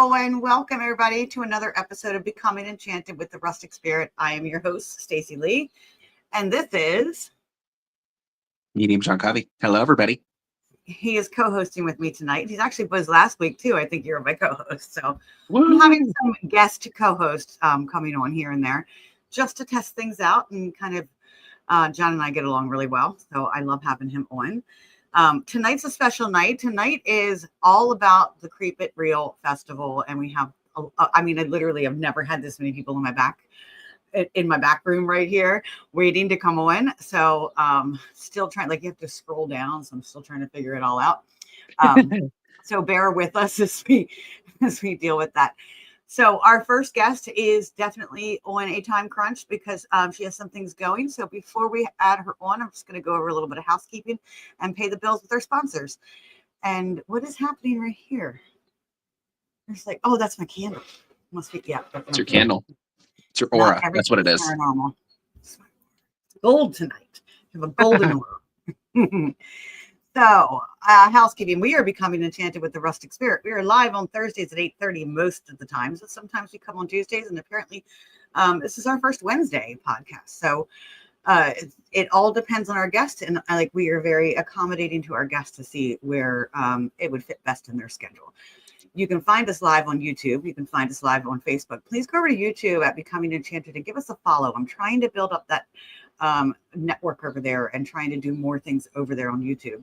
Hello and welcome everybody to another episode of Becoming Enchanted with the Rustic Spirit. I am your host, Stacey Lee, and this is Medium John Covey. Hello, everybody. He is co-hosting with me tonight. He's actually was last week too. I think you were my co-host. So Woo! I'm having some guest co-hosts coming on here and there just to test things out and kind of John and I get along really well. So I love having him on. Tonight's a special night. Tonight is all about the Creep It Real Festival. And we have, I literally have never had this many people in my back room right here waiting to come on. So still trying, like you have to scroll down. So I'm still trying to figure it all out. So bear with us as we deal with that. So our first guest is definitely on a time crunch because she has some things going. So before we add her on, I'm just going to go over a little bit of housekeeping and pay the bills with our sponsors. And what is happening right here? It's like, oh, that's my candle. Must be, yeah. It's your candle. It's your aura. That's what it is. Paranormal. Gold tonight. You have a golden aura. So, housekeeping. We are becoming enchanted with the rustic spirit. We are live on Thursdays at 8:30 most of the times. But sometimes we come on Tuesdays, and apparently this is our first Wednesday podcast. So it all depends on our guest, and we are very accommodating to our guests to see where it would fit best in their schedule. You can find us live on YouTube. You can find us live on Facebook. Please go over to YouTube at Becoming Enchanted and give us a follow. I'm trying to build up that network over there and trying to do more things over there on YouTube.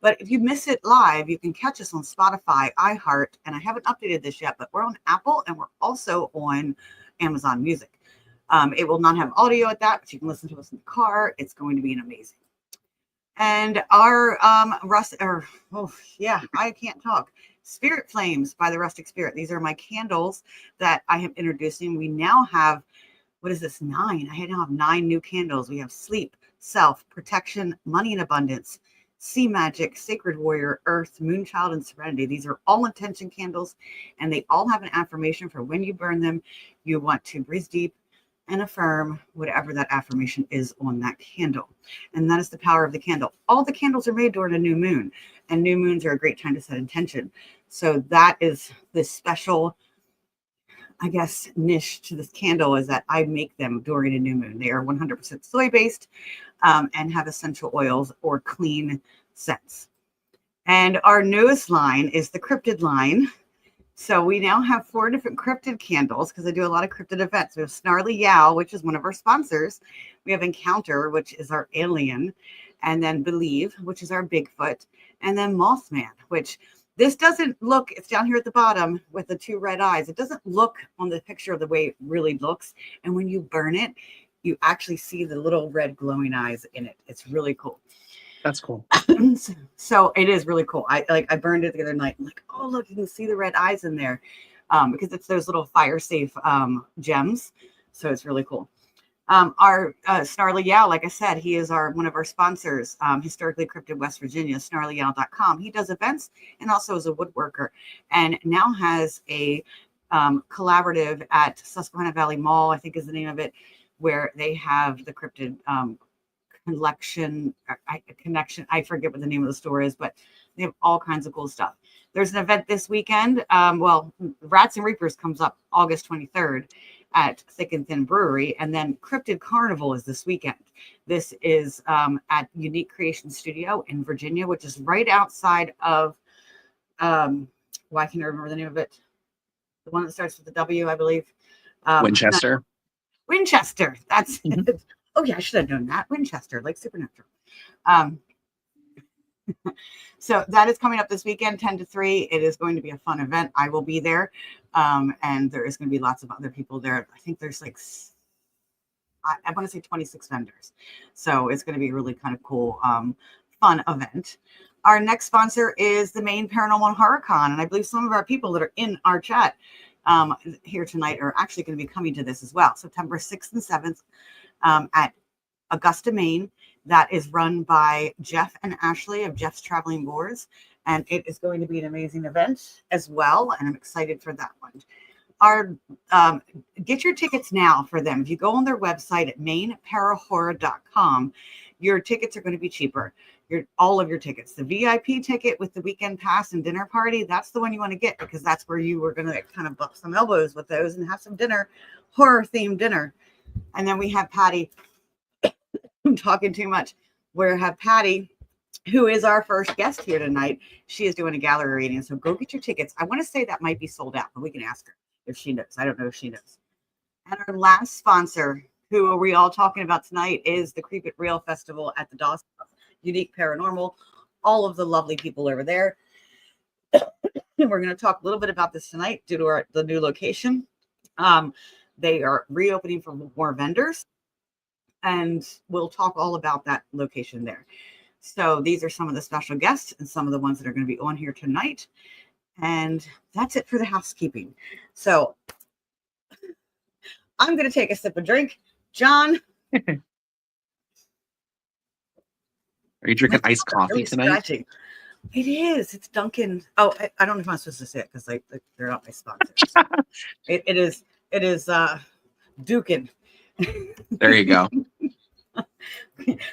But if you miss it live, you can catch us on Spotify, iHeart, and I haven't updated this yet, but we're on Apple and we're also on Amazon Music. It will not have audio at that, but you can listen to us in the car. It's going to be an amazing. And our I can't talk. Spirit Flames by the Rustic Spirit. These are my candles that I am introducing. We now have, what is this, 9? I now have 9 new candles. We have Sleep, Self, Protection, Money and Abundance, Sea Magic, Sacred Warrior, Earth, Moonchild, and Serenity. These are all intention candles, and they all have an affirmation for when you burn them. You want to breathe deep and affirm whatever that affirmation is on that candle. And that is the power of the candle. All the candles are made during a new moon, and new moons are a great time to set intention. So that is this special, I guess, niche to this candle, is that I make them during a new moon. They are 100% soy-based and have essential oils or clean scents. And our newest line is the cryptid line. So we now have 4 different cryptid candles because I do a lot of cryptid events. We have Snarly Yow, which is one of our sponsors. We have Encounter, which is our alien. And then Believe, which is our Bigfoot. And then Mothman, which this doesn't look, it's down here at the bottom with the 2 red eyes. It doesn't look on the picture of the way it really looks. And when you burn it, you actually see the little red glowing eyes in it. It's really cool. That's cool. So it is really cool. I burned it the other night. I'm like, oh, look, you can see the red eyes in there because it's those little fire safe gems. So it's really cool. Our Snarly Yow, like I said, he is one of our sponsors, Historically Cryptid West Virginia, snarlyyow.com. He does events and also is a woodworker, and now has a collaborative at Susquehanna Valley Mall, I think is the name of it, where they have the cryptid connection. I forget what the name of the store is, but they have all kinds of cool stuff. There's an event this weekend. Rats and Reapers comes up August 23rd at Thick and Thin Brewery, and then Cryptid Carnival is this weekend. This is at Unique Creation Studio in Virginia, which is right outside of why can't I remember the name of it? The one that starts with the W, I believe. Winchester. Winchester. That's it. Oh yeah, I should have known that. Winchester, like Supernatural. So that is coming up this weekend, 10 to 3. It is going to be a fun event. I will be there. And there is going to be lots of other people there. I think there's I want to say 26 vendors. So it's going to be a really kind of cool, fun event. Our next sponsor is the Maine Paranormal and Horror Con. And I believe some of our people that are in our chat here tonight are actually going to be coming to this as well. September 6th and 7th. At Augusta, Maine. That is run by Jeff and Ashley of Jeff's Traveling Boards. And it is going to be an amazing event as well. And I'm excited for that one. Get your tickets now for them. If you go on their website at mainparahorror.com, your tickets are going to be cheaper. all of your tickets. The VIP ticket with the weekend pass and dinner party, that's the one you want to get, because that's where you were going to kind of bump some elbows with those and have some dinner, horror themed dinner. And then we have Patty. I'm talking too much. We have Patty, who is our first guest here tonight. She is doing a gallery reading, so go get your tickets. I want to say that might be sold out, but we can ask her if she knows. I don't know if she knows. And our last sponsor, who are we all talking about tonight, is the Creep It Real Festival at the Dawes House. Unique Paranormal, all of the lovely people over there. We're going to talk a little bit about this tonight due to the new location. They are reopening for more vendors, and we'll talk all about that location there. So these are some of the special guests and some of the ones that are going to be on here tonight. And that's it for the housekeeping. So I'm going to take a sip of drink. John. Are you drinking iced coffee really tonight? Scratchy. It is. It's Dunkin'. Oh, I don't know if I'm supposed to say it because they're not my sponsors. it is Dukin. There you go.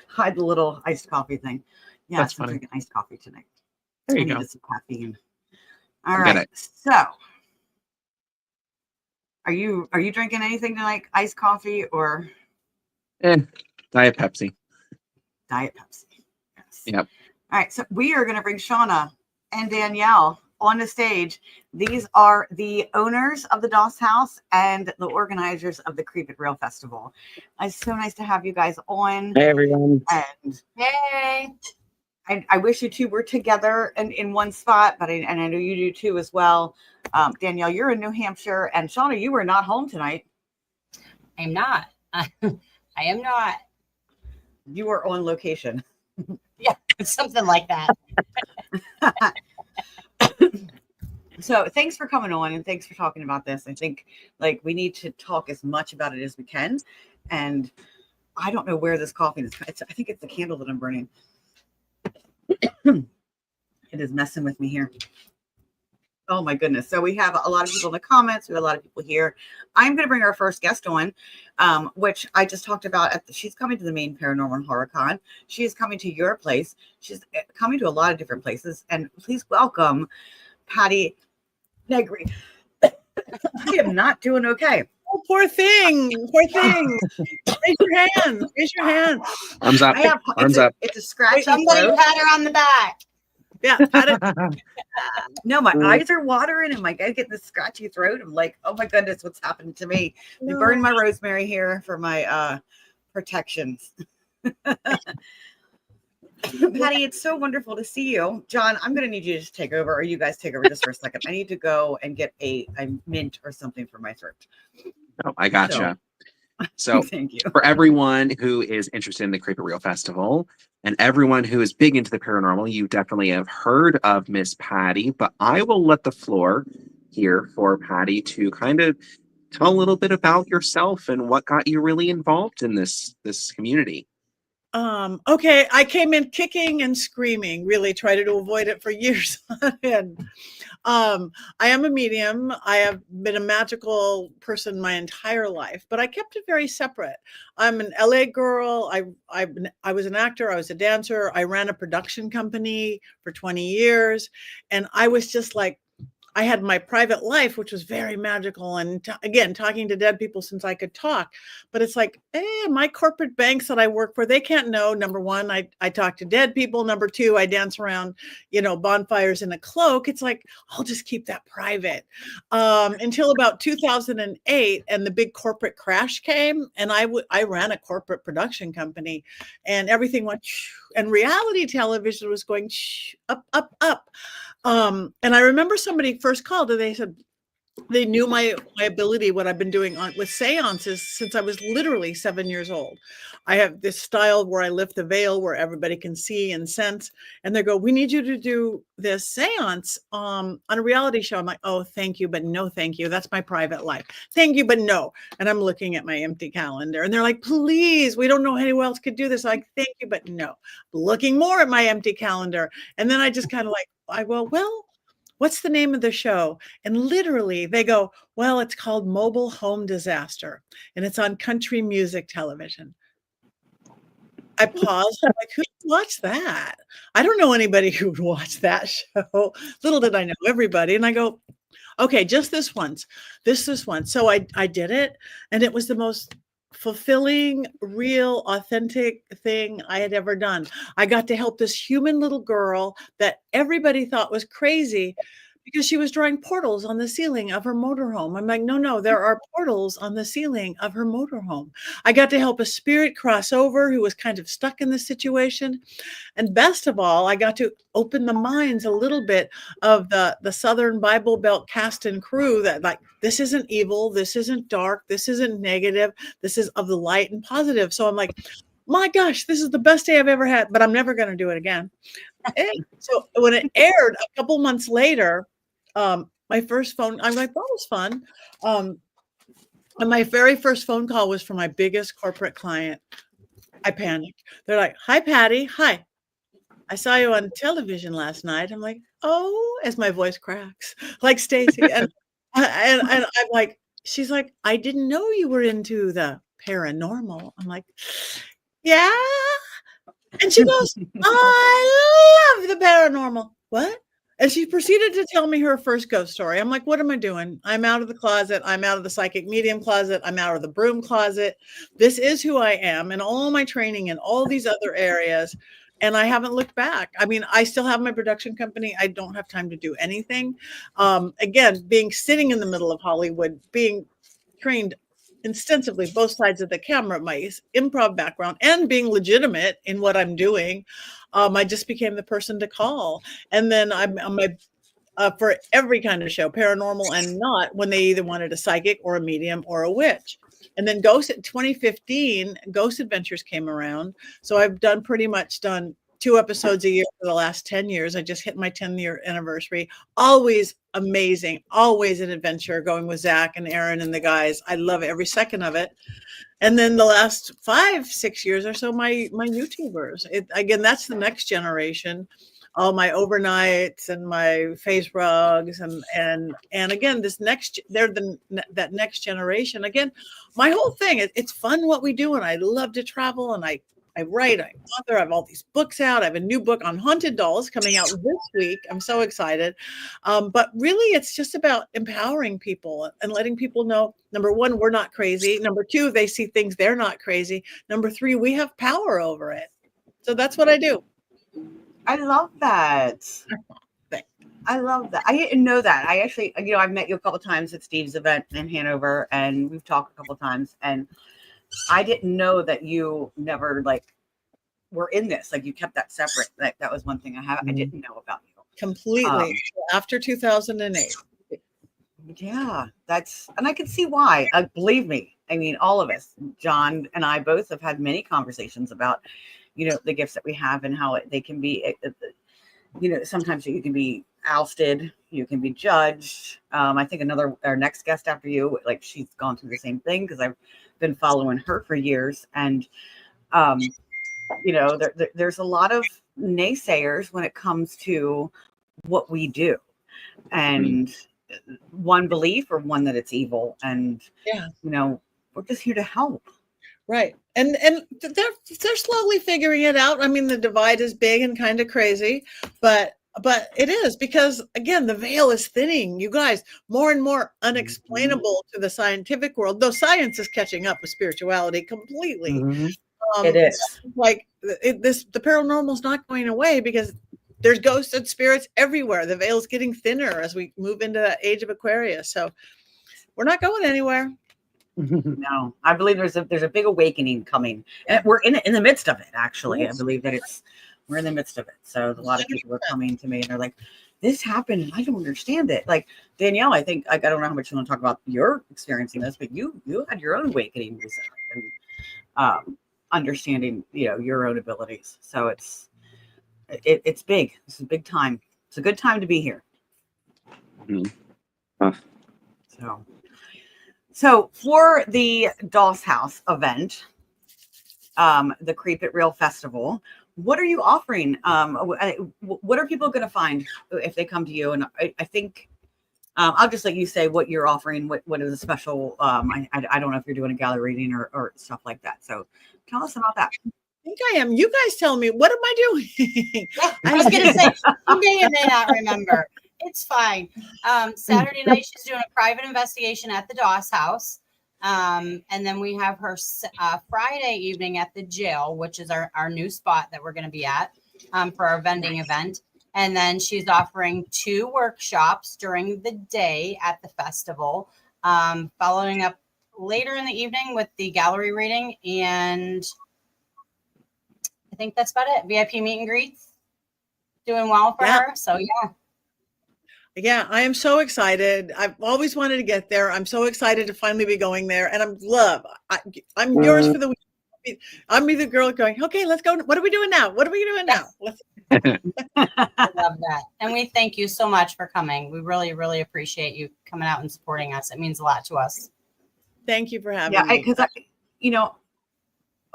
Hide the little iced coffee thing. Yeah, That's I'm funny. drinking iced coffee tonight. There you I go. needed some caffeine. All right. So, are you drinking anything tonight? Iced coffee or Diet Pepsi. Diet Pepsi? Yes. Yep. All right. So we are going to bring Shauna and Danielle on the stage. These are the owners of the Dawes House and the organizers of the Creep It Real Festival. It's so nice to have you guys on. Hey, everyone. And hey. I wish you two were together and in one spot, but I know you do too as well. Danielle, you're in New Hampshire, and Shauna, you were not home tonight. I'm not. I am not. You were on location. Yeah, something like that. So thanks for coming on and thanks for talking about this. I think we need to talk as much about it as we can. And I don't know where this coffee is. I think it's the candle that I'm burning. It is messing with me here. Oh my goodness. So we have a lot of people in the comments. We have a lot of people here. I'm going to bring our first guest on, which I just talked about. She's coming to the Maine Paranormal and Horror Con. She is coming to your place. She's coming to a lot of different places. And please welcome Patty Negri. I am not doing okay. Oh, poor thing. Poor thing. Raise your hand. Raise your hand. Arms up. Arms up. It's a scratchy Somebody throat. pat her on the back. Yeah. No, my eyes are watering and my guy's getting this scratchy throat. I'm like, oh my goodness, what's happening to me? They burned my rosemary here for my protections. Patty, it's so wonderful to see you. John, I'm going to need you to just take over, or you guys take over just for a second. I need to go and get a mint or something for my throat. Oh, I gotcha. So thank you. For everyone who is interested in the Creep It Real Festival and everyone who is big into the paranormal, you definitely have heard of Miss Patty, but I will let the floor here for Patty to kind of tell a little bit about yourself and what got you really involved in this community. Okay, I came in kicking and screaming, really tried to avoid it for years on end. I am a medium. I have been a magical person my entire life, but I kept it very separate. I'm an LA girl. I was an actor. I was a dancer. I ran a production company for 20 years. And I was just like, I had my private life, which was very magical. And again, talking to dead people since I could talk. But it's like, my corporate banks that I work for, they can't know. Number one, I talk to dead people. Number two, I dance around, bonfires in a cloak. It's like, I'll just keep that private. Until about 2008, and the big corporate crash came. And I ran a corporate production company, and everything went, and reality television was going up, up, up. And I remember somebody first called and they said they knew my ability, what I've been doing with seances since I was literally 7 years old. I have this style where I lift the veil where everybody can see and sense. And they go, we need you to do this seance on a reality show. I'm like, oh, thank you, but no, thank you. That's my private life. Thank you, but no. And I'm looking at my empty calendar and they're like, please, we don't know anyone else could do this. I'm like, thank you, but no. Looking more at my empty calendar. And then I just kind of like, I go, well, what's the name of the show? And literally they go, well, it's called Mobile Home Disaster and it's on country music television. I paused. I'm like, who would watch that? I don't know anybody who would watch that show. Little did I know everybody. And I go, okay, just this once, this once. So I did it, and it was the most fulfilling, real, authentic thing I had ever done. I got to help this human little girl that everybody thought was crazy because she was drawing portals on the ceiling of her motorhome. I'm like, no, no, there are portals on the ceiling of her motorhome. I got to help a spirit cross over who was kind of stuck in this situation. And best of all, I got to open the minds a little bit of the Southern Bible Belt cast and crew that, like, this isn't evil, this isn't dark, this isn't negative, this is of the light and positive. So I'm like, my gosh, this is the best day I've ever had, but I'm never going to do it again. And so when it aired a couple months later, my first phone, I'm like, that was fun. And my very first phone call was from my biggest corporate client. I panicked. They're like, hi, Patty. Hi. I saw you on television last night. I'm like, oh, as my voice cracks, like Stacy. And I'm like, she's like, I didn't know you were into the paranormal. I'm like, yeah. And she goes, I love the paranormal. What? And she proceeded to tell me her first ghost story. I'm like, what am I doing? I'm out of the closet. I'm out of the psychic medium closet. I'm out of the broom closet. This is who I am, and all my training in all these other areas. And I haven't looked back. I mean, I still have my production company. I don't have time to do anything. Again, being sitting in the middle of Hollywood, being trained extensively both sides of the camera, my improv background, and being legitimate in what I'm doing, I just became the person to call. And then I'm for every kind of show, paranormal and not, when they either wanted a psychic or a medium or a witch. And then 2015, Ghost Adventures came around. So I've pretty much done 2 episodes a year for the last 10 years. I just hit my 10-year anniversary. Always amazing, always an adventure going with Zach and Aaron and the guys. I love every second of it. And then the last 5-6 years or so, my YouTubers. Again, that's the next generation. All my overnights and my face rugs and again, that next generation. Again, my whole thing, it's fun what we do, and I love to travel, and I write, I author, I have all these books out. I have a new book on haunted dolls coming out this week. I'm so excited. But really, it's just about empowering people and letting people know, number one, we're not crazy. Number two, they see things, they're not crazy. Number three, we have power over it. So that's what I do. I love that. I love that. I didn't know that. I actually, I've met you a couple of times at Steve's event in Hanover, and we've talked a couple of times, and I didn't know that you never were in this. Like, you kept that separate. That was one thing I didn't know about you. Completely. After 2008. Yeah, and I can see why. Believe me. I mean, all of us, John and I both have had many conversations about, the gifts that we have and how they can be, sometimes you can be ousted, you can be judged. I think our next guest after you, she's gone through the same thing, because I've been following her for years. And, there's a lot of naysayers when it comes to what we do. And one belief, or one that it's evil. And, we're just here to help. Right. And they're slowly figuring it out. I mean, the divide is big and kind of crazy, but it is, because again, the veil is thinning, you guys, more and more unexplainable to the scientific world, though science is catching up with spirituality completely. It is the paranormal is not going away, because there's ghosts and spirits everywhere. The veil is getting thinner as we move into the age of Aquarius. So we're not going anywhere. No, I believe there's a big awakening coming, and we're in the midst of it. Actually, yes. I believe that we're in the midst of it. So a lot of people are coming to me and they're like, "This happened, and I don't understand it." Like Danielle, I think I don't know how much you want to talk about your experiencing this, but you had your own awakening recently, and understanding your own abilities. So it's big. This is a big time. It's a good time to be here. So for the Doss House event, the Creep It Real Festival, what are you offering? What are people going to find if they come to you? And I think I'll just let you say what you're offering. What is a special? I don't know if you're doing a gallery reading or stuff like that. So tell us about that. think I am. You guys tell me, what am I doing? Yeah, I was going to say, you may or may not remember. It's fine. Saturday night, she's doing a private investigation at the Doss House. And then we have her Friday evening at the jail, which is our new spot that we're going to be at for our vending event. And then she's offering 2 workshops during the day at the festival, following up later in the evening with the gallery reading. And I think that's about it. VIP meet and greets. Doing well for her. So yeah. Yeah, I am so excited. I've always wanted to get there. I'm so excited to finally be going there. And I'm yours for the week. I'm be the girl going, okay, let's go. What are we doing now? What are we doing now? I love that. And we thank you so much for coming. We really, really appreciate you coming out and supporting us. It means a lot to us. Thank you for having me. Because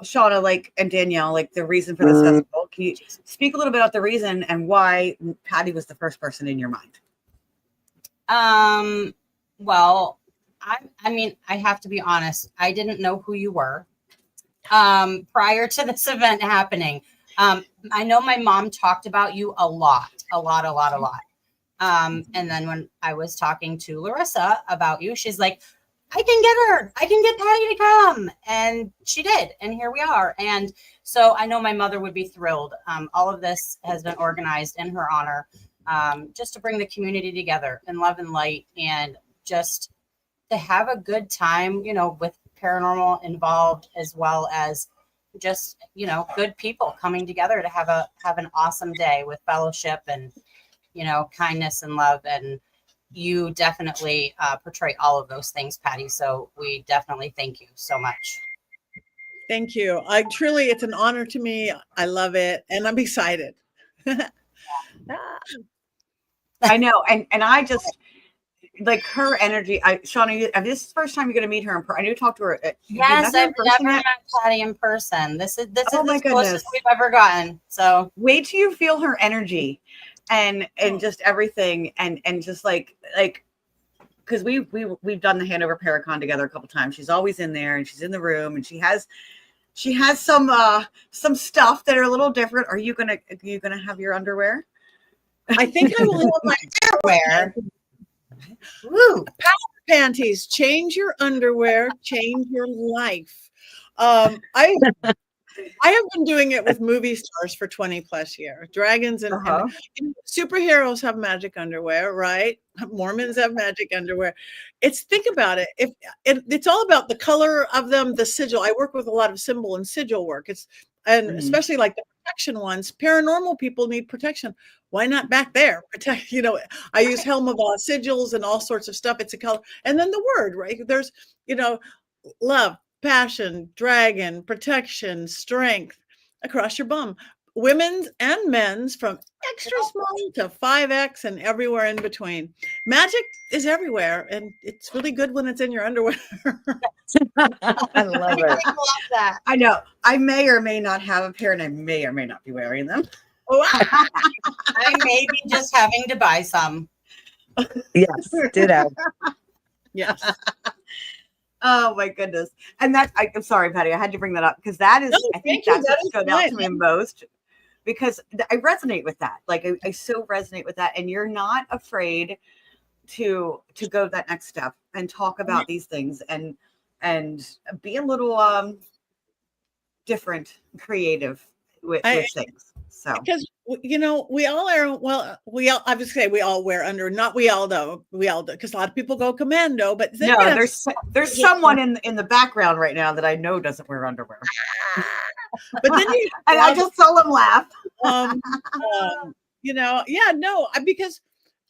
Shauna, like, and Danielle, like, the reason for this festival. Can you speak a little bit about the reason and why Patty was the first person in your mind? Well, I mean, I have to be honest. I didn't know who you were prior to this event happening. I know my mom talked about you a lot. And then when I was talking to Larissa about you, she's like, I can get Patty to come. And she did. And here we are. And so I know my mother would be thrilled. All of this has been organized in her honor, just to bring the community together in love and light, and just to have a good time, with paranormal involved, as well as just, good people coming together to have an awesome day with fellowship and, kindness and love. And you definitely portray all of those things, Patty. So we definitely thank you so much. Thank you. It's an honor to me. I love it. And I'm excited. I know. And I just, like, her energy. Shauna, this is the first time you're going to meet her in person. I know you talked to her. Yes, I've never met Patty in person. This is oh the closest we've ever gotten. So wait till you feel her energy and just everything. And just like, because we've done the Hanover Paracon together a couple times. She's always in there, and she's in the room, and she has some stuff that are a little different. Are you gonna have your underwear? I think I will have my underwear. Woo! Power panties. Change your underwear. Change your life. I have been doing it with movie stars for 20 plus years. Dragons and superheroes have magic underwear, right? Mormons have magic underwear. Think about it. It's all about the color of them, the sigil. I work with a lot of symbol and sigil work. Especially like the protection ones. Paranormal people need protection. Why not back there? Protect, I use helm of all sigils and all sorts of stuff. It's a color. And then the word, right? There's, love, passion, dragon, protection, strength across your bum. Women's and men's, from extra small to 5X and everywhere in between. Magic is everywhere, and it's really good when it's in your underwear. I love it. I love that. I know. I may or may not have a pair, and I may or may not be wearing them. I may be just having to buy some. Yes, ditto. Yes. Oh my goodness. And I'm sorry, Patty, I had to bring that up because I think that's what stood out to me most, because I resonate with that. Like, I so resonate with that. And you're not afraid to go that next step and talk about these things and be a little different, creative with things. So, because we all are. Well, I would say we all wear under. Not we all though. We all do, because a lot of people go commando. But no, there's someone in the background right now that I know doesn't wear underwear. But then I just saw him laugh. Because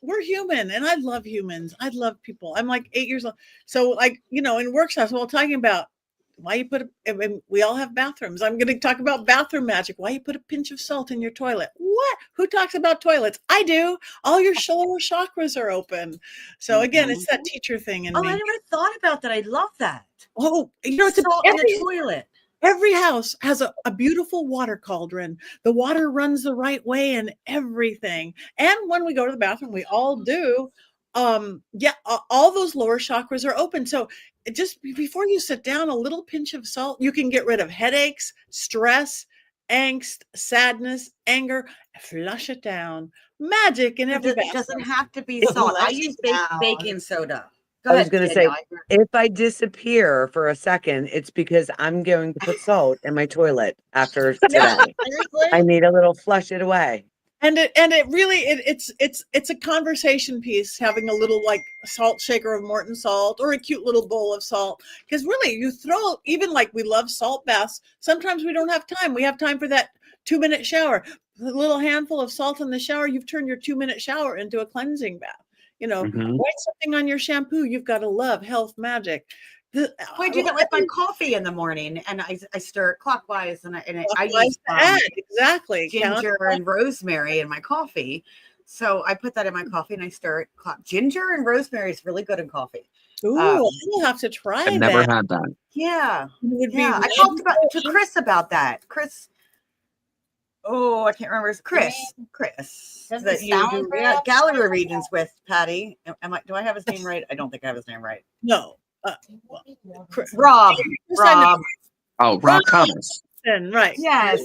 we're human, and I love humans. I love people. I'm like 8 years old. So in workshops, we're all talking about why you we all have bathrooms. I'm going to talk about bathroom magic. Why you put a pinch of salt in your toilet? What? Who talks about toilets? I do. All your lower chakras are open. So again, it's that teacher thing. I never thought about that. I love that. Oh, it's salt in a toilet. Every house has a beautiful water cauldron. The water runs the right way and everything. And when we go to the bathroom, we all do. All those lower chakras are open. So just before you sit down, a little pinch of salt, you can get rid of headaches, stress, angst, sadness, anger, flush it down. Magic in every It doesn't bathroom. have to be salt. I Flush use it down. baking soda. Go I was ahead, going to say, Danielle. if I disappear for a second, it's because I'm going to put salt in my toilet after today. I need a little flush it away. And it really it's a conversation piece, having a little like salt shaker of Morton salt or a cute little bowl of salt, because really you throw, even like we love salt baths, sometimes we don't have time. We have time for that 2-minute shower. A little handful of salt in the shower, you've turned your 2-minute shower into a cleansing bath. Mhm. Write something on your shampoo. You've got to love health magic. I do that with my coffee in the morning, and I stir it clockwise, and I use exactly ginger and rosemary in my coffee. So I put that in my coffee and I stir it. Ginger and rosemary is really good in coffee. Ooh, I'll have to try I've never that. had that. Yeah, It would yeah. be I talked to Chris about that. Chris. Oh, I can't remember. Chris. Doesn't That you sound do very upset. gallery readings with, Patty. Do I have his name right? I don't think I have his name right. no. Rob. Oh, Rob Thomas. Right. Yes.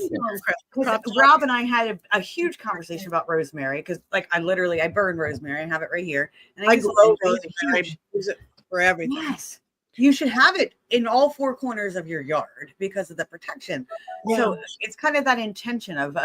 Rob Rob and I had a huge conversation about rosemary, because like I burn rosemary. I have it right here. And I use it grow in rosemary. I use it for everything. Yes. You should have it in all 4 corners of your yard because of the protection. So it's kind of that intention of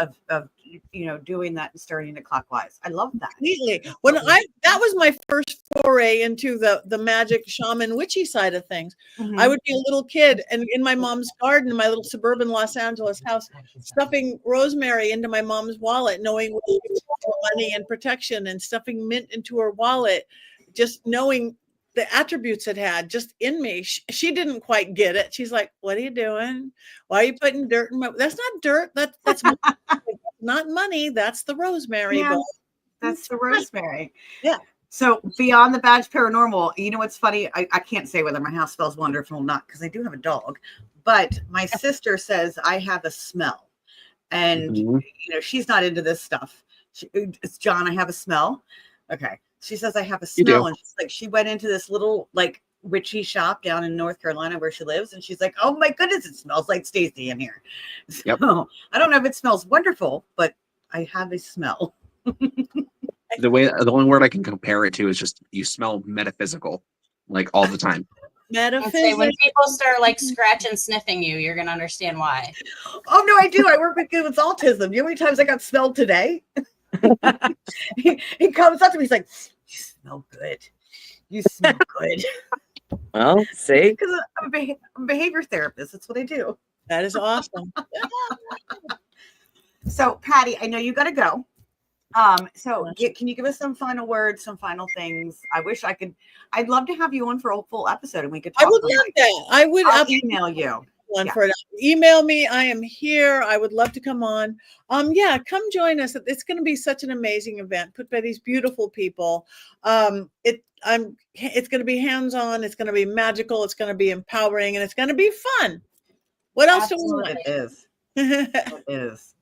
doing that and stirring it clockwise. I love that. Completely. That was my first foray into the magic shaman witchy side of things. Mhm. I would be a little kid and in my mom's garden, in my little suburban Los Angeles house, stuffing rosemary into my mom's wallet, knowing it was for money and protection, and stuffing mint into her wallet, just knowing the attributes it had just in me. She didn't quite get it. She's like, "What are you doing? Why are you putting dirt in my?" That's not dirt. That's not money. That's the rosemary. Yeah, But that's the rosemary. Yeah. So beyond the badge paranormal, you know what's funny? I can't say whether my house smells wonderful or not because I do have a dog. But my sister says I have a smell, and she's not into this stuff. It's John. I have a smell. Okay. She says I have a smell, and she's like, she went into this little like witchy shop down in North Carolina where she lives, and she's like, "Oh my goodness, it smells like Stacy in here." Yep. So I don't know if it smells wonderful, but I have a smell. The only word I can compare it to is just you smell metaphysical, like all the time. Metaphysics. When people start like scratching, sniffing you, you're gonna understand why. Oh no, I do. I work with kids with autism. You know how many times I got smelled today? he comes up to me, he's like, "You smell good. You smell good." Well, see? Because I'm a behavior therapist. That's what I do. That is awesome. So, Patty, I know you got to go. So can you give us some final words, some final things? I'd love to have you on for a full episode and we could talk. I would love that. I'll email you. For it. Email me. I am here. I would love to come on. Come join us. It's going to be such an amazing event put by these beautiful people. It's going to be hands-on. It's going to be magical. It's going to be empowering, and it's going to be fun. What else do we want? It is. It is.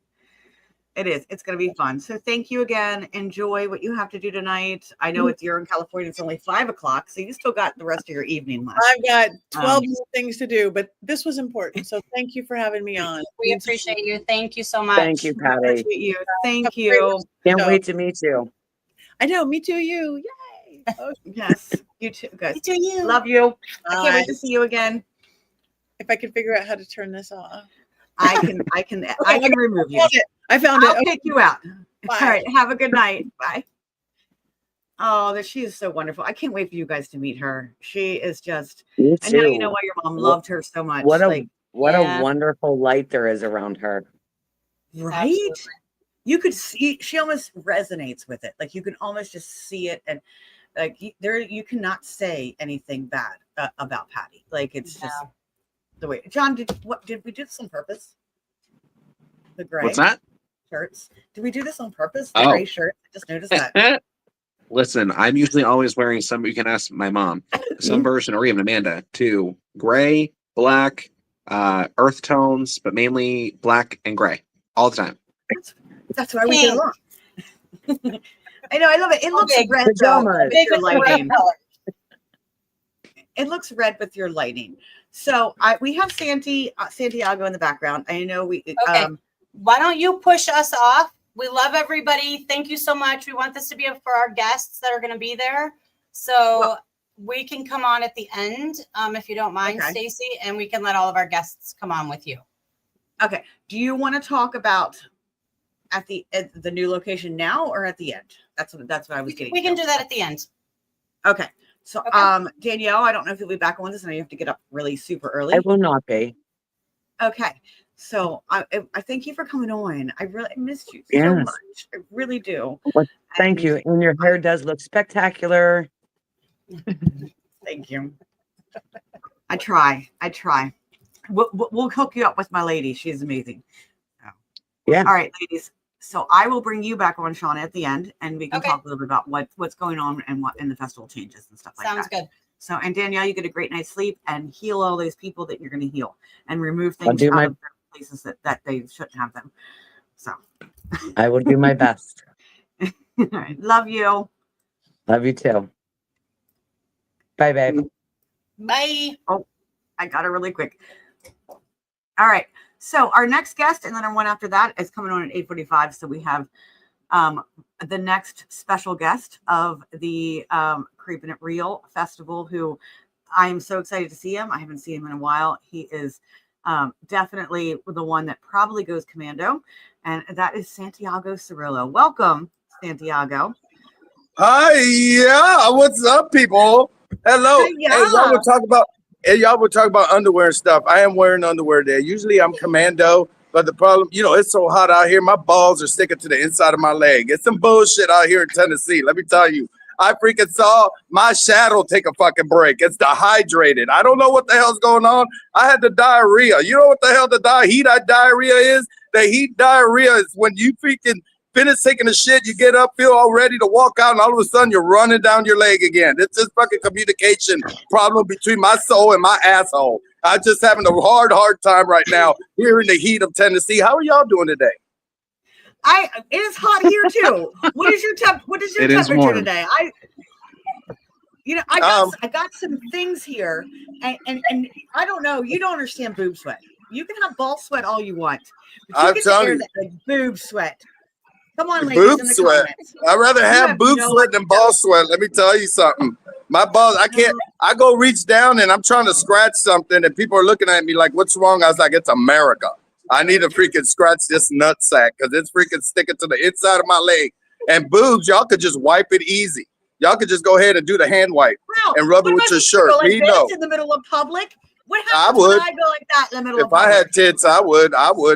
It is. It's going to be fun. So thank you again. Enjoy what you have to do tonight. I know you're in California. It's only 5:00, so you still got the rest of your evening left. I've got 12 more things to do, but this was important. So thank you for having me on. We appreciate you. Thank you so much. Thank you, Patty. Appreciate you. Thank you. Can't wait to meet you. I know. Me too. You. Yay. Oh, Yes. You too. Good. Me too. You. Love you. I can't wait to see you again. If I could figure out how to turn this off. I can remove you. I found I'll it. kick you out. Bye. All right. Have a good night. Bye. Oh, she is so wonderful. I can't wait for you guys to meet her. She is just. Me I know too. you know why your mom loved her so much. What a Yeah. wonderful light there is around her. Right? Absolutely. You could see she almost resonates with it. Like you can almost just see it, and like you cannot say anything bad about Patty. Like it's just the way. John, did we do this on purpose? The gray. What's that? Shirts. Did we do this on purpose? The Oh. gray shirt. I just noticed that. Listen, I'm usually always wearing some. You can ask my mom, some version, or even Amanda, too. Gray, black, earth tones, but mainly black and gray all the time. That's why we get along. I know. I love it. It looks Big red though, pajamas. with your lighting. color. It looks red with your lighting. So we have Santiago in the background. I know we. Okay. why don't you push us off? We love everybody. Thank you so much. We want this to be for our guests that are going to be there. So we can come on at the end, if you don't mind, Stacy, and we can let all of our guests come on with you. Okay. Do you want to talk about at the new location now or at the end? That's what I was getting. We can do that at the end. Okay. So, Danielle, I don't know if you'll be back on this. I know you have to get up really super early. I will not be. Okay. So I thank you for coming on. I really missed you so much. I really do. Well, thank you. And your hair does look spectacular. Thank you. I try. We'll hook you up with my lady. She's amazing. Yeah. All right, ladies. So I will bring you back on, Shauna, at the end, and we can talk a little bit about what's going on and what in the festival changes and stuff like that. Sounds good. So, and Danielle, you get a great night's sleep and heal all those people that you're going to heal and remove things out of their places that they shouldn't have them. So I will do my best. All right. Love you. Love you too. Bye, babe. Bye. Oh, I got it really quick. All right. So our next guest and then our one after that is coming on at 8:45. So we have the next special guest of the Creeping It Real Festival, who I am so excited to see him. I haven't seen him in a while. He is definitely the one that probably goes commando, and that is Santiago Cirillo. Welcome, Santiago. Hi, yeah. What's up, people? Hello. Yeah. Hey, y'all would talk about underwear and stuff. I am wearing underwear there. Usually I'm commando, but the problem, it's so hot out here. My balls are sticking to the inside of my leg. It's some bullshit out here in Tennessee. Let me tell you. I freaking saw my shadow take a fucking break. It's dehydrated. I don't know what the hell's going on. I had the diarrhea. You know what the hell the heat diarrhea is? The heat diarrhea is when you freaking finish taking a shit, you get up, feel all ready to walk out, and all of a sudden you're running down your leg again. It's this fucking communication problem between my soul and my asshole. I'm just having a hard time right now here in the heat of Tennessee. How are y'all doing today? It is hot here too. What is your temperature today? I got some things here, and I don't know. You don't understand boob sweat. You can have ball sweat all you want, but you get to air that boob sweat. Come on, ladies, boob in the sweat. comments. I'd rather have boob sweat than ball sweat. Let me tell you something. My balls, I go reach down and I'm trying to scratch something and people are looking at me like, what's wrong? I was like, it's America. I need to freaking scratch this nutsack because it's freaking sticking to the inside of my leg. And boobs, y'all could just wipe it easy. Y'all could just go ahead and do the hand wipe and rub it with your shirt. Like this in the middle of public? What happens when I go like that in the middle of public? If I had tits, I would.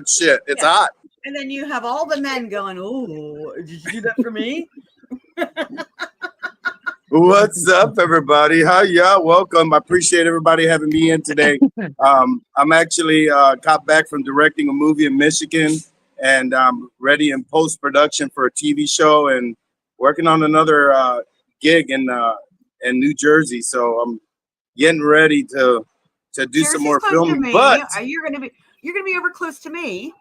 Shit, it's hot. And then you have all the men going, "Oh, did you do that for me?" What's up, everybody? Hi, y'all. Welcome. I appreciate everybody having me in today. I'm actually got back from directing a movie in Michigan, and I'm ready in post-production for a TV show and working on another gig in New Jersey. So I'm getting ready to do some more filming. But you're gonna be over close to me.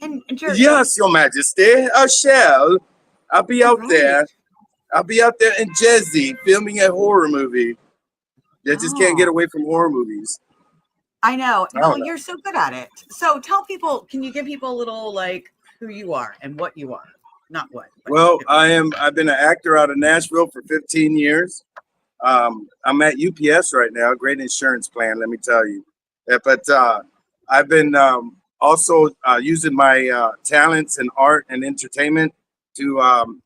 In Jersey. Yes, Your Majesty. I shall. I'll be out there. I'll be out there in Jersey filming a horror movie. They just can't get away from horror movies. I know. No, you're so good at it. So tell people, can you give people a little like who you are and what you are? Not what. Well, I've been an actor out of Nashville for 15 years. I'm at UPS right now, great insurance plan, let me tell you. But I've been also using my talents in art and entertainment to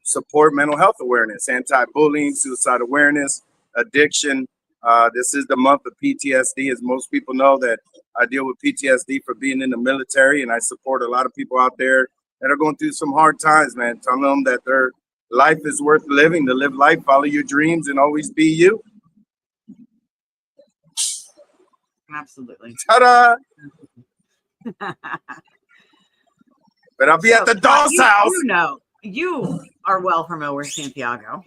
support mental health awareness, anti-bullying, suicide awareness, addiction. This is the month of PTSD, as most people know that I deal with PTSD for being in the military, and I support a lot of people out there that are going through some hard times, man. Tell them that their life is worth living, to live life, follow your dreams, and always be you. Absolutely. Ta-da! But I'll be at the doll's house. You are well familiar with Santiago.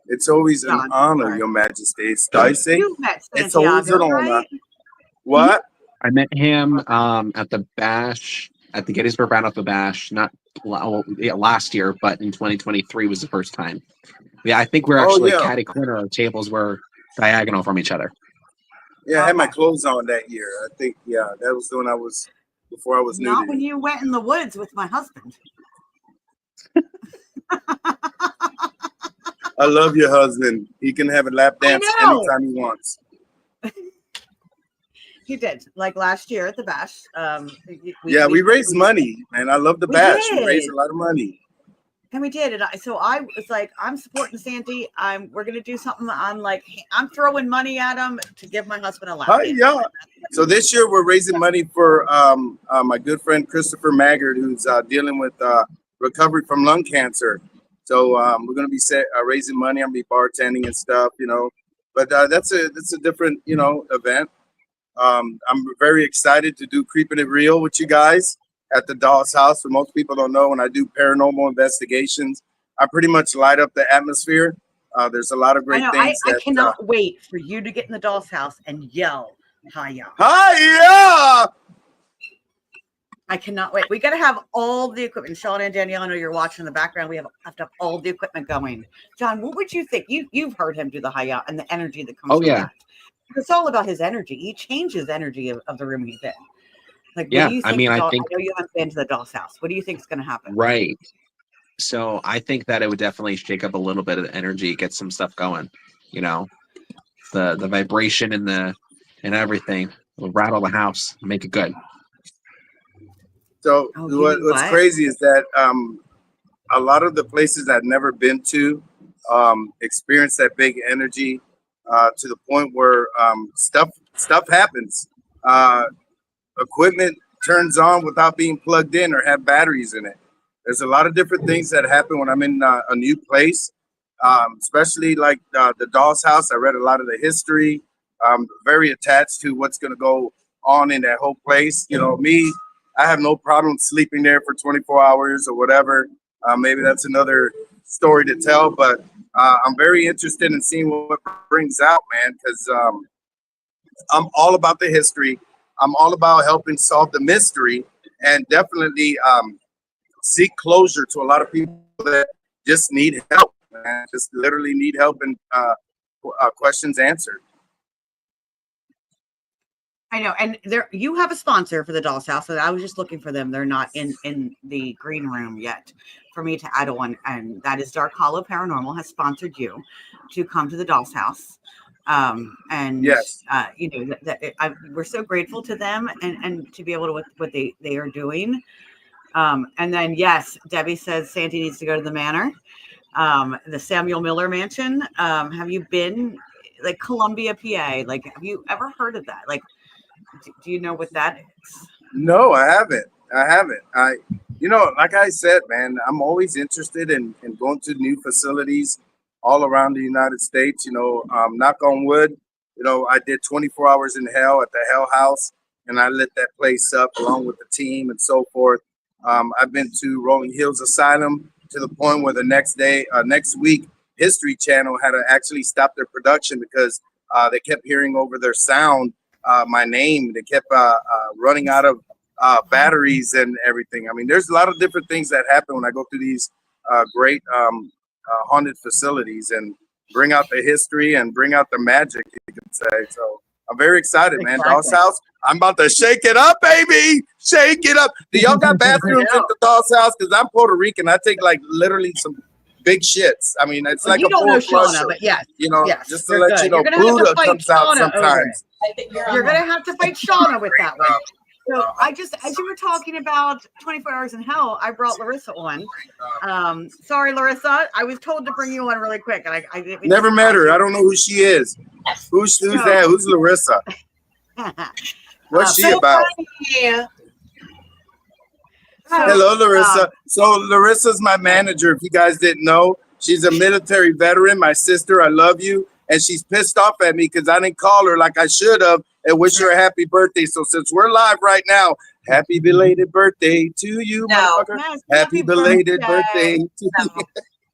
It's always an honor, Your Majesty. Stacy. You've met Santiago, it's always an honor. Right? What? I met him at the Bash, at the Gettysburg Battle Bash, not last year, but in 2023 was the first time. Yeah, I think we're actually catty corner. Our tables were diagonal from each other. Yeah, I had my clothes on that year. I think, that was when I was before I was new Not to when you. you went in the woods with my husband. I love your husband. He can have a lap dance I know. anytime he wants. He did. Like last year at the bash. We raised money, man. I love the We bash. We raised did. a lot of money. And we did. And so I was like, I'm supporting Sandy. We're gonna do something. I'm throwing money at him to give my husband a lap Hi, dance. yeah. So this year we're raising money for my good friend Christopher Maggard, who's dealing with recovery from lung cancer. So we're gonna be raising money. I'm gonna be bartending and stuff, But that's a different event. I'm very excited to do Creeping It Real with you guys at the Doll's House. For most people don't know, when I do paranormal investigations, I pretty much light up the atmosphere. There's a lot of great things. I cannot wait for you to get in the Doll's House and yell, "Hiya!" Hiya! I cannot wait. We got to have all the equipment. Sean and Danielle, I know you're watching in the background. We have to have all the equipment going. John, what would you think? You've heard him do the hiya and the energy that comes from that. It's all about his energy. He changes energy of the room he's in. Like, what do you think? I know you haven't been to the Doll's House. What do you think is going to happen? Right. So I think that it would definitely shake up a little bit of the energy, get some stuff going. The vibration and everything will rattle the house, make it good. So what's crazy is that a lot of the places I've never been to experience that big energy to the point where stuff happens. Equipment turns on without being plugged in or have batteries in it. There's a lot of different things that happen when I'm in a new place, especially like the Doll's House. I read a lot of the history. I'm very attached to what's going to go on in that whole place. I have no problem sleeping there for 24 hours or whatever. Maybe that's another story to tell, but I'm very interested in seeing what it brings out, man, because I'm all about the history. I'm all about helping solve the mystery and definitely seek closure to a lot of people that just need help, man, just literally need help and questions answered. I know, and you have a sponsor for the Doll's House, and I was just looking for them. They're not in the green room yet for me to add one, and that is Dark Hollow Paranormal has sponsored you to come to the Doll's House. And yes, we're so grateful to them and to be able to what they are doing. And then yes, Debbie says Sandy needs to go to the manor, the Samuel Miller Mansion. Have you been like Columbia, PA? Like, have you ever heard of that? Like, do you know what that is? No, I haven't. Like I said, man, I'm always interested in going to new facilities all around the United States. Knock on wood, I did 24 hours in hell at the Hell House, and I lit that place up along with the team and so forth. I've been to Rolling Hills Asylum to the point where the next week, History Channel had to actually stop their production because they kept hearing over their sound my name. They kept running out of batteries and everything. I mean, there's a lot of different things that happen when I go through these great haunted facilities and bring out the history and bring out the magic, you could say. So I'm very excited, man. Doll's House, I'm about to shake it up, baby. Shake it up. Do y'all got bathrooms at the Doll's House? Because I'm Puerto Rican. I take like literally some big shits. I mean, it's like you a don't know full Shauna, but yes, just to let you know, Buddha comes out sometimes. You're gonna have to fight Shauna with that one. So as you were talking about 24 Hours in Hell, I brought Larissa on. Sorry, Larissa, I was told to bring you on really quick, and I didn't. Never met her. I don't know who she is. Who's that? Who's Larissa? What's she about? Hello, Larissa. So Larissa's my manager. If you guys didn't know, she's a military veteran. My sister, I love you. And she's pissed off at me because I didn't call her like I should have and wish her a happy birthday. So since we're live right now, happy belated birthday to you, motherfucker. Yes, happy belated birthday to you.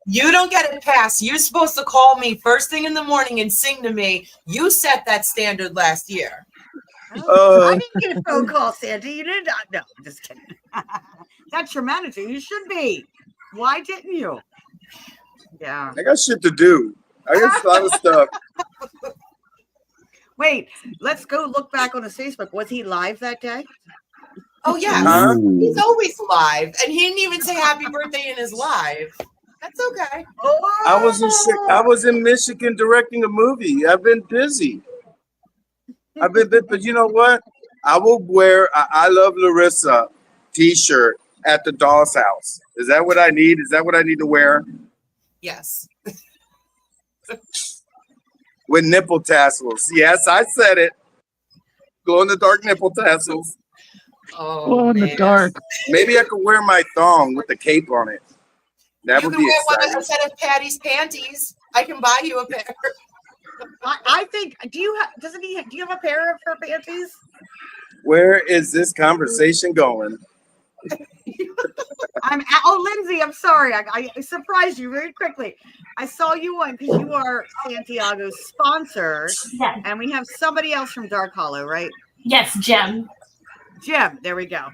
You don't get a pass. You're supposed to call me first thing in the morning and sing to me. You set that standard last year. I didn't get a phone call, Sandy. You did not. No, I'm just kidding. That's your manager. You should be. Why didn't you? Yeah. I got shit to do. I got a lot of stuff. Wait, let's go look back on his Facebook. Was he live that day? Oh yes, Huh? he's always live, and he didn't even say happy birthday in his live. That's okay. I was in Michigan directing a movie. I've been busy. But you know what? I will wear a I Love Larissa T-shirt at the doll's house. Is that what I need? Is that what I need to wear? Yes. With nipple tassels. Yes, I said it. Glow in the dark nipple tassels. Oh, Glow in the man. dark. Maybe I could wear my thong with the cape on it. That You would can be wear exciting. a set of Patty's panties. I can buy you a pair. I think. Do you have a pair of her panties? Where is this conversation going? Lindsay, I'm sorry. I surprised you very quickly. I saw you on because you are Santiago's sponsor, Yeah. and we have somebody else from Dark Hollow, right? Yes, Jim. Jim, there we go.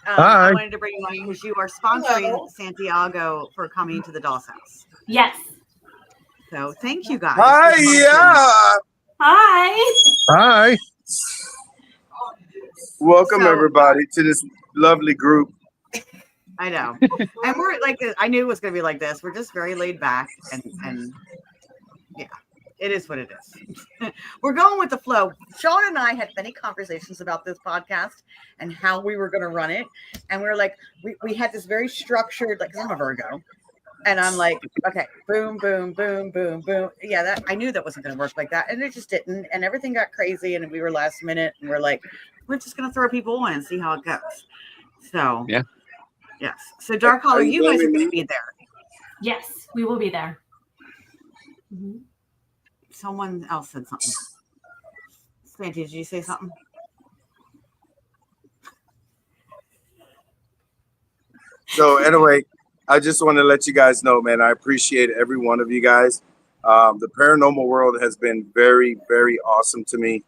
Hi. I wanted to bring you on because you are sponsoring Hello. Santiago for coming to the Doll's House. Yes. So thank you guys. Hiya! Hi. Hi. Welcome So- everybody to this lovely group. I know. And we're like, I knew it was going to be like this. We're just very laid back and yeah, it is what it is. We're going with the flow. Sean and I had many conversations about this podcast and how we were going to run it. And we were like, we had this very structured, like, 'cause I'm a Virgo. And I'm like, okay, boom, boom, boom, boom, boom. Yeah, I knew that wasn't going to work like that. And it just didn't. And everything got crazy. And we were last minute. And we're like, we're just going to throw people in and see how it goes. So, Yeah. Yes. So, Dark Hollow, Are you you guys are blaming going to me? be there. Yes, we will be there. Mhm. Someone else said something. Sandy, did you say something? So anyway, I just want to let you guys know, man, I appreciate every one of you guys. The paranormal world has been very, very awesome to me.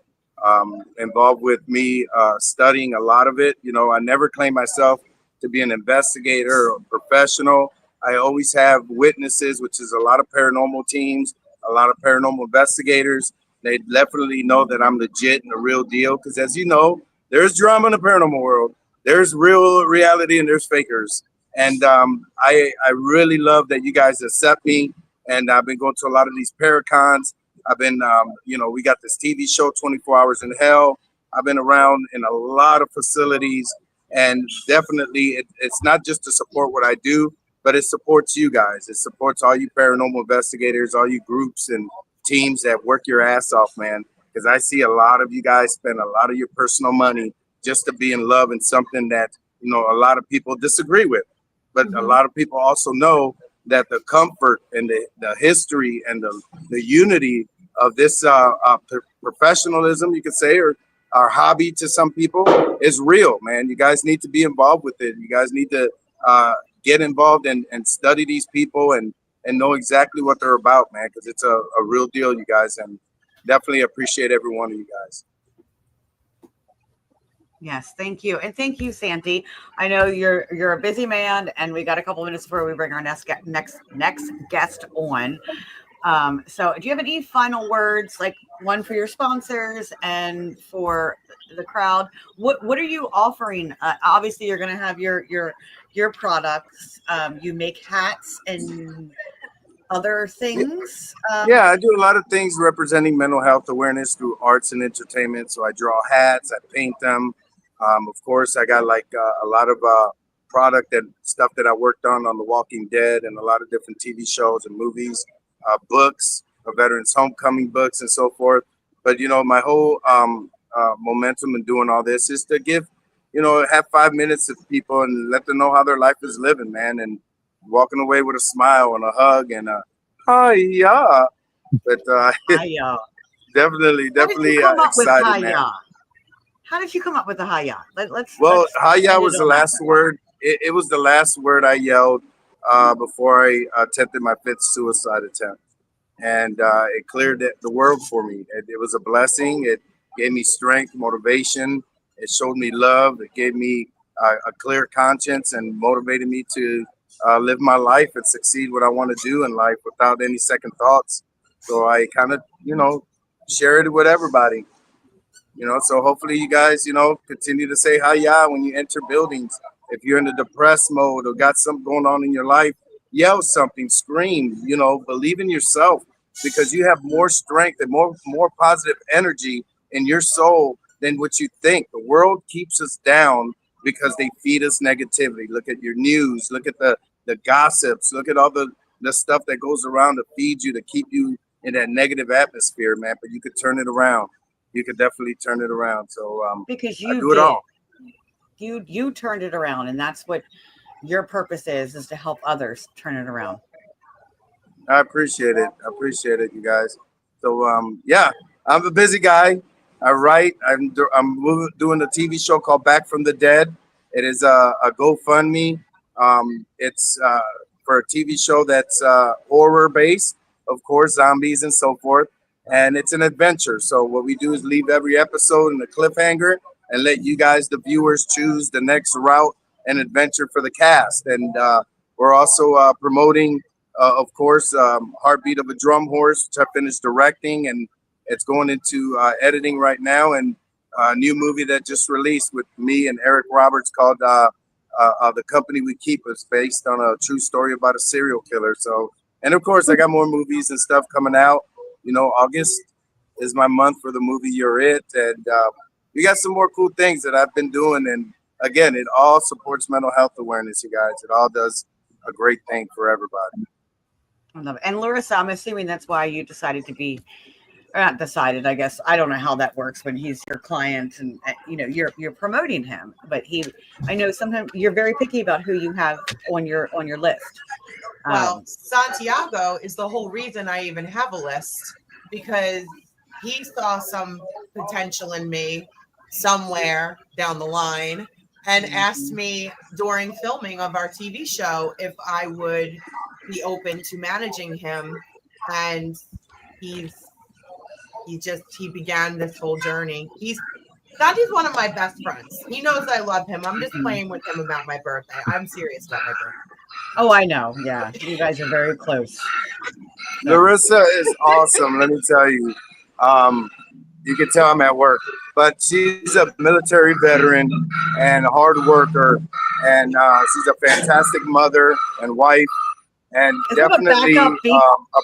Involved with me studying a lot of it. You know, I never claim myself to be an investigator or professional. I always have witnesses, which is a lot of paranormal teams, a lot of paranormal investigators. They definitely know that I'm legit and the real deal. Because as you know, there's drama in the paranormal world. There's real reality and there's fakers. And I really love that you guys accept me. And I've been going to a lot of these paracons. I've been, we got this TV show, 24 Hours in Hell. I've been around in a lot of facilities. And definitely, it's not just to support what I do, but it supports you guys. It supports all you paranormal investigators, all you groups and teams that work your ass off, man. Because I see a lot of you guys spend a lot of your personal money just to be in love in something that, a lot of people disagree with. But a lot of people also know that the comfort and the history and the unity of this professionalism, you could say, or our hobby to some people is real, man. You guys need to be involved with it. You guys need to get involved and study these people and know exactly what they're about, man, because it's a real deal, you guys, and definitely appreciate every one of you guys. Yes, thank you. And thank you, Santi. I know you're a busy man, and we got a couple minutes before we bring our next guest on. So do you have any final words, like one for your sponsors and for the crowd? What are you offering? Obviously, you're going to have your products. You make hats and other things. Yeah, I do a lot of things representing mental health awareness through arts and entertainment. So I draw hats, I paint them. Of course, I got like a lot of product and stuff that I worked on The Walking Dead and a lot of different TV shows and movies, books, Veterans Homecoming books and so forth. But, my whole momentum in doing all this is to give, have 5 minutes to people and let them know how their life is living, man. And walking away with a smile and a hug and a hi-ya. But Hiya. definitely How did you come up with excited, man. hiya? How did you come up with the hiya? Let's hiya end was it the on that last one. word. It was the last word I yelled before I attempted my 5th suicide attempt. And it cleared the world for me. It was a blessing. It gave me strength, motivation. It showed me love. It gave me a clear conscience and motivated me to live my life and succeed what I want to do in life without any second thoughts. So I kind of, shared it with everybody. You know, so hopefully you guys, you know, continue to say hi-ya when you enter buildings. If you're in the depressed mode or got something going on in your life, yell something, scream, you know, believe in yourself because you have more strength and more positive energy in your soul than what you think. The world keeps us down because they feed us negativity. Look at your news, look at the gossips, look at all the stuff that goes around to feed you, to keep you in that negative atmosphere, man. But you could turn it around. You could definitely turn it around. So Because I you do it did. all. You turned it around, and that's what your purpose is to help others turn it around. I appreciate it. I appreciate it, you guys. So yeah, I'm a busy guy. I write. I'm doing a TV show called Back from the Dead. It is a GoFundMe. It's for a TV show that's horror based, of course, zombies and so forth. And it's an adventure. So what we do is leave every episode in a cliffhanger and let you guys, the viewers, choose the next route and adventure for the cast. And we're also promoting, of course, Heartbeat of a Drum Horse, which I finished directing, and it's going into editing right now. And a new movie that just released with me and Eric Roberts called The Company We Keep. Is based on a true story about a serial killer. So, and of course, I got more movies and stuff coming out. You know, August is my month for the movie You're It. And we got some more cool things that I've been doing. And again, it all supports mental health awareness, you guys. It all does a great thing for everybody. I love it. And Larissa, I'm assuming that's why you decided to be, or not decided, I guess. I don't know how that works when he's your client and you know you're promoting him. But I know sometimes you're very picky about who you have on your list. Well, Santiago is the whole reason I even have a list, because he saw some potential in me somewhere down the line and asked me during filming of our TV show if I would be open to managing him. And he began this whole journey. Santi's one of my best friends. He knows I love him. I'm just playing with him about my birthday. I'm serious about my birthday. Oh, I know. Yeah, you guys are very close. Larissa is awesome. Let me tell you. You can tell I'm at work, but she's a military veteran and a hard worker, and she's a fantastic mother and wife, and definitely a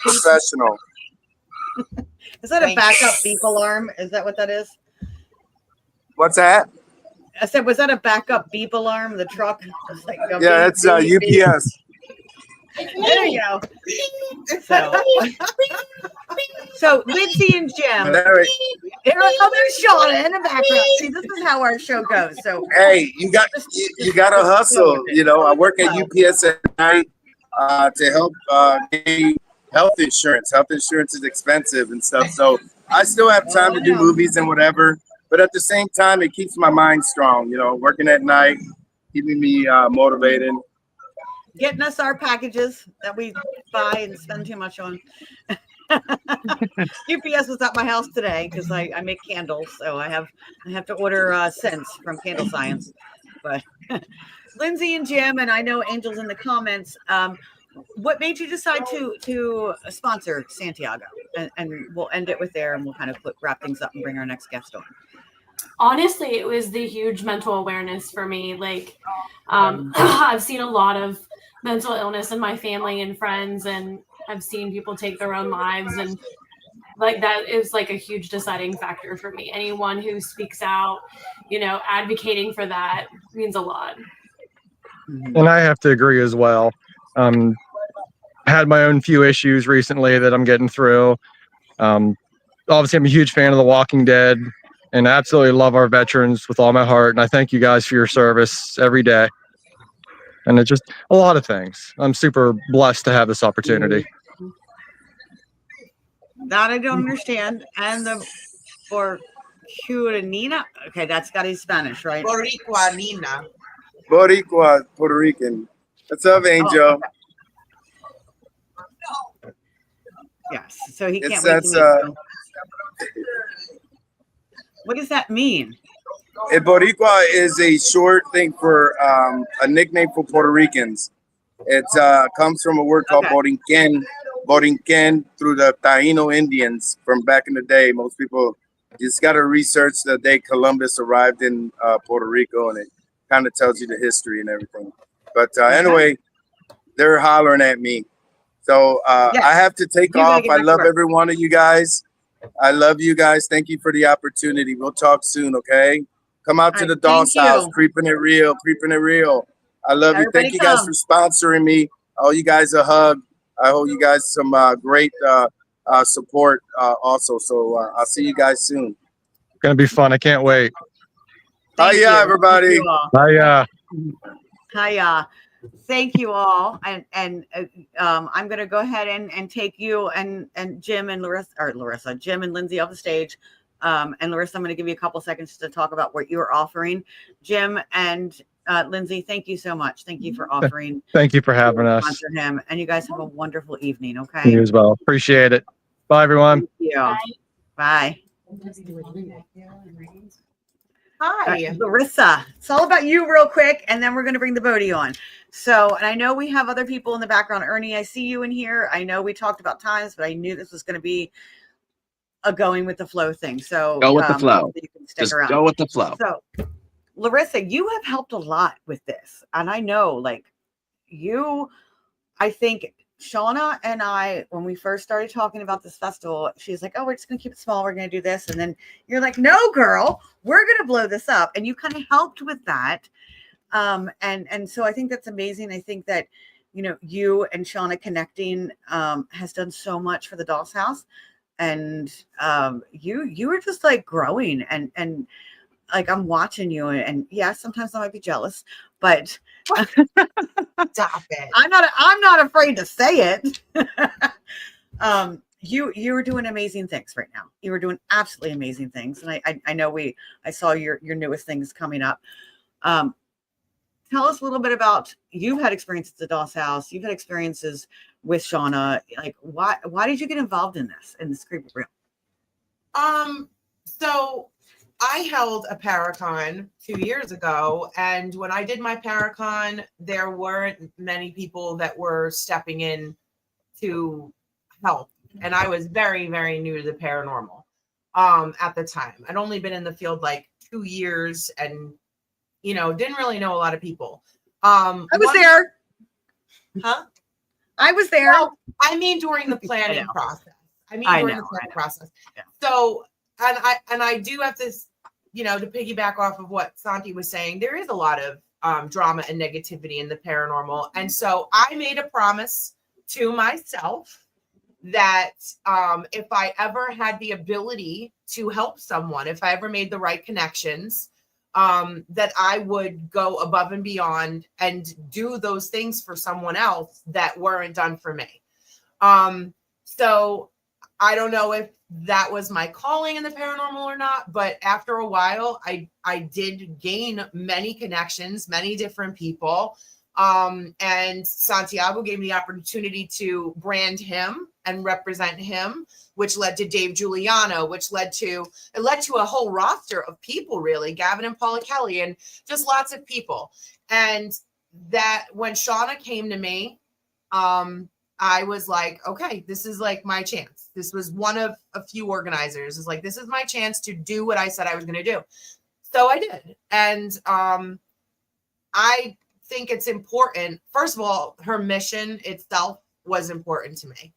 professional. Is that a backup beep alarm? Is that what that is? What's that? I said, was that a backup beep alarm? The truck? Like, yeah, it's UPS. There you go. So Lindsay and Jim. There's Shauna in the background. See, this is how our show goes. So hey, you got to hustle. You know, I work at UPS at night to help get health insurance. Health insurance is expensive and stuff. So I still have time to do movies and whatever. But at the same time, it keeps my mind strong. You know, working at night, keeping me motivated. Getting us our packages that we buy and spend too much on. UPS was at my house today because I make candles, so I have to order scents from Candle Science. But Lindsay and Jim, and I know Angel's in the comments. What made you decide to sponsor Santiago? And we'll end it with there, and we'll kind of wrap things up and bring our next guest on. Honestly, it was the huge mental awareness for me. Like, I've seen a lot of mental illness in my family and friends, and I've seen people take their own lives, and like that is like a huge deciding factor for me. Anyone who speaks out, you know, advocating for that means a lot. And I have to agree as well. Had my own few issues recently that I'm getting through. Obviously, I'm a huge fan of The Walking Dead and absolutely love our veterans with all my heart. And I thank you guys for your service every day. And it's just a lot of things. I'm super blessed to have this opportunity. That I don't understand. And the Boricua, okay, that's got his Spanish, right? Boricua Nina. Boricua, Puerto Rican. What's up, Angel? Okay. Yes, so he can't wait to meet you. What does that mean? A Boricua is a short thing for a nickname for Puerto Ricans. It comes from a word called Borinquen through the Taíno Indians from back in the day. Most people You just got to research the day Columbus arrived in Puerto Rico, and it kind of tells you the history and everything. But anyway, they're hollering at me. So I have to take off. I love every one of you guys. I love you guys. Thank you for the opportunity. We'll talk soon, okay? Come out to the Doss House, creeping it real, creeping it real. I love you. Thank you guys for sponsoring me. I owe you guys a hug. I owe you guys some great support also. So I'll see you guys soon. Gonna be fun. I can't wait. Hiya, everybody. Hiya. Hiya. Thank you all. And I'm going to go ahead and take you and Jim and Jim and Lindsay off the stage. And Larissa, I'm going to give you a couple seconds to talk about what you're offering. Jim and Lindsay, thank you so much. Thank you for offering. Thank you for having us. Sponsor him. And you guys have a wonderful evening, okay? You as well. Appreciate it. Bye, everyone. Thank you. Bye. Hi. Larissa, it's all about you real quick, and then we're going to bring the Bodhi on. So, and I know we have other people in the background. Ernie, I see you in here. I know we talked about times, but I knew this was going to be a going with the flow thing. So go with the flow. You can stick Just around. go with the flow. So, Larissa, you have helped a lot with this. And I know, like, I think Shauna and I, when we first started talking about this festival, she's like, oh, we're just going to keep it small. We're going to do this. And then you're like, no, girl, we're going to blow this up. And you kind of helped with that. And so I think that's amazing. I think that, you and Shauna connecting has done so much for the Doss House. And you were just like growing and like I'm watching you. And yeah, sometimes I might be jealous, but Stop it. I'm not afraid to say it. You were doing amazing things right now. You were doing absolutely amazing things. And I know I saw your newest things coming up. Tell us a little bit about, you've had experiences at the Doss House. You've had experiences with Shauna. Like why did you get involved in this creepy reel? So I held a Paracon 2 years ago, and when I did my Paracon, there weren't many people that were stepping in to help. And I was very, very new to the paranormal at the time. I'd only been in the field like 2 years and, didn't really know a lot of people. I was there. Huh? I was there. Well, I mean, during the planning process. Process. Yeah. So, and I do have this, to piggyback off of what Santi was saying, there is a lot of drama and negativity in the paranormal. And so I made a promise to myself that if I ever had the ability to help someone, if I ever made the right connections, that I would go above and beyond and do those things for someone else that weren't done for me. So I don't know if that was my calling in the paranormal or not, but after a while, I did gain many connections, many different people. And Santiago gave me the opportunity to brand him and represent him, which led to Dave Giuliano, which led to a whole roster of people, really, Gavin and Paula Kelly, and just lots of people. And that when Shauna came to me, I was like, okay, this is like my chance. This was one of a few organizers. It's like, this is my chance to do what I said I was going to do. So I did. And I think it's important. First of all, her mission itself was important to me.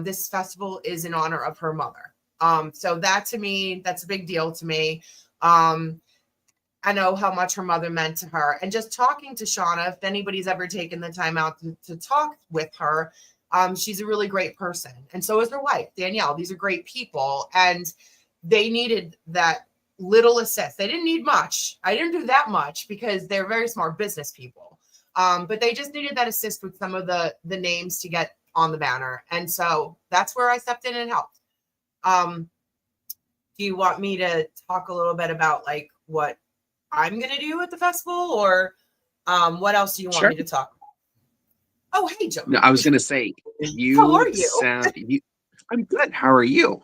This festival is in honor of her mother. So that to me, that's a big deal to me. I know how much her mother meant to her. And just talking to Shauna, if anybody's ever taken the time out to talk with her, she's a really great person. And so is her wife, Danielle. These are great people. And they needed that little assist. They didn't need much. I didn't do that much because they're very smart business people. But they just needed that assist with some of the names to get on the banner. And so that's where I stepped in and helped. Do you want me to talk a little bit about like what I'm going to do at the festival, or what else do you want me to talk about? Oh, hey, Joe. No, I was going to say, how are you? I'm good. How are you?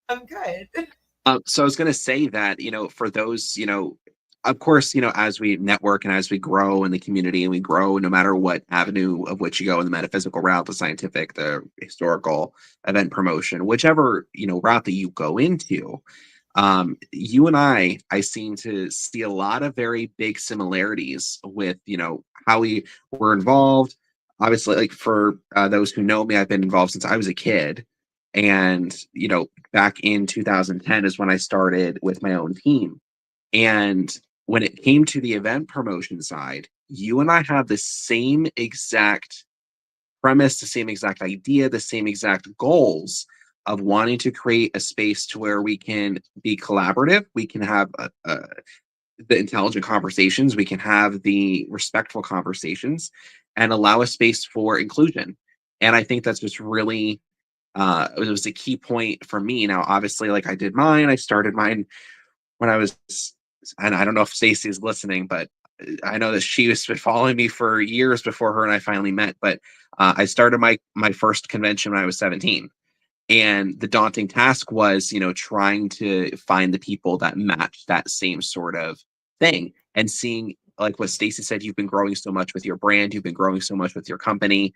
I'm good. So I was going to say that, for those, of course, as we network and as we grow in the community and we grow no matter what avenue of which you go in the metaphysical route, the scientific, the historical, event promotion, whichever, route that you go into, You and I seem to see a lot of very big similarities with, you know, how we were involved. Obviously, like for those who know me, I've been involved since I was a kid. And, you know, back in 2010 is when I started with my own team. And when it came to the event promotion side, you and I have the same exact premise, the same exact idea, the same exact goals of wanting to create a space to where we can be collaborative, we can have the intelligent conversations, we can have the respectful conversations, and allow a space for inclusion. And I think that's just really it was a key point for me. Now, obviously, like I started mine when I was, and I don't know if Stacey is listening, but I know that she was been following me for years before her and I finally met. But I started my first convention when I was 17, and the daunting task was, you know, trying to find the people that match that same sort of thing, and seeing, like what Stacey said, you've been growing so much with your brand, you've been growing so much with your company.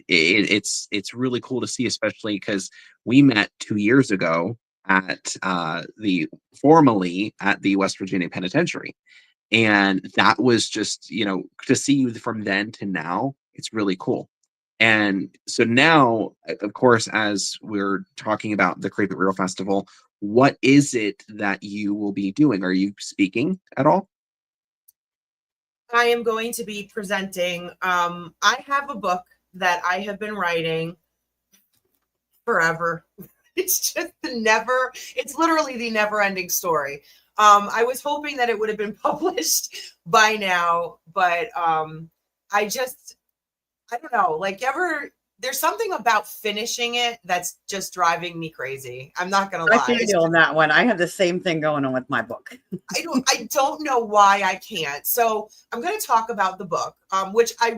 It's really cool to see, especially because we met 2 years ago at the formally at the West Virginia Penitentiary. And that was just, you know, to see you from then to now, it's really cool. And so now, of course, as we're talking about the Creep It Real Festival, what is it that you will be doing? Are you speaking at all? I am going to be presenting. I have a book that I have been writing forever. It's just it's literally the never ending story. I was hoping that it would have been published by now, but I don't know, like there's something about finishing it that's just driving me crazy. I'm not going to lie. I feel you on that one. I have the same thing going on with my book. I don't know why I can't. So I'm going to talk about the book, which I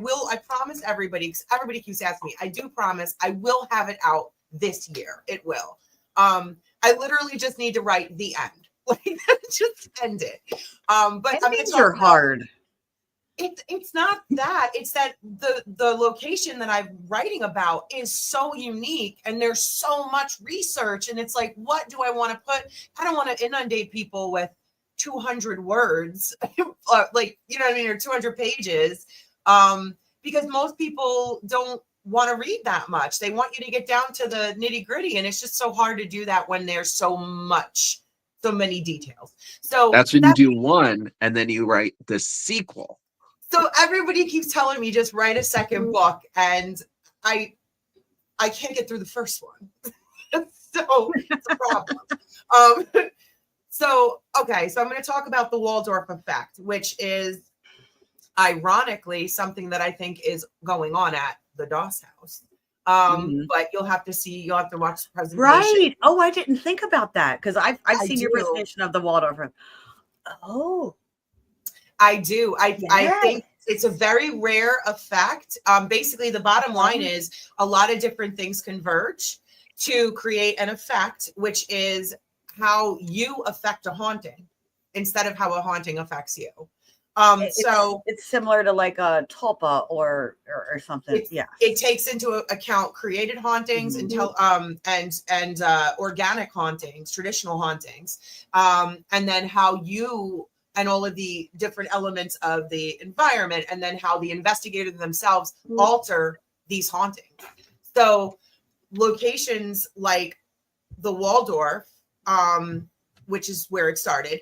promise everybody, because everybody keeps asking me, I do promise I will have it out this year. It will. I literally just need to write the end. Like, just end it. But I'm going to talk hard. It's not that. It's that the location that I'm writing about is so unique, and there's so much research, and it's like, what do I want to put? I don't want to inundate people with 200 words, like, you know what I mean, or 200 pages, because most people don't want to read that much. They want you to get down to the nitty gritty, and it's just so hard to do that when there's so many details. So that's when you do one, and then you write the sequel. So everybody keeps telling me just write a second book, and I can't get through the first one. So it's a problem. So I'm going to talk about the Waldorf effect, which is ironically something that I think is going on at the Doss House. But you'll have to watch the presentation. Right. Oh, I didn't think about that, because I've seen your presentation of the Waldorf. Oh. I do. I think it's a very rare effect. Basically, the bottom line is a lot of different things converge to create an effect, which is how you affect a haunting instead of how a haunting affects you. So it's similar to like a tulpa or something. It takes into account created hauntings and organic hauntings, traditional hauntings, and then how you and all of the different elements of the environment, and then how the investigators themselves alter these hauntings. So locations like the Waldorf, which is where it started,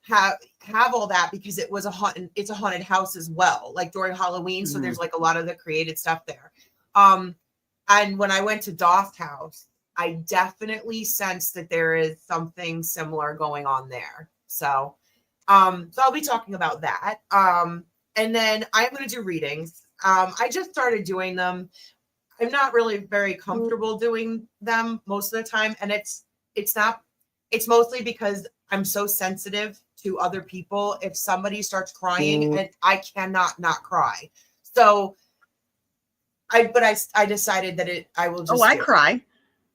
have all that because it's a haunted house as well, like during Halloween. So there's like a lot of the created stuff there. And when I went to Doss House, I definitely sensed that there is something similar going on there. So I'll be talking about that. And then I'm going to do readings. I just started doing them. I'm not really very comfortable doing them most of the time. And it's mostly because I'm so sensitive to other people. If somebody starts crying, and I cannot not cry. So I decided that I will just. I cry.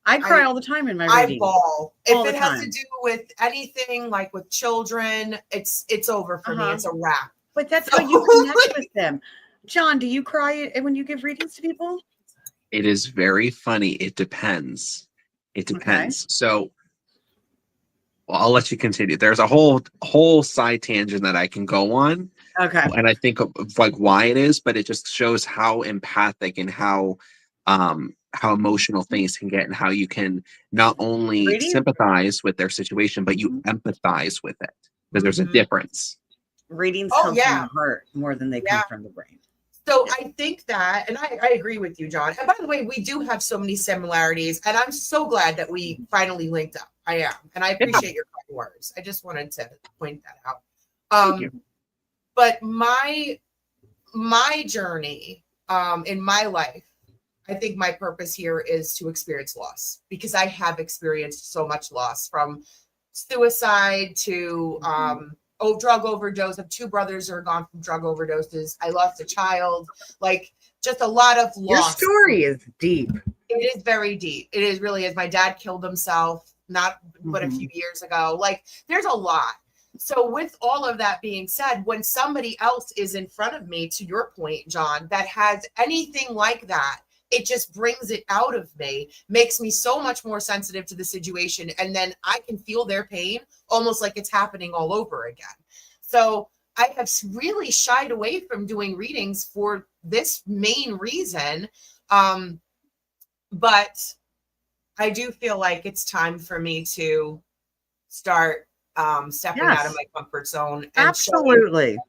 I cry all the time in my reading. I bawl. If it has to do with anything like with children, it's over for me. It's a wrap. But that's how you connect with them. John, do you cry when you give readings to people? It is very funny. It depends. It depends. Okay. So Well, I'll let you continue. There's a whole side tangent that I can go on, Okay. and I think of like why it is, but it just shows how empathic and how emotional things can get, and how you can not only Reading? sympathize with their situation, but you empathize with it, because there's a Mhm. difference. Readings Oh come from yeah, the heart more than they yeah. come from the brain. So I think that, and I agree with you, John. And by the way, we do have so many similarities, and I'm so glad that we finally linked up. I am, and I Yeah. appreciate your kind words. I just wanted to point that out. Thank you. But my journey in my life, I think my purpose here is to experience loss, because I have experienced so much loss, from suicide to drug overdose. Of two brothers who are gone from drug overdoses. I lost a child, like just a lot of Your loss. story is deep. It is very deep. It is really is. My dad killed himself not but a few years ago. Like there's a lot. So with all of that being said, when somebody else is in front of me, to your point, John, that has anything like that, it just brings it out of me, makes me so much more sensitive to the situation. And then I can feel their pain almost like it's happening all over again. So I have really shied away from doing readings for this main reason. But I do feel like it's time for me to start stepping out of Yes. my comfort zone and Absolutely. showing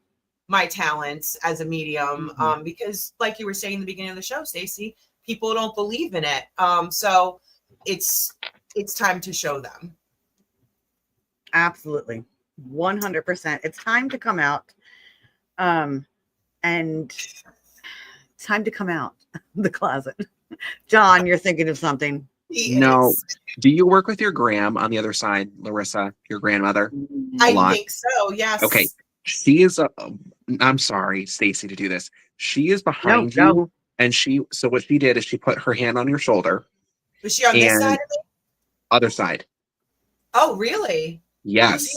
my talents as a medium. Because like you were saying in the beginning of the show, Stacey, people don't believe in it. So it's time to show them. Absolutely. 100%. It's time to come out. And it's time to come out the closet. John, you're thinking of something. No. Do you work with your gram on the other side, Larissa, your grandmother? I think so, yes. Okay. She is I'm sorry, Stacey, to do this. She is behind you, and so what she did is she put her hand on your shoulder. Was she on this side of me? Other side. Oh, really? Yes.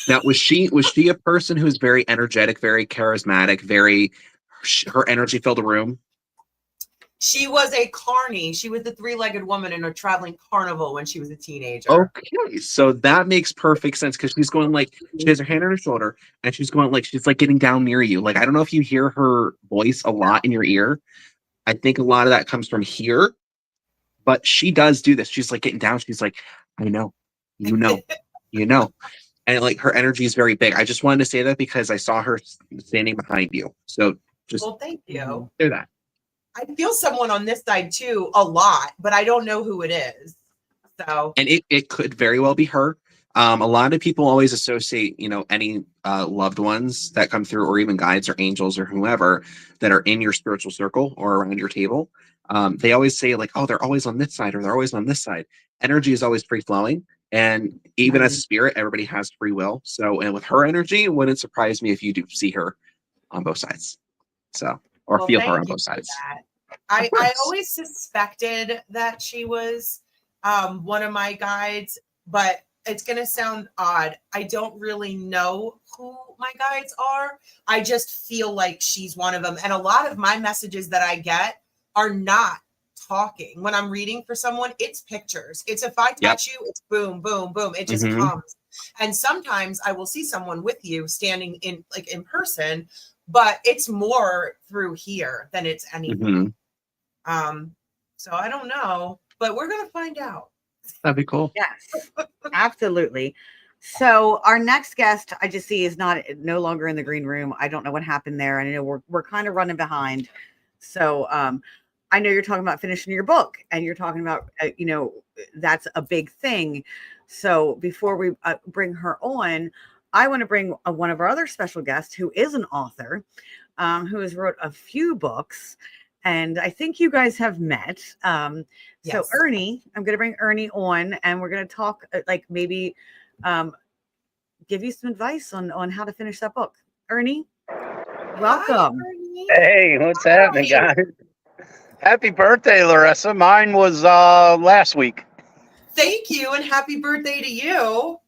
Now, was she a person who's very energetic, very charismatic, her energy filled the room? She was a carny. She was the three-legged woman in a traveling carnival when she was a teenager. Okay, so that makes perfect sense, because she's going like, she has her hand on her shoulder, and she's going like, she's like getting down near you. Like, I don't know if you hear her voice a lot in your ear. I think a lot of that comes from here, but she does do this. She's like getting down. She's like, I know, you know. And like her energy is very big. I just wanted to say that because I saw her standing behind you. So just thank you. do that. I feel someone on this side too a lot, but I don't know who it is. So, and it could very well be her. A lot of people always associate, any loved ones that come through, or even guides or angels or whoever that are in your spiritual circle or around your table. They always say like, oh, they're always on this side, or they're always on this side. Energy is always free flowing. And even as a spirit, everybody has free will. So, and with her energy, it wouldn't surprise me if you do see her on both sides. So, or feel her on both sides. I always suspected that she was one of my guides, but it's going to sound odd. I don't really know who my guides are. I just feel like she's one of them. And a lot of my messages that I get are not talking. When I'm reading for someone, it's pictures. It's if I touch you, it's boom, boom, boom. It just comes. And sometimes I will see someone with you standing in person, but it's more through here than it's anything. So I don't know, but we're going to find out. That'd be cool. Yes, absolutely. So our next guest, I just see, is no longer in the green room. I don't know what happened there. I know we're kind of running behind. So I know you're talking about finishing your book, and you're talking about that's a big thing. So before we bring her on, I want to bring one of our other special guests, who is an author, who has wrote a few books. And I think you guys have met. So Ernie, I'm going to bring Ernie on, and we're going to talk maybe give you some advice on how to finish that book. Ernie, welcome. Hi, Ernie. Hey, what's happening, guys? Happy birthday, Larissa. Mine was last week. Thank you, and happy birthday to you.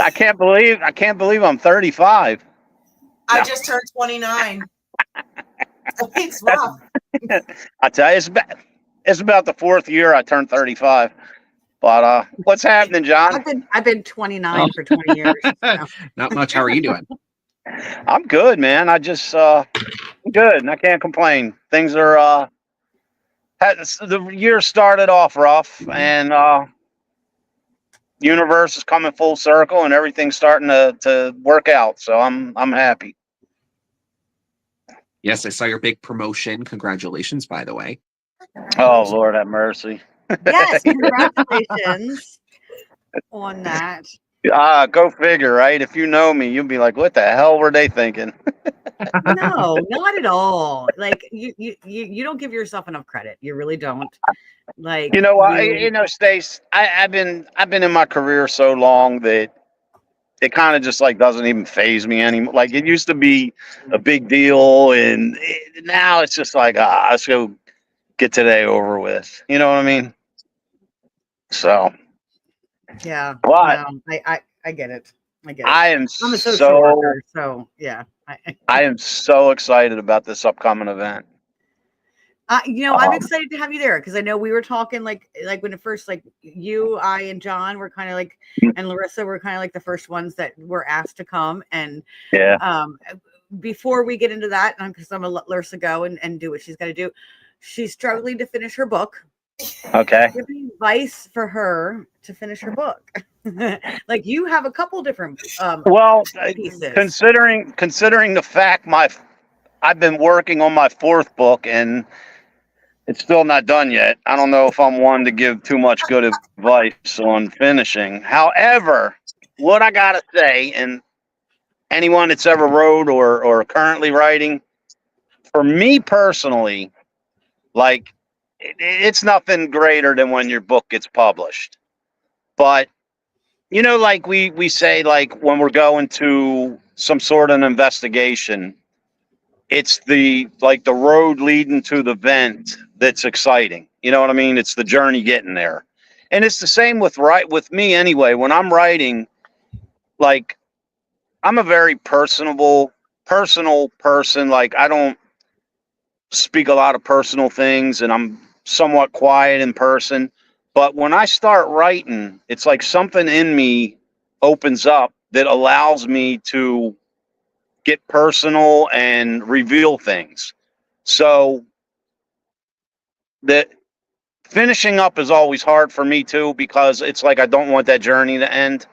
I can't believe I'm 35. I just turned 29. It's rough. I tell you, it's about the fourth year I turned 35. But what's happening, John? I've been 29 for 20 years. So. Not much. How are you doing? I'm good, man. I just good, and I can't complain. Things are the year started off rough, and universe is coming full circle, and everything's starting to work out. So I'm happy. Yes, I saw your big promotion. Congratulations, by the way. Oh, Lord have mercy. Yes, congratulations on that. Go figure, right? If you know me, you'll be like, what the hell were they thinking? No, not at all. Like you don't give yourself enough credit. You really don't. Like You know, Stace, I've been in my career so long that it kind of just like doesn't even phase me anymore. Like it used to be a big deal, and now it's just like, let's go get today over with. You know what I mean? So, yeah, but no, I get it. I get it. I am I'm a social worker, so yeah. I am so excited about this upcoming event. I'm excited to have you there because I know we were talking like when it first like you, I, and John were kind of like, and Larissa were kind of like the first ones that were asked to come. And before we get into that, because I'm gonna let Larissa go and do what she's got to do. She's struggling to finish her book. Okay. Give me advice for her to finish her book. Like you have a couple different pieces. Considering the fact I've been working on my fourth book and it's still not done yet. I don't know if I'm one to give too much good advice on finishing. However, what I gotta say, and anyone that's ever wrote or currently writing, for me personally, like it's nothing greater than when your book gets published. But you know, like we say, like when we're going to some sort of an investigation, it's the road leading to the vent that's exciting. You know what I mean? It's the journey getting there. And it's the same with me anyway. When I'm writing, like I'm a very personal person. Like I don't speak a lot of personal things and I'm somewhat quiet in person. But when I start writing, it's like something in me opens up that allows me to get personal and reveal things. So that finishing up is always hard for me too, because it's like I don't want that journey to end,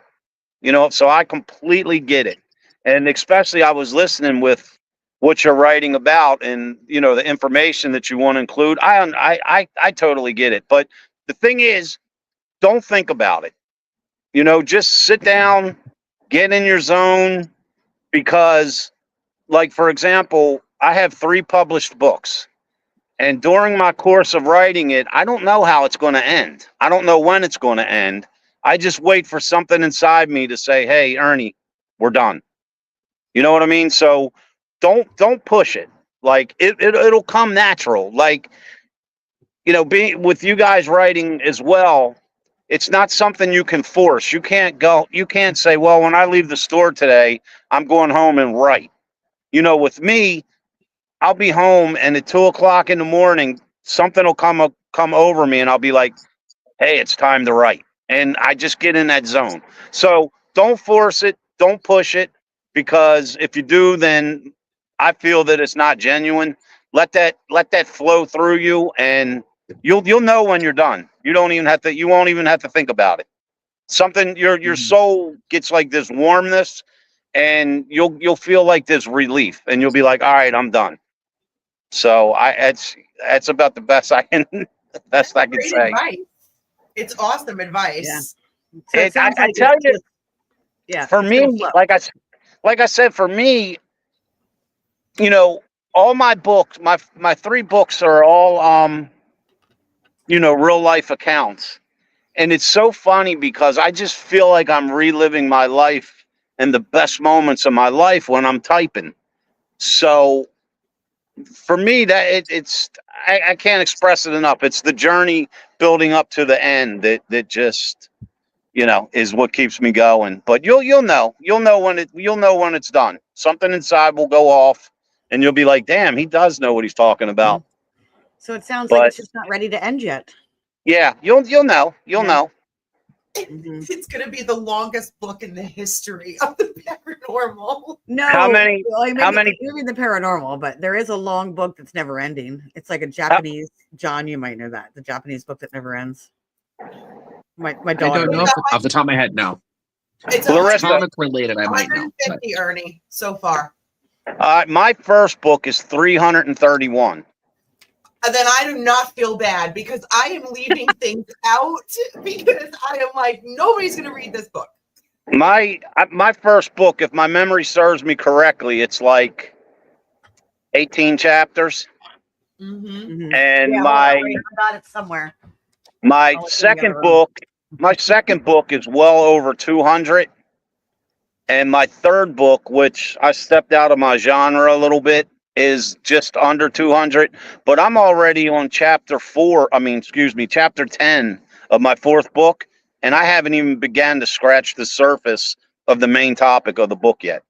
you know. So I completely get it. And especially I was listening with what you're writing about and you know the information that you want to include. I totally get it. But the thing is, don't think about it. You know, just sit down, get in your zone, because like for example, I have 3 published books. And during my course of writing it, I don't know how it's going to end. I don't know when it's going to end. I just wait for something inside me to say, "Hey, Ernie, we're done." You know what I mean? So don't push it. Like it'll come natural. Like, you know, being with you guys writing as well, it's not something you can force. You can't say, "Well, when I leave the store today, I'm going home and write." You know, with me, I'll be home and at 2:00 in the morning, something will come over me and I'll be like, "Hey, it's time to write." And I just get in that zone. So don't force it. Don't push it, because if you do, then I feel that it's not genuine. Let that flow through you, and you'll know when you're done. You won't even have to think about it. Something your soul gets like this warmness, and you'll feel like this relief, and you'll be like, "All right, I'm done." So that's about the best I can Great say. advice. It's awesome advice. Yeah. So it sounds like I tell you, yeah. For me, like I said, for me, you know, all my books, my 3 books are all you know, real life accounts. And it's so funny because I just feel like I'm reliving my life and the best moments of my life when I'm typing. So for me, that I can't express it enough. It's the journey building up to the end that just, you know, is what keeps me going. But you'll know when it's done. Something inside will go off, and you'll be like, "Damn, he does know what he's talking about." So it sounds like But it's just not ready to end yet. yeah, you'll know. You'll Yeah. know. It's going to be the longest book in the history of the paranormal. No, How many- maybe the paranormal, but there is a long book that's never ending. It's like a Japanese. John, you might know that the Japanese book that never ends. My I daughter. don't know off the top of my head. No, It's Larissa. comic related. I might know. 150, Ernie, so far. My first book is 331. And then I do not feel bad because I am leaving things out because I am like, nobody's going to read this book. My first book, if my memory serves me correctly, it's like 18 chapters. Mm-hmm. And Yeah, my I got it somewhere. my I'll second together. book, my second book is well over 200. And my third book, which I stepped out of my genre a little bit, is just under 200. But I'm already on chapter 10 of my fourth book. And I haven't even began to scratch the surface of the main topic of the book yet.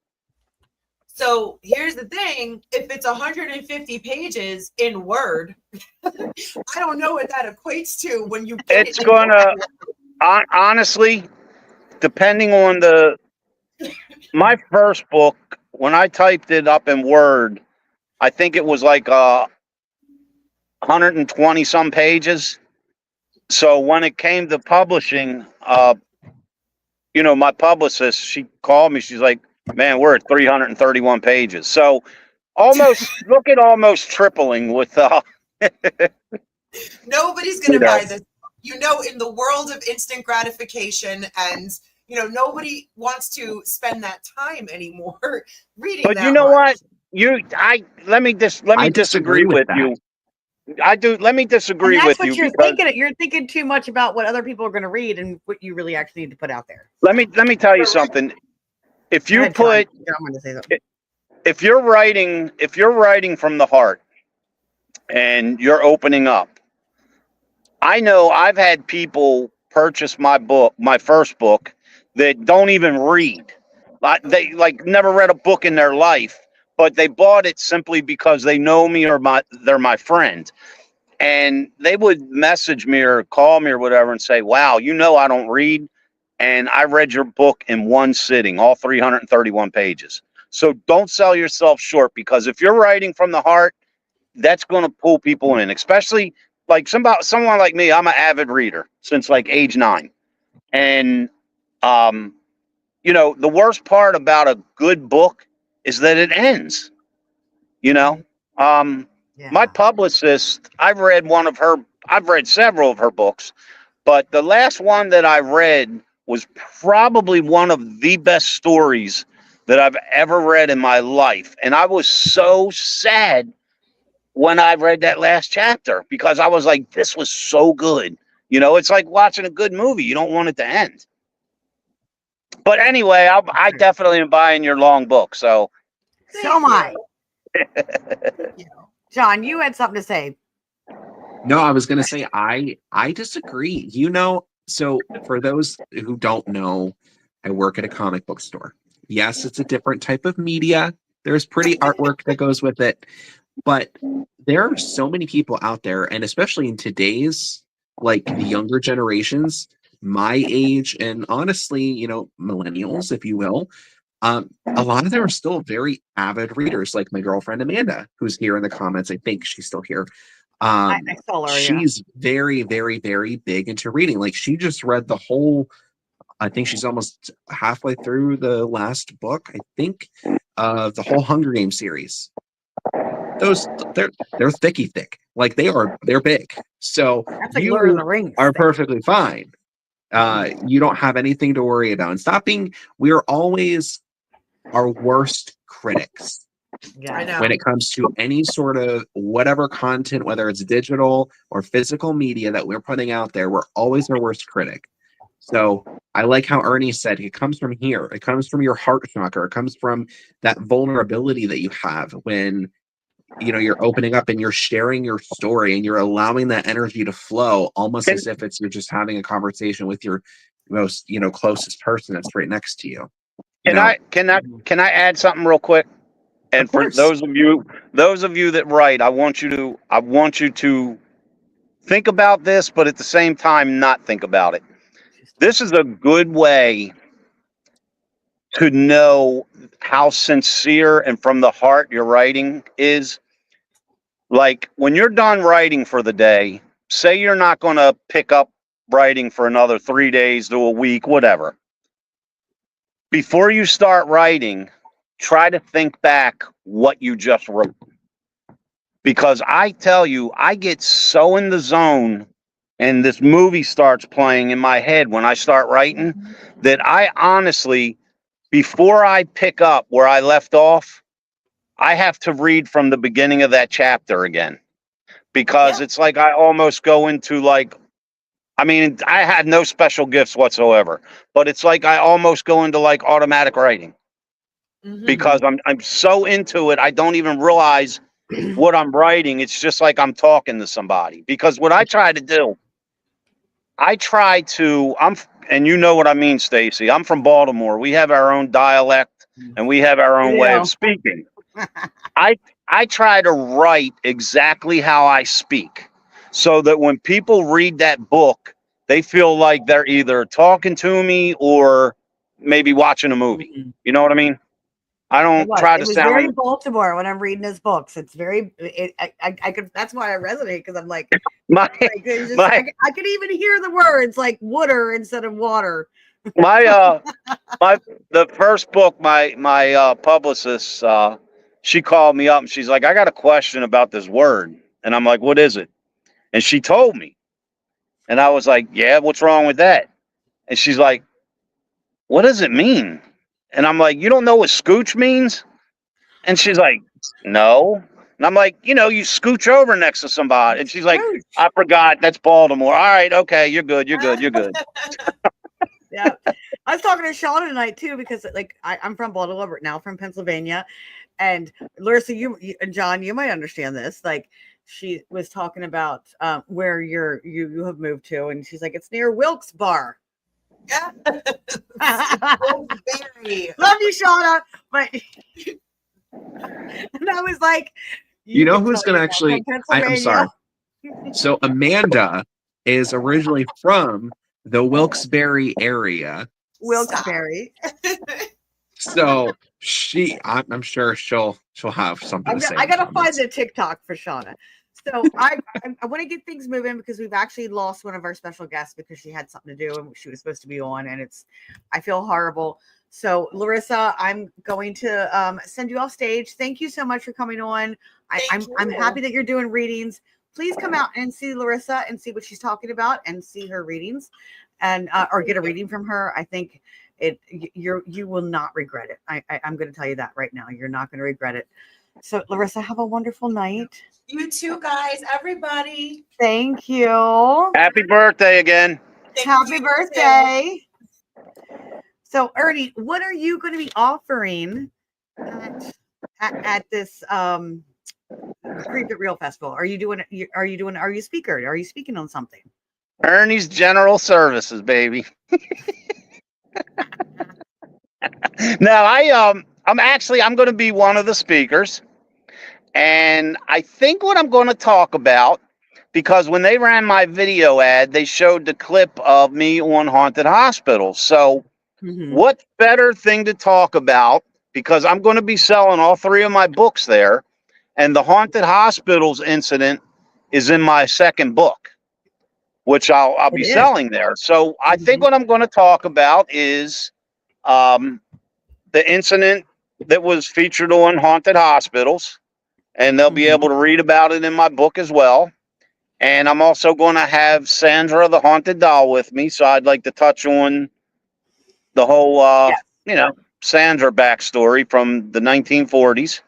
So here's the thing. If it's 150 pages in Word, I don't know what that equates to when you get It's it. going to, honestly, depending on my first book, when I typed it up in Word, I think it was like 120 some pages. So when it came to publishing, my publicist, she called me. She's like, man, we're at 331 pages. So almost tripling with Nobody's going to buy this. In the world of instant gratification and nobody wants to spend that time anymore reading. But that you know much. what? Let me disagree with you. I do. Let me disagree And with that's what you. you're thinking. You're thinking too much about what other people are going to read and what you really actually need to put out there. Let me tell you something. If you put, if you're writing from the heart and you're opening up, I know I've had people purchase my first book, that don't even read. They never read a book in their life, but they bought it simply because they know me or they're my friend. And they would message me or call me or whatever and say, wow, I don't read. And I read your book in one sitting, all 331 pages. So don't sell yourself short, because if you're writing from the heart, that's going to pull people in, especially like someone like me. I'm an avid reader since like age 9. And, the worst part about a good book is that it ends, My publicist, I've read several of her books, but the last one that I read was probably one of the best stories that I've ever read in my life. And I was so sad when I read that last chapter, because I was like, this was so good. It's like watching a good movie. You don't want it to end. But anyway, I definitely am buying your long book. So am I. John, you had something to say. No, I was going to say I disagree. So for those who don't know, I work at a comic book store. Yes, it's a different type of media. There's pretty artwork that goes with it, but there are so many people out there, and especially in today's, like, the younger generations, my age, and honestly, millennials, if you will. A lot of them are still very avid readers, like my girlfriend Amanda, who's here in the comments. I think she's still here. I saw her, she's very, very, very big into reading. Like, she just read the whole, I think she's almost halfway through the last book, I think, the whole Hunger Games series. They're thicky thick. Like, they're big. So That's like Lord of the Rings are thing. perfectly fine. You don't have anything to worry about. And we're always our worst critics. I know. When it comes to any sort of whatever content, whether it's digital or physical media that we're putting out there, we're always our worst critic. So I like how Ernie said, it comes from here. It comes from your heart chakra. It comes from that vulnerability that you have when you're opening up and you're sharing your story and you're allowing that energy to flow, almost as if you're just having a conversation with your most closest person that's right next to you. Can I add something real quick? And for those of you that write, I want you to think about this, but at the same time not think about it. This is a good way to know how sincere and from the heart your writing is. Like when you're done writing for the day, say you're not going to pick up writing for another 3 days to a week, whatever. Before you start writing, try to think back what you just wrote. Because I tell you, I get so in the zone and this movie starts playing in my head when I start writing that I honestly, before I pick up where I left off, I have to read from the beginning of that chapter again. Because it's like I almost go into like, I mean, I had no special gifts whatsoever, but it's like I almost go into like automatic writing because I'm so into it, I don't even realize what I'm writing. It's just like I'm talking to somebody. Because what I try to do, and you know what I mean, Stacy. I'm from Baltimore. We have our own dialect and we have our own way of speaking. I try to write exactly how I speak so that when people read that book, they feel like they're either talking to me or maybe watching a movie. You know what I mean? I don't try to It was very sound Baltimore when I'm reading his books. It's very, I could, that's why I resonate because I'm like, my I could even hear the words like water instead of water. the first book, my publicist, she called me up and she's like, I got a question about this word. And I'm like, what is it? And she told me. And I was like, yeah, what's wrong with that? And she's like, what does it mean? And I'm like, you don't know what scooch means? And she's like, no. And I'm like, you scooch over next to somebody. And she's like, I forgot. That's Baltimore. All right. Okay. You're good. You're good. You're good. Yeah. I was talking to Sean tonight too, because like I'm from Baltimore, but now from Pennsylvania. And Larissa, you and John, you might understand this. Like she was talking about where you have moved to, and she's like, it's near Wilkes Bar. Yeah. Love you, Shauna. But and I was like, you know who's going to actually, I'm sorry. So Amanda is originally from the Wilkes-Barre area. Wilkes-Barre. So I'm sure she'll have something to say. I gotta find the TikTok for Shauna. So I want to get things moving because we've actually lost one of our special guests because she had something to do and she was supposed to be on, and I feel horrible. So Larissa, I'm going to send you off stage. Thank you so much for coming on. I'm happy that you're doing readings. Please come out and see Larissa and see what she's talking about and see her readings, and or get a reading from her. I think you will not regret it. I'm going to tell you that right now. You're not going to regret it. So Larissa, have a wonderful night. You too, guys. Everybody. Thank you. Happy birthday again. Happy birthday. So Ernie, what are you going to be offering at this Creep It Real Festival? Are you speaking on something? Ernie's General Services, baby. No, I'm going to be one of the speakers. And I think what I'm going to talk about, because when they ran my video ad, they showed the clip of me on haunted hospitals. So what better thing to talk about? Because I'm going to be selling all 3 of my books there. And the haunted hospitals incident is in my second book, which I'll be selling there. So I think what I'm going to talk about is the incident that was featured on haunted hospitals. And they'll be able to read about it in my book as well. And I'm also going to have Sandra the Haunted Doll with me. So I'd like to touch on the whole, Sandra backstory from the 1940s.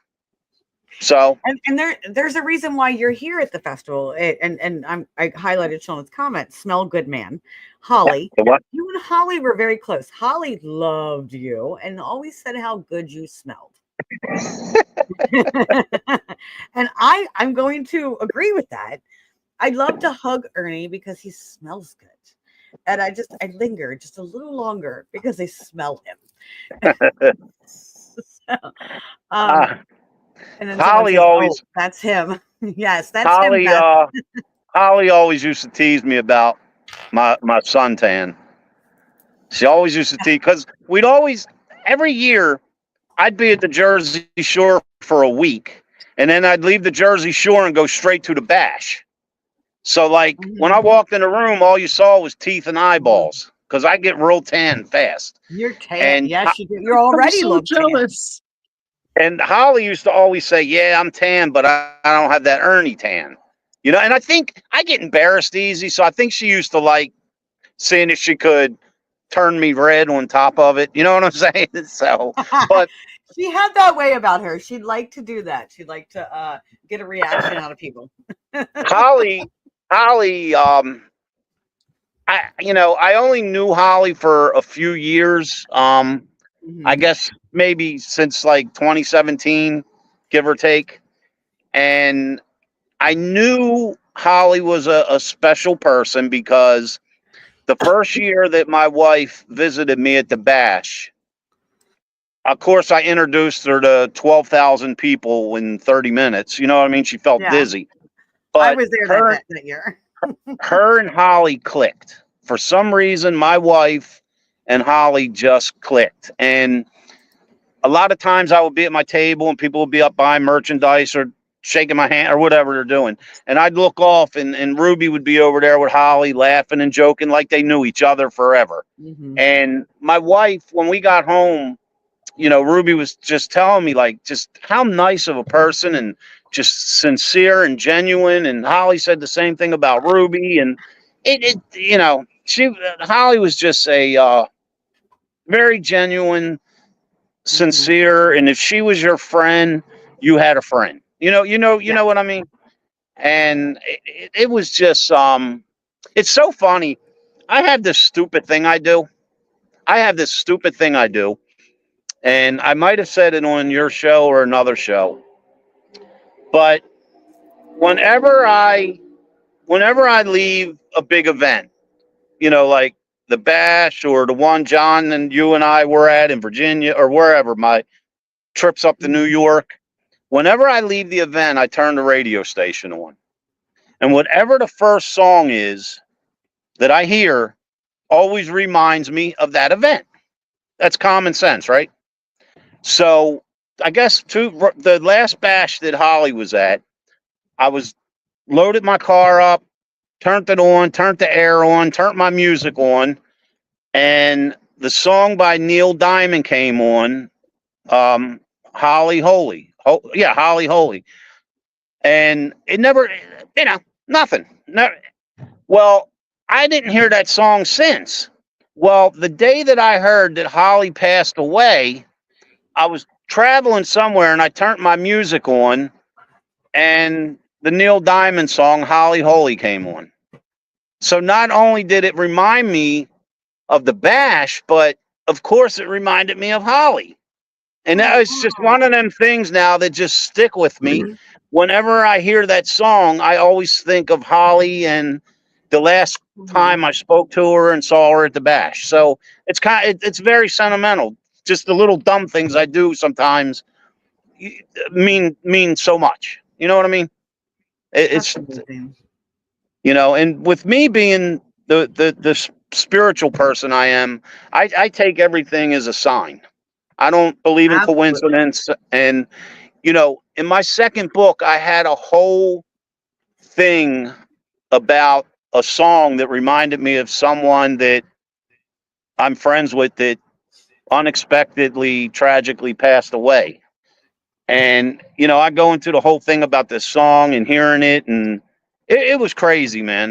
So, and there's a reason why you're here at the festival. And I highlighted Sean's comment. Smell good, man. Holly, you and Holly were very close. Holly loved you and always said how good you smelled. And I'm going to agree with that. I'd love to hug Ernie because he smells good. And I linger just a little longer because I smell him. And then Holly says, always that's him. Yes, that's Holly, him. Holly always used to tease me about my suntan. She always used to tease because we'd always every year I'd be at the Jersey Shore for a week, and then I'd leave the Jersey Shore and go straight to the bash. So like when I walked in the room, all you saw was teeth and eyeballs because I get real tan fast. You're tan. And Yes, you do. You already look jealous. And Holly used to always say, "Yeah, I'm tan, but I don't have that Ernie tan." You know, and I think I get embarrassed easy, so I think she used to like seeing if she could turn me red on top of it. You know what I'm saying? So, but she had that way about her. She'd like to do that. She'd like to get a reaction out of people. Holly, I only knew Holly for a few years. I guess maybe since like 2017, give or take. And I knew Holly was a special person because the first year that my wife visited me at the bash, of course, I introduced her to 12,000 people in 30 minutes. You know what I mean? She felt dizzy. But I was there that year. her and Holly clicked. For some reason, my wife and Holly just clicked. And a lot of times I would be at my table and people would be up buying merchandise or shaking my hand or whatever they're doing. And I'd look off and Ruby would be over there with Holly laughing and joking like they knew each other forever. And my wife, when we got home, Ruby was just telling me like just how nice of a person and just sincere and genuine. And Holly said the same thing about Ruby. And Holly was just a very genuine, sincere. And if she was your friend, you had a friend. You know what I mean? And it was just it's so funny. I have this stupid thing I do. And I might have said it on your show or another show. But whenever I leave a big event, like the bash or the one John and you and I were at in Virginia or wherever, my trips up to New York, whenever I leave the event, I turn the radio station on. And whatever the first song is that I hear always reminds me of that event. That's common sense, right? So I guess the last bash that Holly was at, I was loaded my car up, turned it on, turned the air on, turned my music on, and the song by Neil Diamond came on, Holly Holy. Holly Holy. And it never, nothing. Well, I didn't hear that song since. Well, the day that I heard that Holly passed away, I was traveling somewhere and I turned my music on and the Neil Diamond song, Holly Holy, came on. So not only did it remind me of the bash, but of course it reminded me of Holly. And that was just one of them things now that just stick with me. Whenever I hear that song, I always think of Holly and the last time I spoke to her and saw her at the bash. So it's very sentimental. Just the little dumb things I do sometimes mean so much. You know what I mean? It's and with me being the spiritual person I am, I take everything as a sign. I don't believe in coincidence. And in my second book, I had a whole thing about a song that reminded me of someone that I'm friends with that unexpectedly, tragically passed away. And, I go into the whole thing about this song and hearing it, and it was crazy, man.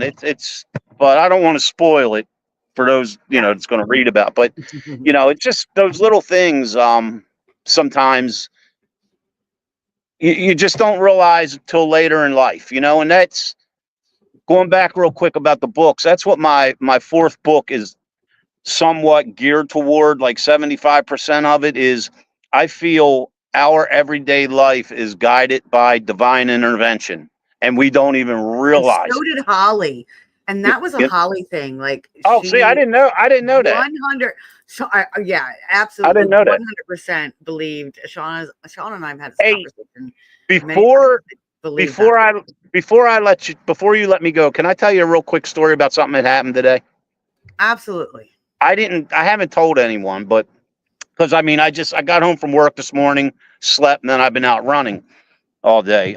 But I don't want to spoil it for those, that's going to read about. But, it's just those little things. Sometimes you just don't realize till later in life, and that's going back real quick about the books. That's what my fourth book is somewhat geared toward. Like 75% of it is, I feel our everyday life is guided by divine intervention, and we don't even realize. And so did Holly, and that was a Holly thing. Like, see, I didn't know that. 100. So, yeah, absolutely. I didn't know that. 100% believed. Sean and I have had this conversation. Before you let me go, can I tell you a real quick story about something that happened today? Absolutely. I haven't told anyone, but because I mean, I got home from work this morning, slept, and then I've been out running all day.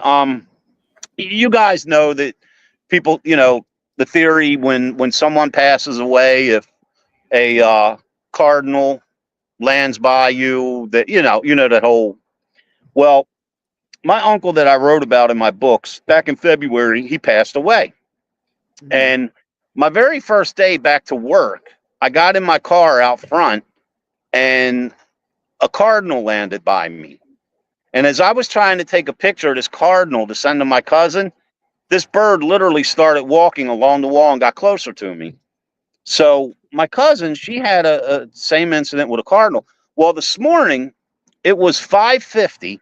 You guys know that people, the theory when someone passes away, if a cardinal lands by you, that that whole. Well, my uncle that I wrote about in my books back in February, he passed away, and my very first day back to work, I got in my car out front, and a cardinal landed by me. And as I was trying to take a picture of this cardinal to send to my cousin, this bird literally started walking along the wall and got closer to me. So my cousin, she had a same incident with a cardinal. Well, this morning it was 5:50,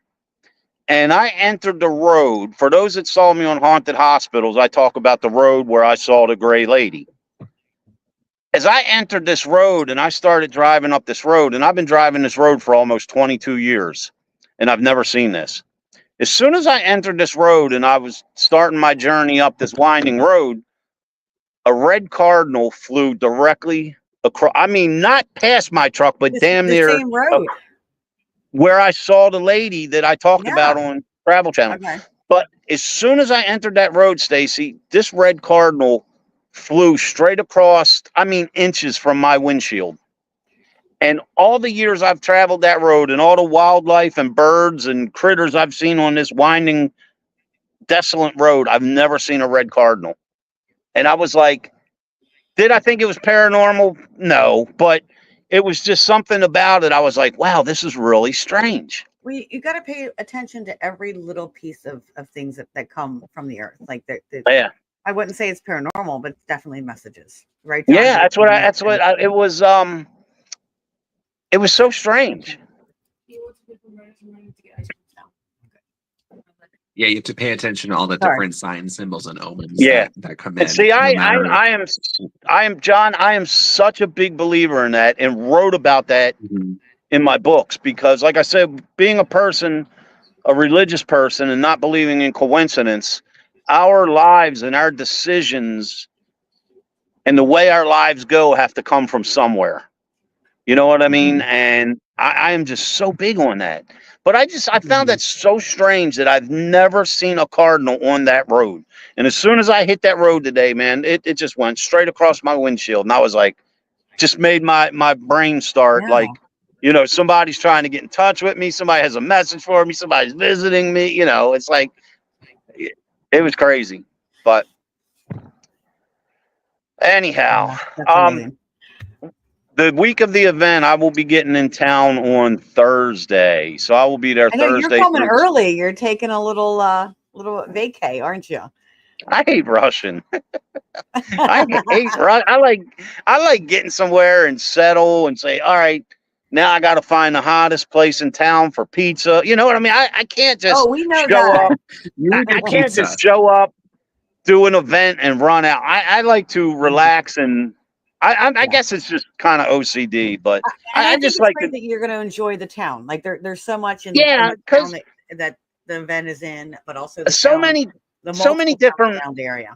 and I entered the road. For those that saw me on Haunted Hospitals, I talk about the road where I saw the gray lady. As I entered this road and I started driving up this road, and I've been driving this road for almost 22 years, and I've never seen this. As soon as I entered this road and I was starting my journey up this winding road, a red cardinal flew directly across. I mean, not past my truck, but damn the near same road. where I saw the lady that I talked about on Travel Channel. Okay. But as soon as I entered that road, Stacy, this red cardinal flew straight across, I mean, inches from my windshield. And all the years I've traveled that road and all the wildlife and birds and critters I've seen on this winding, desolate road, I've never seen a red cardinal. And I was like, did I think it was paranormal? No, but it was just something about it. I was like, wow, this is really strange. Well, you got to pay attention to every little piece of things that come from the earth. Like Yeah. I wouldn't say it's paranormal, but it's definitely messages, right? John? Yeah, it was so strange. Yeah, you have to pay attention to all the different signs, symbols, and omens that come in. And see, I am John, I am such a big believer in that, and wrote about that in my books, because like I said, being a religious person and not believing in coincidence, our lives and our decisions and the way our lives go have to come from somewhere. You know what I mean? And I am just so big on that. But I found that so strange that I've never seen a cardinal on that road. And as soon as I hit that road today, man, it just went straight across my windshield. And I was like, just made my brain start like, somebody's trying to get in touch with me. Somebody has a message for me. Somebody's visiting me. It's like, it was crazy. But anyhow, the week of the event, I will be getting in town on Thursday, so I will be there Thursday. You're coming early. You're taking a little vacay, aren't you? I hate rushing. I like getting somewhere and settle and say, all right, now I got to find the hottest place in town for pizza. You know what I mean? I can't just show up. I can't just show up, do an event, and run out. I like to relax and. I guess it's just kind of OCD, but I just like that you're going to enjoy the town. Like there's so much in the town that the event is in, but also so many different around the area.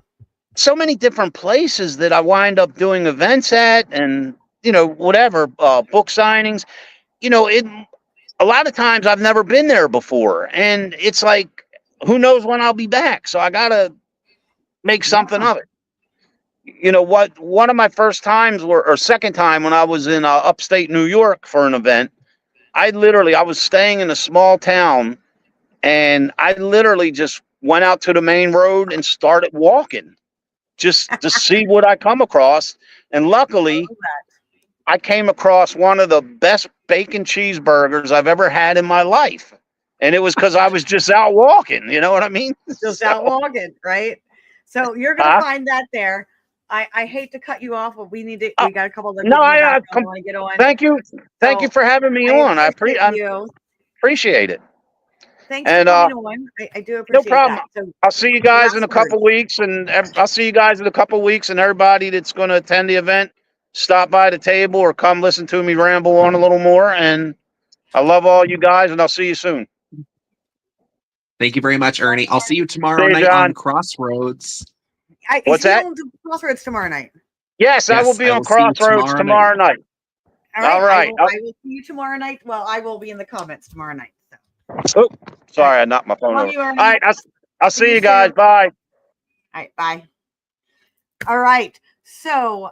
So many different places that I wind up doing events at, and whatever book signings. A lot of times I've never been there before, and it's like, who knows when I'll be back? So I gotta make something of it. One of my first times or second time when I was in upstate New York for an event, I was staying in a small town, and I literally just went out to the main road and started walking just to see what I come across. And luckily I came across one of the best bacon cheeseburgers I've ever had in my life. And it was because I was just out walking. You know what I mean? Out walking, right? So you're going to find that there. I hate to cut you off, but we got a couple of no, I want to get on. Thank you for having me on. I appreciate it. Thanks for coming on. I do appreciate no problem. That. So, I'll see you guys in a couple weeks, and everybody that's going to attend the event, stop by the table or come listen to me ramble on a little more. And I love all you guys, and I'll see you soon. Thank you very much, Ernie. I'll see you tomorrow night on Crossroads. What's that? Crossroads tomorrow night. Yes, I will Yes, be I on will see you Crossroads tomorrow tomorrow night. All All right. I will see you tomorrow night. Well, I will be in the comments tomorrow night. So. Oh, sorry, I knocked my phone Love over. you, All Ernie. right, I'll see you guys. soon. Bye. All right, bye. All right. So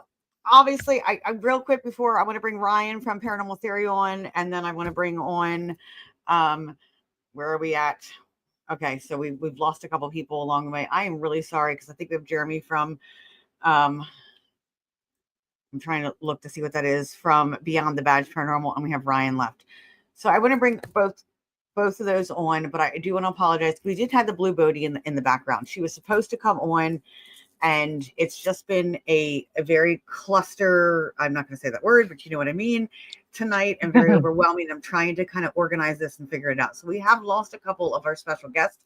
obviously, I real quick before I want to bring Ryan from Paranormal Theory on, and then I want to bring on where are we at? Okay, so we've lost a couple people along the way. I am really sorry because I think we have Jeremy from I'm trying to look to see what that is from Beyond the Badge Paranormal, and we have Ryan left. So I want to bring both of those on, but I do want to apologize. We did have the Blue Bodie in the background. She was supposed to come on, and it's just been a very cluster. I'm not going to say that word, but you know what I mean. Tonight, and very overwhelming. I'm trying to kind of organize this and figure it out. So we have lost a couple of our special guests.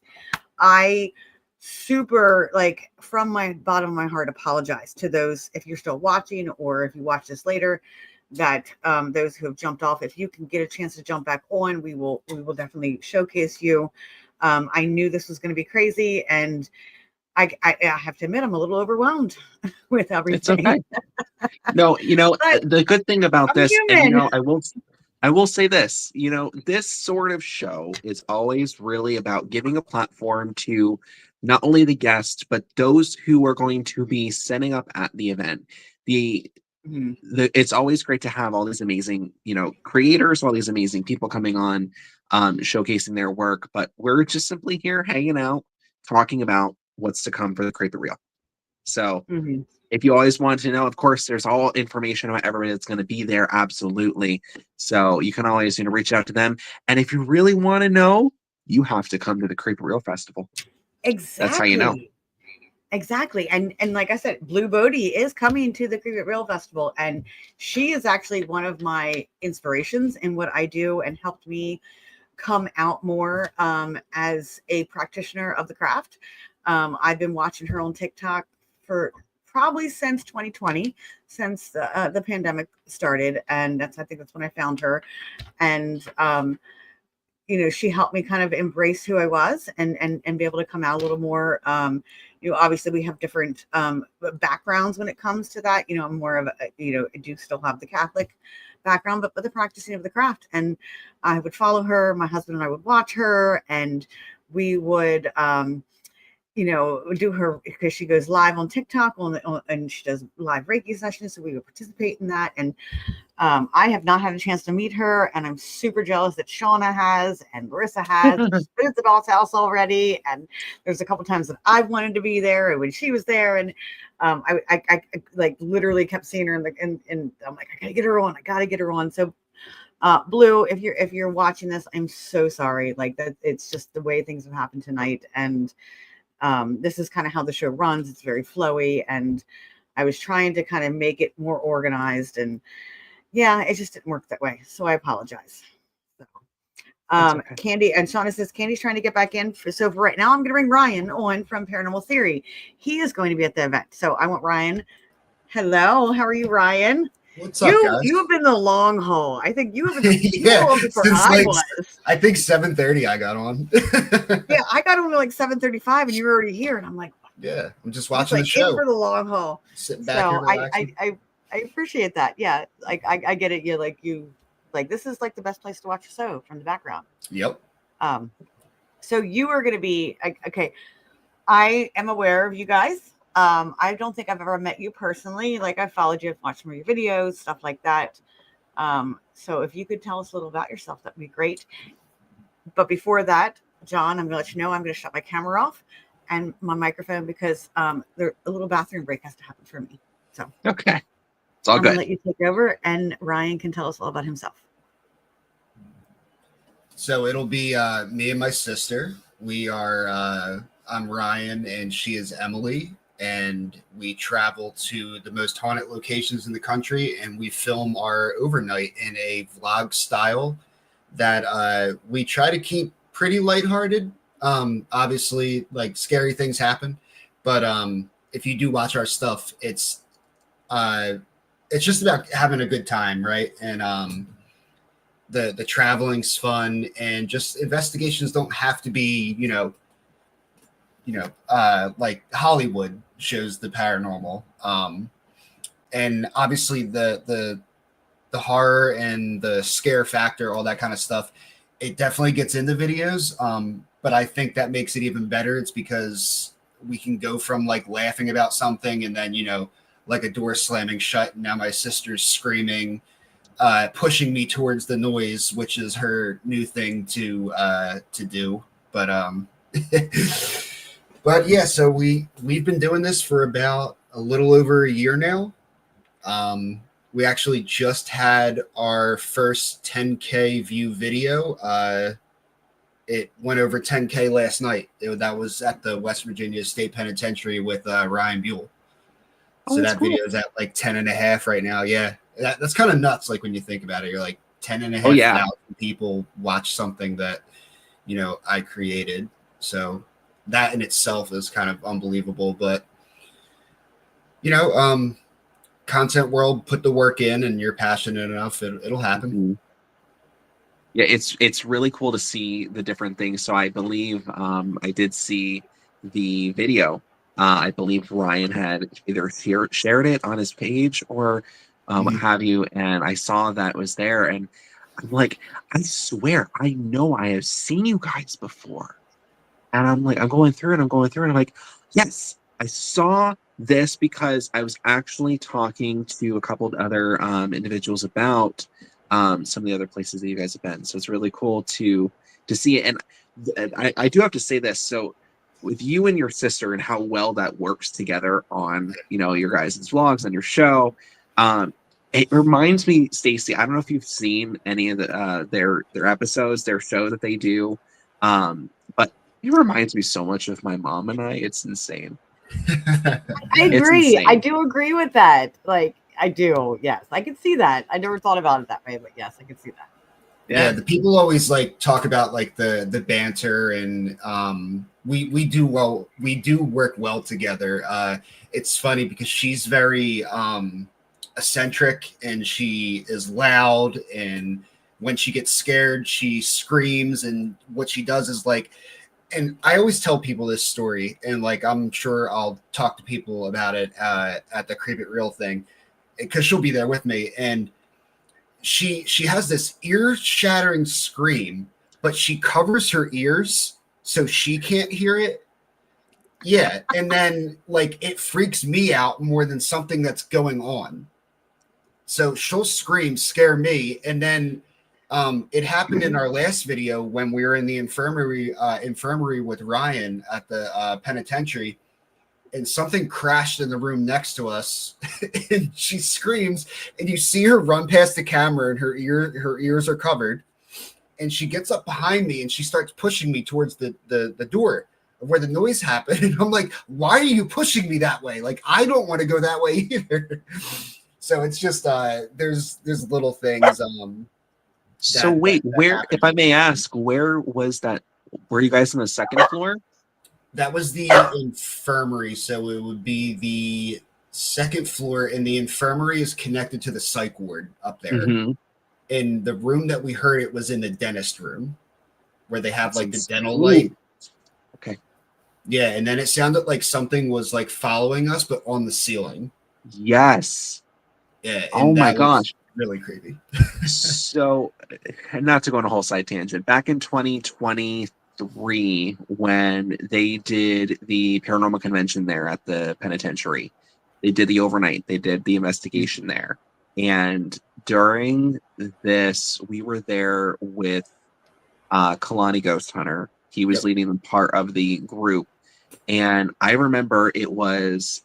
I super from my bottom of my heart apologize to those if you're still watching or if you watch this later, that those who have jumped off. If you can get a chance to jump back on, we will definitely showcase you. I knew this was going to be crazy, and I have to admit I'm a little overwhelmed with everything. It's okay. No, the good thing about I'm this, human. and I will say this, this sort of show is always really about giving a platform to not only the guests, but those who are going to be setting up at the event. It's always great to have all these amazing, creators, all these amazing people coming on, showcasing their work, but we're just simply here hanging out, talking about what's to come for the Creep It Real. So if you always want to know, of course, there's all information about everybody that's going to be there. Absolutely. So you can always, reach out to them. And if you really want to know, you have to come to the Creep It Real Festival. Exactly. That's how you know. Exactly. And like I said, Blue Bodie is coming to the Creep It Real Festival, and she is actually one of my inspirations in what I do and helped me come out more as a practitioner of the craft. I've been watching her on TikTok for probably since 2020, since the pandemic started, and I think that's when I found her. And she helped me kind of embrace who I was and be able to come out a little more. Obviously we have different backgrounds when it comes to that. I'm more of I do still have the Catholic background, but the practicing of the craft. And I would follow her. My husband and I would watch her, and we would do her because she goes live on TikTok and she does live Reiki sessions. So we would participate in that. And I have not had a chance to meet her, and I'm super jealous that Shauna has and Larissa has. She's been at the Doll's House already, and there's a couple times that I wanted to be there, and when she was there, and I literally kept seeing her and I'm like, I gotta get her on. So Blue, if you're watching this, I'm so sorry. That it's just the way things have happened tonight, and this is kind of how the show runs. It's very flowy, and I was trying to kind of make it more organized, and yeah, it just didn't work that way. So I apologize. So, okay. Candy, and Shauna says Candy's trying to get back in. So for right now, I'm going to bring Ryan on from Paranormal Theory. He is going to be at the event. So I want Ryan. Hello, how are you, Ryan? What's up, guys? You have been the long haul. I think you have been before I was. I think 7:30 I got on. Yeah, I got on at 7:35 and you were already here. And I'm like, yeah, I'm just watching the show. For the long haul. Sitting back here relaxing. I appreciate that. Yeah, I get it. This is the best place to watch a show from the background. Yep. So you are going to be okay. I am aware of you guys. I don't think I've ever met you personally. I've followed you, I've watched some of your videos, stuff like that. So if you could tell us a little about yourself, that'd be great. But before that, John, I'm going to let you know I'm going to shut my camera off and my microphone because a little bathroom break has to happen for me. So okay, it's all I'm good. Going to let you take over, and Ryan can tell us all about himself. So it'll be me and my sister. We are. I'm Ryan, and she is Emily. And we travel to the most haunted locations in the country, and we film our overnight in a vlog style that we try to keep pretty lighthearted. Obviously, scary things happen, but if you do watch our stuff, it's just about having a good time, right? And the traveling's fun, and just investigations don't have to be, like Hollywood shows the paranormal. and obviously the horror and the scare factor, all that kind of stuff, it definitely gets into videos. But I think that makes it even better. It's because we can go from like laughing about something and then, like a door slamming shut. And now my sister's screaming, pushing me towards the noise, which is her new thing to do. But but yeah, so we've been doing this for about a little over a year now. We actually just had our first 10K view video. It went over 10K last night. That was at the West Virginia State Penitentiary with Ryan Buell. So that video is at like 10 and a half right now. Yeah, that's kind of nuts. Like when you think about it, you're like 10 and a half thousand people watch something that, I created. So that in itself is kind of unbelievable. But, content world, put the work in and you're passionate enough, it'll happen. Mm-hmm. Yeah, it's really cool to see the different things. So I believe I did see the video. I believe Ryan had either shared it on his page or what have you, and I saw that was there, and I'm like, I swear, I know I have seen you guys before. And I'm like, I'm going through, and I'm like, yes, I saw this because I was actually talking to a couple of other individuals about some of the other places that you guys have been. So it's really cool to see it. And I do have to say this. So with you and your sister and how well that works together on, your guys' vlogs on your show, it reminds me, Stacy, I don't know if you've seen any of their episodes, their show that they do, but it reminds me so much of my mom and I. It's insane. I agree. I do agree with that. Like, I do. Yes, I can see that. I never thought about it that way, but yes, I can see that. Yeah, the people always like talk about like the banter, and we do work well together. It's funny because she's very eccentric and she is loud, and when she gets scared, she screams, and what she does is like, and I always tell people this story, and like I'm sure I'll talk to people about it at the Creep It Real thing, because she'll be there with me, and she has this ear-shattering scream, but she covers her ears so she can't hear it. Yeah, and then like it freaks me out more than something that's going on. So she'll scream, scare me, and then it happened in our last video when we were in the infirmary with Ryan at the penitentiary, and something crashed in the room next to us, and she screams, and you see her run past the camera, and her ears are covered, and she gets up behind me and she starts pushing me towards the door of where the noise happened, and I'm like, why are you pushing me that way? Like, I don't want to go that way either. So it's just there's little things. So wait, where, if I may ask, where was that? Were you guys on the second floor? That was the infirmary, so it would be the second floor, and the infirmary is connected to the psych ward up there. Mm-hmm. And the room that we heard it was in the dentist room, where they have like the dental light. Okay. Yeah, and then it sounded like something was like following us, but on the ceiling. Yes. Yeah. Oh my gosh. Really creepy. So, not to go on a whole side tangent, back in 2023, when they did the paranormal convention there at the penitentiary, they did the overnight, they did the investigation there, and during this we were there with Kalani Ghost Hunter. He was leading part of the group, and I remember it was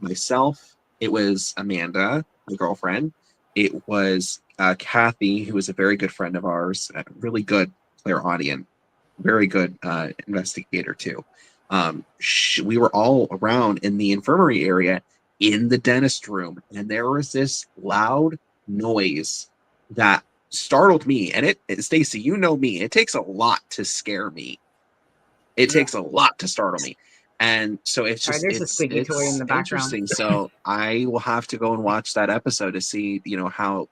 myself, it was Amanda, my girlfriend, it was Kathy, who was a very good friend of ours, a really good clairaudient, very good investigator too. We were all around in the infirmary area in the dentist room, and there was this loud noise that startled me. And Stacy, you know me, it takes a lot to scare me. It takes a lot to startle me. And so it's just, there's a squeaky toy in the background. Interesting. So I will have to go and watch that episode to see, how,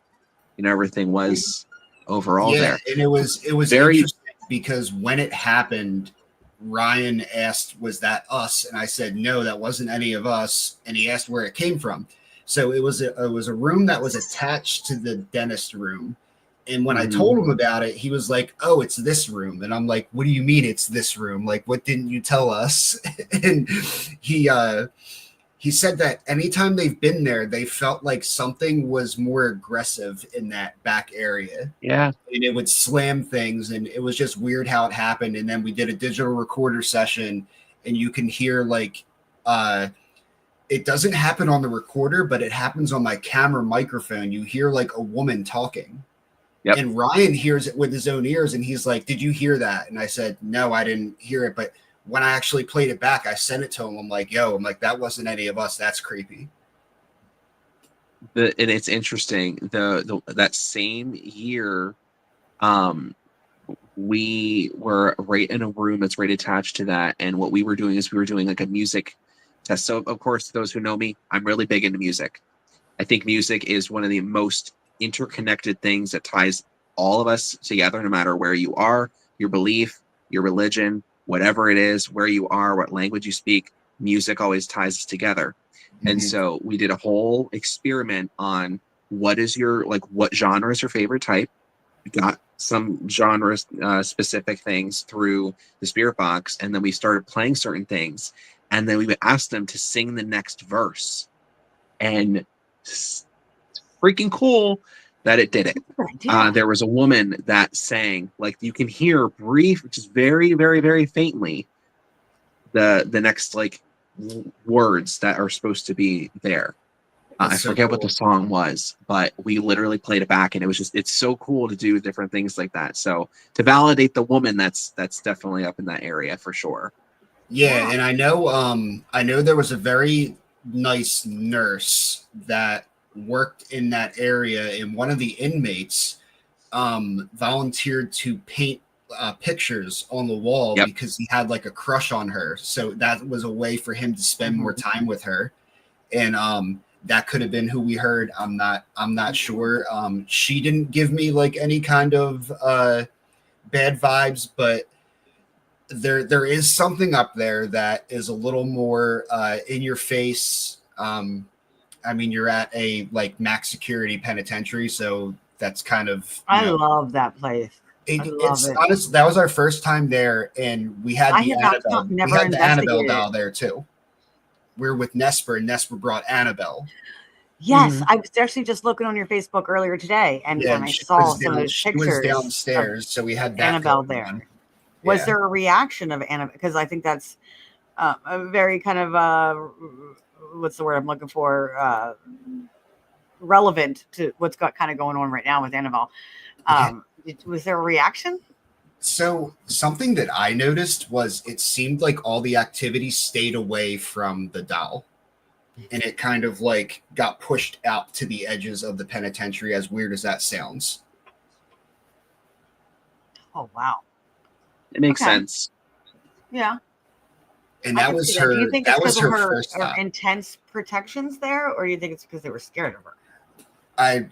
everything was overall there. And it was very interesting because when it happened, Ryan asked, was that us? And I said, no, that wasn't any of us. And he asked where it came from. So it was a room that was attached to the dentist room. And when I told him about it, he was like, "Oh, it's this room." And I'm like, "What do you mean it's this room? Like, what didn't you tell us?" And he said that anytime they've been there, they felt like something was more aggressive in that back area. Yeah. And it would slam things, and it was just weird how it happened. And then we did a digital recorder session, and you can hear like it doesn't happen on the recorder, but it happens on my camera microphone. You hear like a woman talking. Yep. And Ryan hears it with his own ears, and he's like, "Did you hear that?" And I said, "No, I didn't hear it." But when I actually played it back, I sent it to him. I'm like, that wasn't any of us. That's creepy. And it's interesting. That same year, we were right in a room that's right attached to that. And what we were doing is we were doing like a music test. So of course, those who know me, I'm really big into music. I think music is one of the most interconnected things that ties all of us together, no matter where you are, your belief, your religion, whatever it is, where you are, what language you speak, music always ties us together. And so we did a whole experiment on what genre is your favorite type. We got some genre specific things through the spirit box, and then we started playing certain things, and then we would ask them to sing the next verse. And it's freaking cool that it did it. There was a woman that sang, like you can hear brief, just very, very, very faintly, the next like words that are supposed to be there. I forget what the song was, but we literally played it back, and it's so cool to do different things like that. So to validate the woman, that's definitely up in that area for sure. Yeah, and I know there was a very nice nurse that worked in that area, and one of the inmates volunteered to paint pictures on the wall because he had like a crush on her. So that was a way for him to spend more time with her. And that could have been who we heard. I'm not sure. She didn't give me like any kind of bad vibes, but there is something up there that is a little more in your face. I mean, you're at a like max security penitentiary, so that's kind of I love that place. It's honest. That was our first time there, and we had the Annabelle. We had the Annabelle doll there too. We were with Nesper, and Nesper brought Annabelle. Yes, I was actually just looking on your Facebook earlier today, and I saw some of those pictures. She was downstairs, so we had that Annabelle there. Was there a reaction of Annabelle? Because I think that's a very kind of what's the word I'm looking for? Relevant to what's kind of going on right now with Annabelle. Was there a reaction? So something that I noticed was it seemed like all the activity stayed away from the doll, and it kind of like got pushed out to the edges of the penitentiary, as weird as that sounds. Oh, wow. It makes sense. Yeah. And that was her. Do you think that it's was because her of first her stop. intense protections there, or do you think it's because they were scared of her? I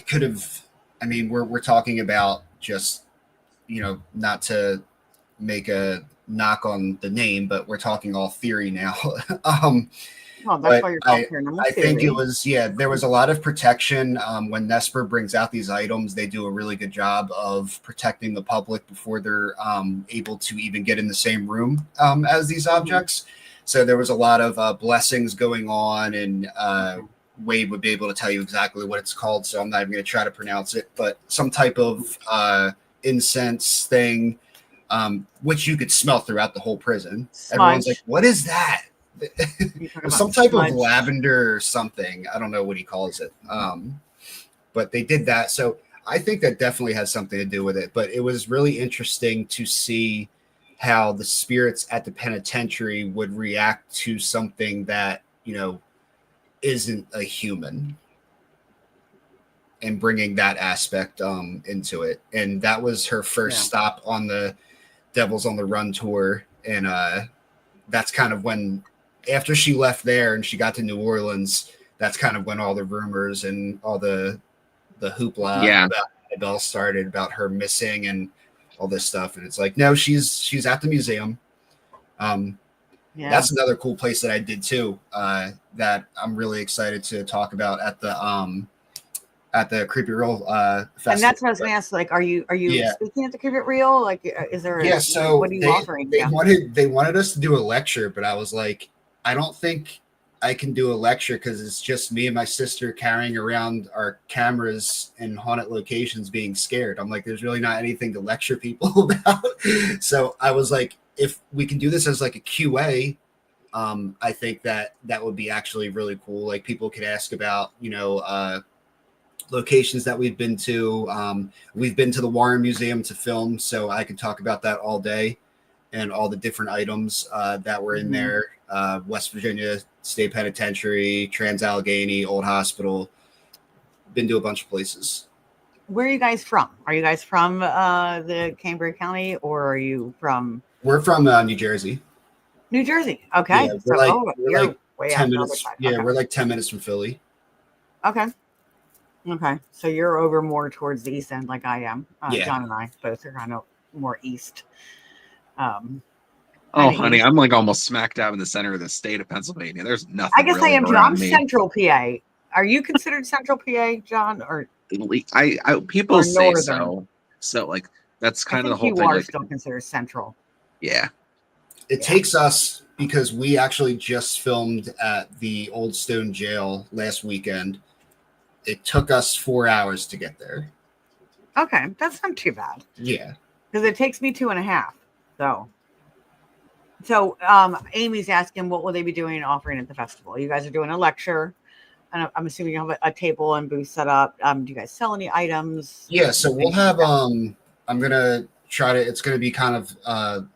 could have. I mean, we're talking about just, not to make a knock on the name, but we're talking all theory now. Well, that's why you're called paranormal I think theory. it was, there was a lot of protection. When Nesper brings out these items, they do a really good job of protecting the public before they're able to even get in the same room as these objects. So there was a lot of blessings going on, and Wade would be able to tell you exactly what it's called, so I'm not even going to try to pronounce it, but some type of incense thing, which you could smell throughout the whole prison. Smudge. Everyone's like, what is that? Some type smudge. of lavender or something. I don't know what he calls it. But they did that. So I think that definitely has something to do with it. But it was really interesting to see how the spirits at the penitentiary would react to something that, isn't a human, and bringing that aspect into it. And that was her first stop on the Devils on the Run tour. And that's kind of when, after she left there and she got to New Orleans, that's kind of when all the rumors and all the hoopla about Annabelle started, about her missing and all this stuff. And it's like, no, she's at the museum. Yeah. That's another cool place that I did too. That I'm really excited to talk about at the Creepy Real festival. And that's what I was going to ask. Like, are you Yeah. speaking at the Keep It Real? Like, is there? Yeah. So what are you offering? they wanted us to do a lecture, but I was like, I don't think I can do a lecture because it's just me and my sister carrying around our cameras in haunted locations, being scared. I'm like, there's really not anything to lecture people about. So I was like, if we can do this as like a QA. I think that would be actually really cool. Like people could ask about, locations that we've been to. We've been to the Warren Museum to film, so I could talk about that all day and all the different items that were in there. West Virginia State Penitentiary, Trans-Allegheny, Old Hospital. Been to a bunch of places. Where are you guys from? Are you guys from the Cambria County, or are you from? We're from New Jersey. New Jersey. Okay. Yeah, So we're like way 10 out minutes. side. Yeah, Okay. we're like 10 minutes from Philly. Okay. Okay. So you're over more towards the east end, like I am. Yeah. John and I both are kind of more east. Oh, honey, I'm like almost smack dab in the center of the state of Pennsylvania. There's nothing. I guess really I am too. around I'm me. Central PA. Are you considered Central PA, John? Or people or say northern? so. So like that's kind I of the think whole you thing. are Like, still considered Central. yeah. It takes us, because we actually just filmed at the Old Stone Jail last weekend. It took us 4 hours to get there. Okay, that's not too bad. Yeah. Because it takes me 2.5. So Amy's asking, what will they be doing and offering at the festival? You guys are doing a lecture, and I'm assuming you have a table and booth set up. Do you guys sell any items? Yeah, so we'll have I'm gonna try to, it's gonna be kind of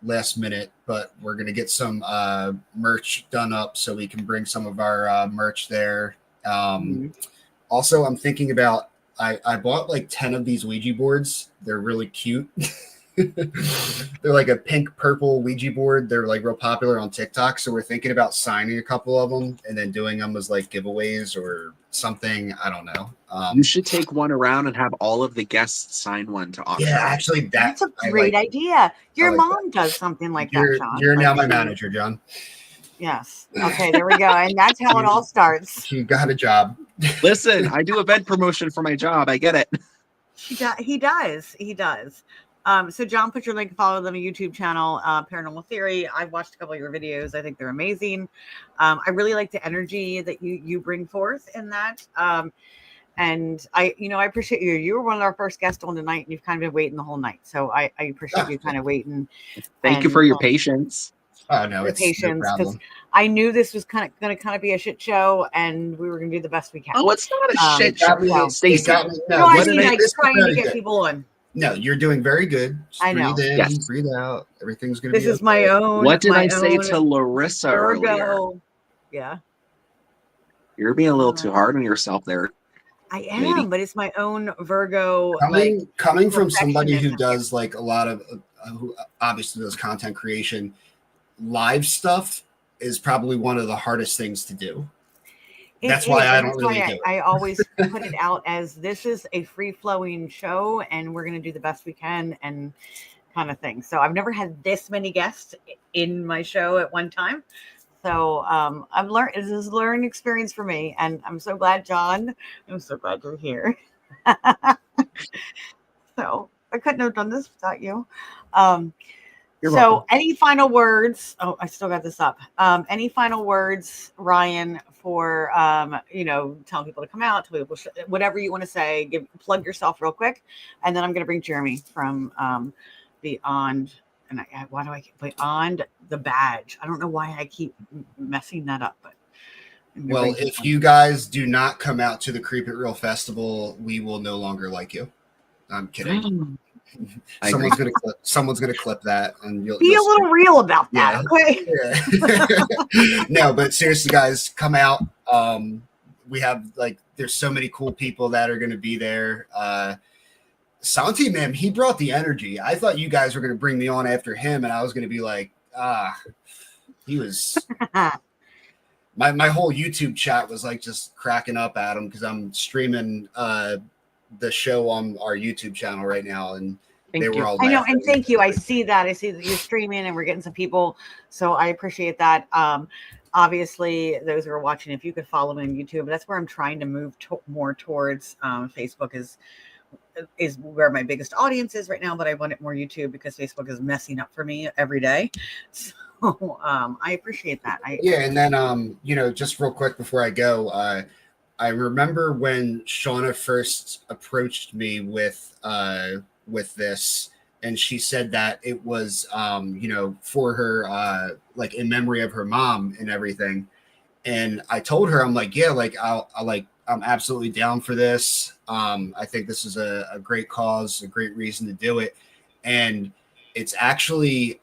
last minute, but we're gonna get some merch done up so we can bring some of our merch there. Also, I'm thinking about, I bought like 10 of these Ouija boards. They're really cute. They're like a pink purple Ouija board. They're like real popular on TikTok. So we're thinking about signing a couple of them and then doing them as like giveaways or something. I don't know. You should take one around and have all of the guests sign one to auction. Yeah, actually, that's a great idea. Your mom does something like that, John. You're now my manager, John. Yes. Okay, there we go. And that's how it all starts. She got a job. Listen, I do event promotion for my job. I get it. He does. So John, put your link, follow them on YouTube channel, Paranormal Theory. I've watched a couple of your videos. I think they're amazing. I really like the energy that you bring forth in that. And I appreciate you. You were one of our first guests on tonight, and you've kind of been waiting the whole night. So I appreciate you kind of waiting. Thank you for your patience. Oh no, it's patience, no because problem. I knew this was going to be a shit show, and we were going to do the best we can. Oh, it's not a shit show. Stacey. No, I mean, like this is trying to very get good. people on. No, you're doing very good. Just I know. Breathe in, Yes. breathe out. Everything's gonna be. This is okay. my own. What did my I say own to Larissa earlier? Virgo. Yeah. You're being a little too hard on yourself there. I am, Maybe. but it's my own Virgo. Coming from somebody who perfectionism. does like a lot of, who obviously does content creation, live stuff is probably one of the hardest things to do. That's why I don't really do it. I always put it out as this is a free flowing show, and we're going to do the best we can and kind of thing. So I've never had this many guests in my show at one time. So I've learned, this is a learning experience for me, and I'm so glad, John. I'm so glad you're here. So I couldn't have done this without you. You're So welcome. any final words? Oh, I still got this up. Any final words, Ryan, for telling people to come out, to people, whatever you want to say, plug yourself real quick, and then I'm going to bring Jeremy from Beyond. And why do I keep Beyond the Badge? I don't know why I keep messing that up, but Well, if you guys do not come out to the Creep It Real Festival, we will no longer like you. I'm kidding. Someone's gonna clip that, and you'll be a little real about that, okay? Yeah. No, but seriously, guys, come out. We have there's so many cool people that are gonna be there. Santi, man, he brought the energy. I thought you guys were gonna bring me on after him, and I was gonna be like, he was. My whole YouTube chat was like just cracking up at him because I'm streaming the show on our YouTube channel right now, and They were all I know, laughing. and thank you. I see that. I see that you're streaming and we're getting some people. So I appreciate that. Obviously, those who are watching, if you could follow me on YouTube, that's where I'm trying to move more towards. Facebook is where my biggest audience is right now, but I want it more YouTube because Facebook is messing up for me every day. So I appreciate that. Yeah, and then just real quick before I go, I remember when Shauna first approached me with this, and she said that it was for her like in memory of her mom and everything. And I told her, I'm like, yeah, like I'm absolutely down for this. I think this is a great cause, a great reason to do it. And it's actually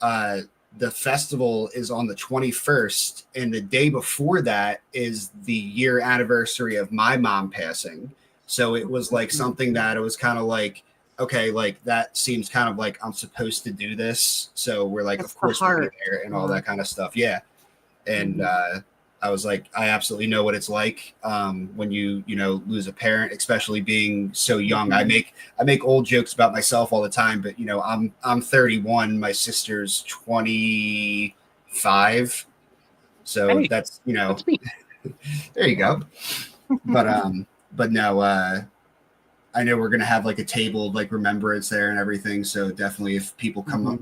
the festival is on the 21st, and the day before that is the year anniversary of my mom passing. So it was like something that it was kind of like, okay, like that seems kind of like I'm supposed to do this. So we're like, That's of course the we'll be heart. there and all that kind of stuff. Yeah. And I was like, I absolutely know what it's like when you lose a parent, especially being so young. I make old jokes about myself all the time, but I'm 31. My sister's 25, so Hey, that's that's me. there you go. But no, I know we're gonna have like a table like remembrance there and everything. So definitely, if people come up,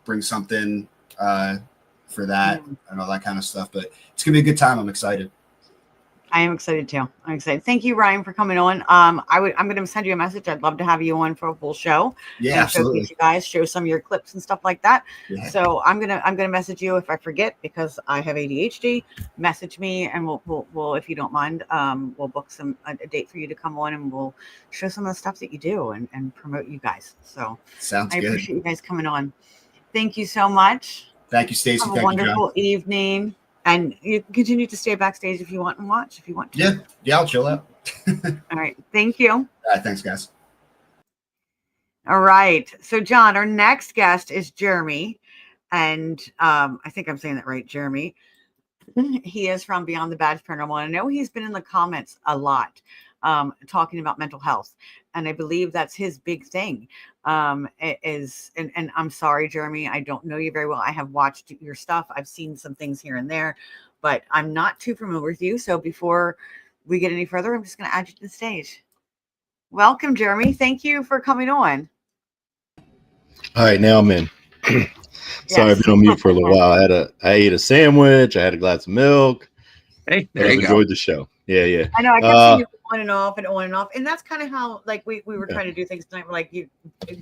bring something for that and all that kind of stuff. But it's gonna be a good time. I'm excited. I am excited too. I'm excited. Thank you, Ryan, for coming on. I'm going to send you a message. I'd love to have you on for a full show. Yeah, and absolutely. Showcase you guys, show some of your clips and stuff like that. Yeah. So I'm gonna message you if I forget because I have ADHD. Message me and we'll if you don't mind, we'll book a date for you to come on and we'll show some of the stuff that you do and promote you guys. So Sounds I good. appreciate you guys coming on. Thank you so much. Thank you, Stacey. Have a Thank wonderful you, John. evening. And you can continue to stay backstage if you want and watch if you want to. Yeah, I'll chill out. All right. Thank you. All right, thanks, guys. All right. So, John, our next guest is Jeremy. And I think I'm saying that right, Jeremy. He is from Beyond the Badge Paranormal. And I know he's been in the comments a lot talking about mental health. And I believe that's his big thing. And I'm sorry, Jeremy, I don't know you very well. I have watched your stuff. I've seen some things here and there, but I'm not too familiar with you. So before we get any further, I'm just going to add you to the stage. Welcome, Jeremy. Thank you for coming on. All right, now I'm in. Sorry, I've been on mute for a little while. I ate a sandwich. I had a glass of milk. Hey, but I've enjoyed the show. Yeah. I know. I kept seeing you on and off and on and off, and that's kind of how like we were trying to do things tonight. We're like, you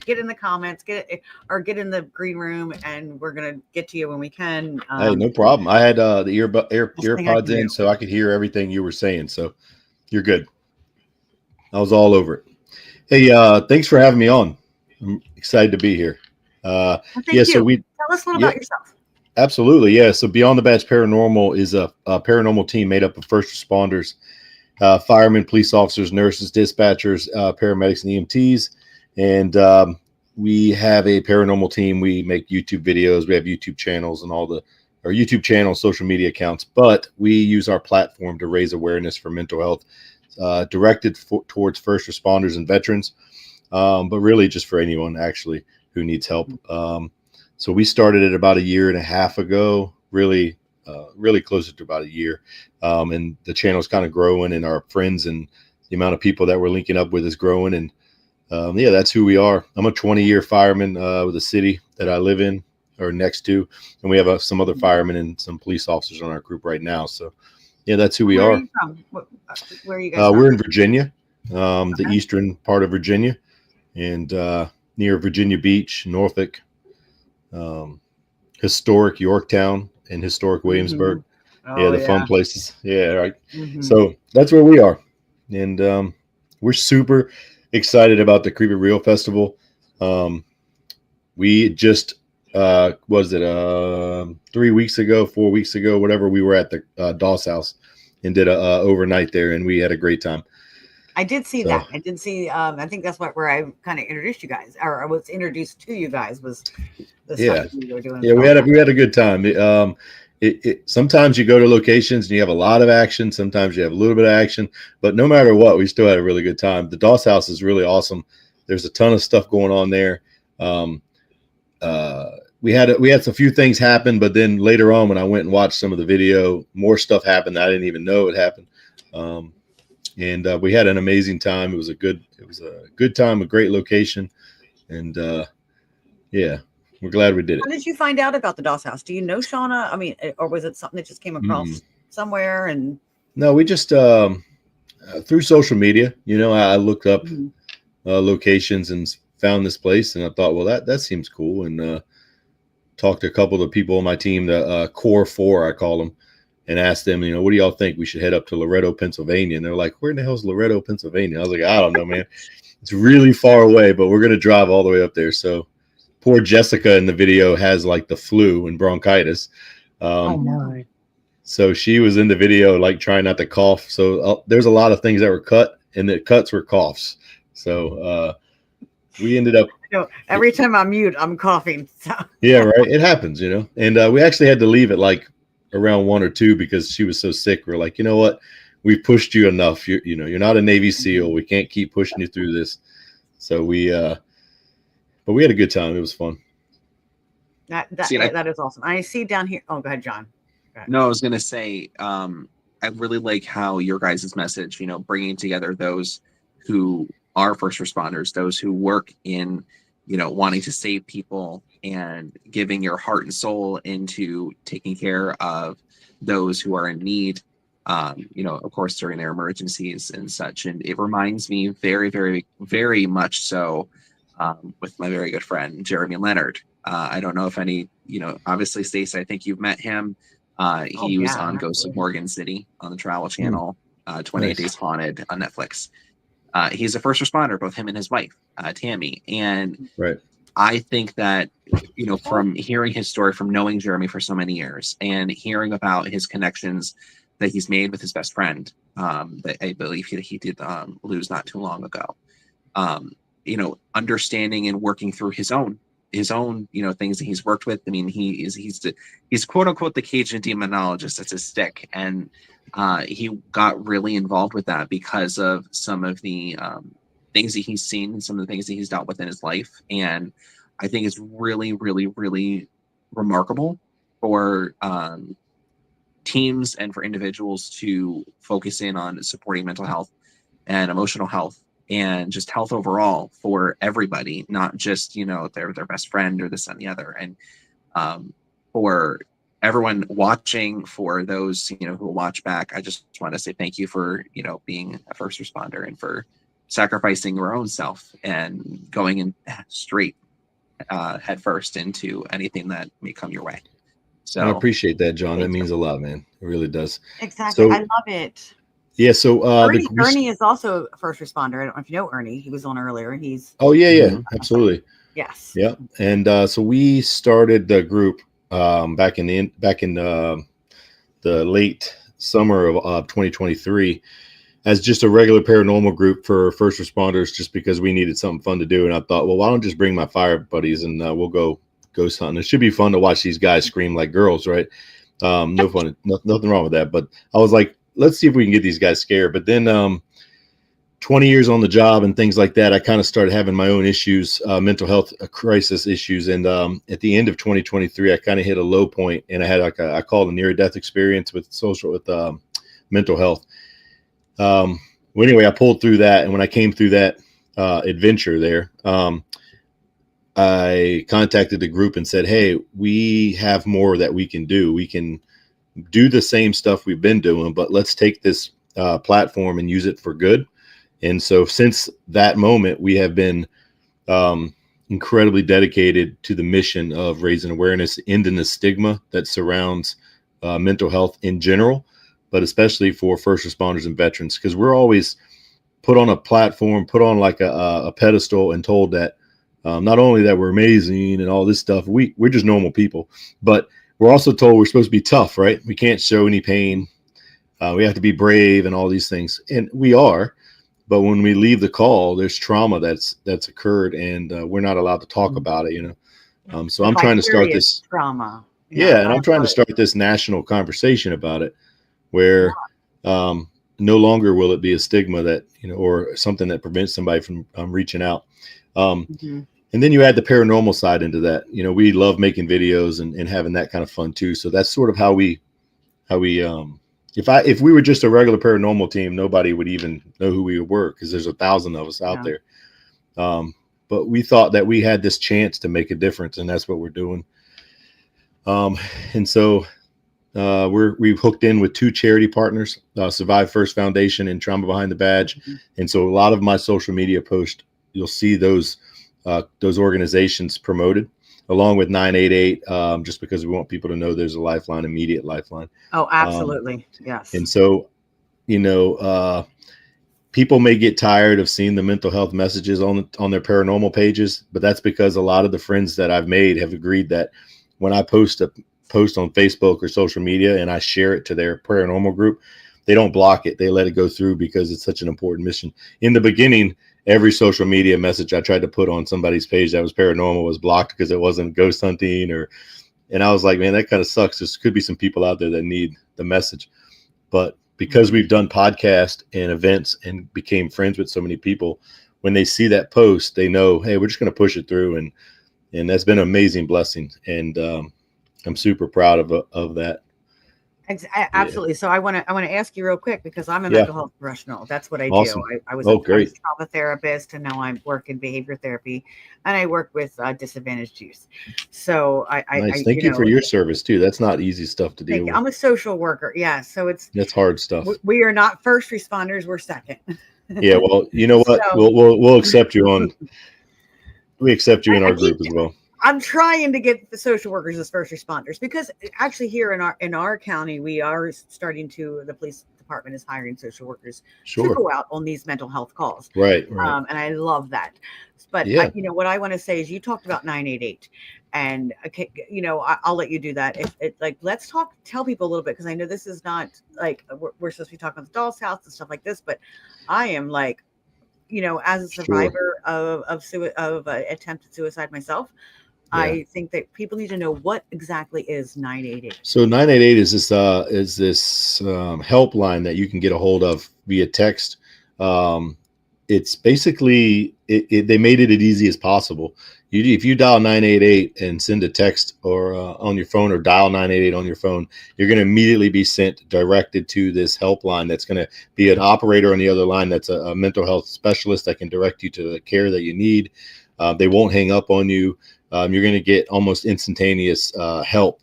get in the comments, get in the green room, and we're gonna get to you when we can. Hey, no problem. I had the earpods in, so I could hear everything you were saying. So you're good. I was all over it. Hey, thanks for having me on. I'm excited to be here. Thank you. So tell us a little about yourself. Absolutely, yeah. So Beyond the Badge Paranormal is a paranormal team made up of first responders, firemen, police officers, nurses, dispatchers, paramedics, and EMTs. And we have a paranormal team. We make YouTube videos. We have YouTube channels and our YouTube channel, social media accounts. But we use our platform to raise awareness for mental health, directed towards first responders and veterans, but really just for anyone actually who needs help. So we started it about a year and a half ago, really closer to about a year. And the channel is kind of growing, and our friends and the amount of people that we're linking up with is growing. And that's who we are. I'm a 20-year fireman with a city that I live in or next to. And we have some other firemen and some police officers on our group right now. So that's who we are. Where are you from? Where are you guys from? We're in Virginia, the eastern part of Virginia, and near Virginia Beach, Norfolk, historic Yorktown, and historic Williamsburg. Fun places. Right. So that's where we are. And we're super excited about the Creepy Real Festival. We just 4 weeks ago, whatever, we were at the Doss House and did a overnight there, and we had a great time. I did see that. I did see. I think that's where I kind of introduced you guys, or I was introduced to you guys. Was the stuff that you were doing? We had a good time. Sometimes you go to locations and you have a lot of action. Sometimes you have a little bit of action, but no matter what, we still had a really good time. The Doss House is really awesome. There's a ton of stuff going on there. Um, we had a few things happen, but then later on, when I went and watched some of the video, more stuff happened that I didn't even know it happened. And we had an amazing time. It was a good time, a great location, and yeah, we're glad we did it. How did you find out about the Doss House? Do you know Shauna? I mean, or was it something that just came across somewhere? And no, we just through social media. I looked up locations and found this place, and I thought, well, that seems cool, and talked to a couple of the people on my team, the core four, I call them, and asked them, what do y'all think? We should head up to Loretto, Pennsylvania. And they're like, where in the hell is Loretto, Pennsylvania? I was like, I don't know, man. It's really far away, but we're going to drive all the way up there. So poor Jessica in the video has like the flu and bronchitis. Oh my. So she was in the video, like trying not to cough. So there's a lot of things that were cut, and the cuts were coughs. So we ended up. Every time I mute, I'm coughing. So. Yeah, right. It happens, And we actually had to leave at like around 1 or 2 because she was so sick. We're like, you know what? We've pushed you enough. You're not a Navy SEAL. We can't keep pushing you through this. So but we had a good time. It was fun. That is awesome. I see down here. Oh, go ahead, John. Go ahead. No, I was going to say, I really like how your guys' message, bringing together those who are first responders, those who work in, wanting to save people and giving your heart and soul into taking care of those who are in need, of course, during their emergencies and such. And it reminds me very, very, very much so with my very good friend, Jeremy Leonard. I don't know if any, obviously, Stacey, I think you've met him. He was on Ghosts of Morgan City on the Travel Channel, 28 Days Haunted on Netflix. He's a first responder, both him and his wife, Tammy. And I think that, from hearing his story, from knowing Jeremy for so many years and hearing about his connections that he's made with his best friend, that I believe he did lose not too long ago, understanding and working through his own, things that he's worked with. I mean, he's quote unquote the Cajun demonologist. That's his stick. And he got really involved with that because of some of the things that he's seen and some of the things that he's dealt with in his life. And I think it's really, really, really remarkable for teams and for individuals to focus in on supporting mental health and emotional health and just health overall for everybody, not just, their best friend or this and the other. And for everyone watching, for those, who will watch back, I just want to say thank you for, being a first responder and for sacrificing your own self and going in straight head first into anything that may come your way. So I appreciate that, John. That means a lot, man. It really does. Exactly. I love it. Yeah. So Ernie is also a first responder. I don't know if you know Ernie. He was on earlier. He's absolutely. Yes. Yeah. And so we started the group back in the late summer of 2023 as just a regular paranormal group for first responders, just because we needed something fun to do. And I thought, well, why don't I just bring my fire buddies and we'll go ghost hunting. It should be fun to watch these guys scream like girls, right? No fun, nothing wrong with that. But I was like, let's see if we can get these guys scared. But then 20 years on the job and things like that, I kind of started having my own issues, mental health crisis issues. And at the end of 2023, I kind of hit a low point, and I had I call it a near-death experience with mental health. Well, anyway, I pulled through that, and when I came through that adventure there, I contacted the group and said, hey, we have more that we can do. We can do the same stuff we've been doing, but let's take this platform and use it for good. And so since that moment, we have been incredibly dedicated to the mission of raising awareness, ending the stigma that surrounds mental health in general, but especially for first responders and veterans, because we're always put on a platform, put on like a pedestal and told that not only that we're amazing and all this stuff, we're just normal people, but we're also told we're supposed to be tough, right? We can't show any pain. We have to be brave and all these things. And we are. But when we leave the call, there's trauma that's occurred, and we're not allowed to talk about it, So I'm trying to start this trauma. Yeah, and I'm trying to start this national conversation about it, where no longer will it be a stigma that or something that prevents somebody from reaching out. And then you add the paranormal side into that. You know, we love making videos and having that kind of fun too. So that's sort of how we if we were just a regular paranormal team, nobody would even know who we were because there's 1,000 of us out there. But we thought that we had this chance to make a difference, and that's what we're doing. And so we've hooked in with 2 charity partners, Survive First Foundation and Trauma Behind the Badge. And so a lot of my social media posts, you'll see those organizations promoted along with 988, just because we want people to know there's a lifeline, immediate lifeline. Oh, absolutely. Yes. And so, you know, people may get tired of seeing the mental health messages on their paranormal pages, but that's because a lot of the friends that I've made have agreed that when I post on Facebook or social media and I share it to their paranormal group, they don't block it. They let it go through because it's such an important mission. In the beginning, every social media message I tried to put on somebody's page that was paranormal was blocked because it wasn't ghost hunting and I was like, man, that kind of sucks. There could be some people out there that need the message. But because we've done podcasts and events and became friends with so many people, when they see that post, they know, hey, we're just going to push it through. And that's been an amazing blessing. And I'm super proud of that. Absolutely. So I want to ask you real quick, because I'm a mental health professional. That's what I Awesome. do. I was Oh, a great. trauma therapist, and now I work in behavior therapy, and I work with disadvantaged youth. So Nice. Thank you for your service too. That's not easy stuff to deal with. I'm a social worker. Yeah. So That's hard stuff. We are not first responders. We're second. Yeah. Well, you know what? So, we'll accept you on. We accept you in our group as well. I'm trying to get the social workers as first responders, because actually here in our county, we are starting to, the police department is hiring social workers to go out on these mental health calls. Right. And I love that. But what I want to say is, you talked about 988, and I'll let you do that. Let's tell people a little bit, because I know this is not like we're supposed to be talking about the doll's house and stuff like this, but I am like, as a survivor of attempted suicide myself, I think that people need to know what exactly is 988. So 988 is this helpline that you can get a hold of via text. It's basically they made it as easy as possible. If you dial 988 and send a text or on your phone, or dial 988 on your phone, you're going to immediately be directed to this helpline. That's going to be an operator on the other line. That's a mental health specialist that can direct you to the care that you need. They won't hang up on you. You're going to get almost instantaneous help.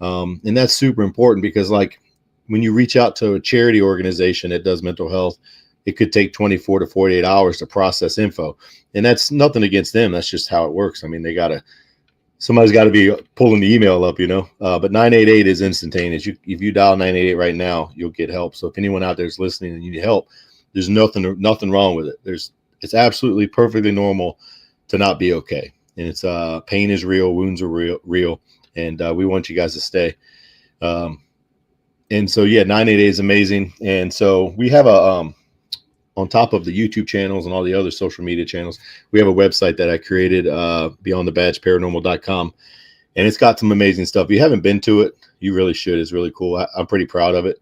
And that's super important, because like when you reach out to a charity organization that does mental health, it could take 24 to 48 hours to process info. And that's nothing against them. That's just how it works. I mean, somebody's got to be pulling the email up, but 988 is instantaneous. If you dial 988 right now, you'll get help. So if anyone out there is listening and you need help, there's nothing wrong with it. It's absolutely perfectly normal to not be okay. And it's pain is real, wounds are real, and we want you guys to stay. And so 988 is amazing. And so we have on top of the YouTube channels and all the other social media channels, we have a website that I created, beyondthebadgeparanormal.com, and it's got some amazing stuff. If you haven't been to it, you really should. It's really cool. I'm pretty proud of it.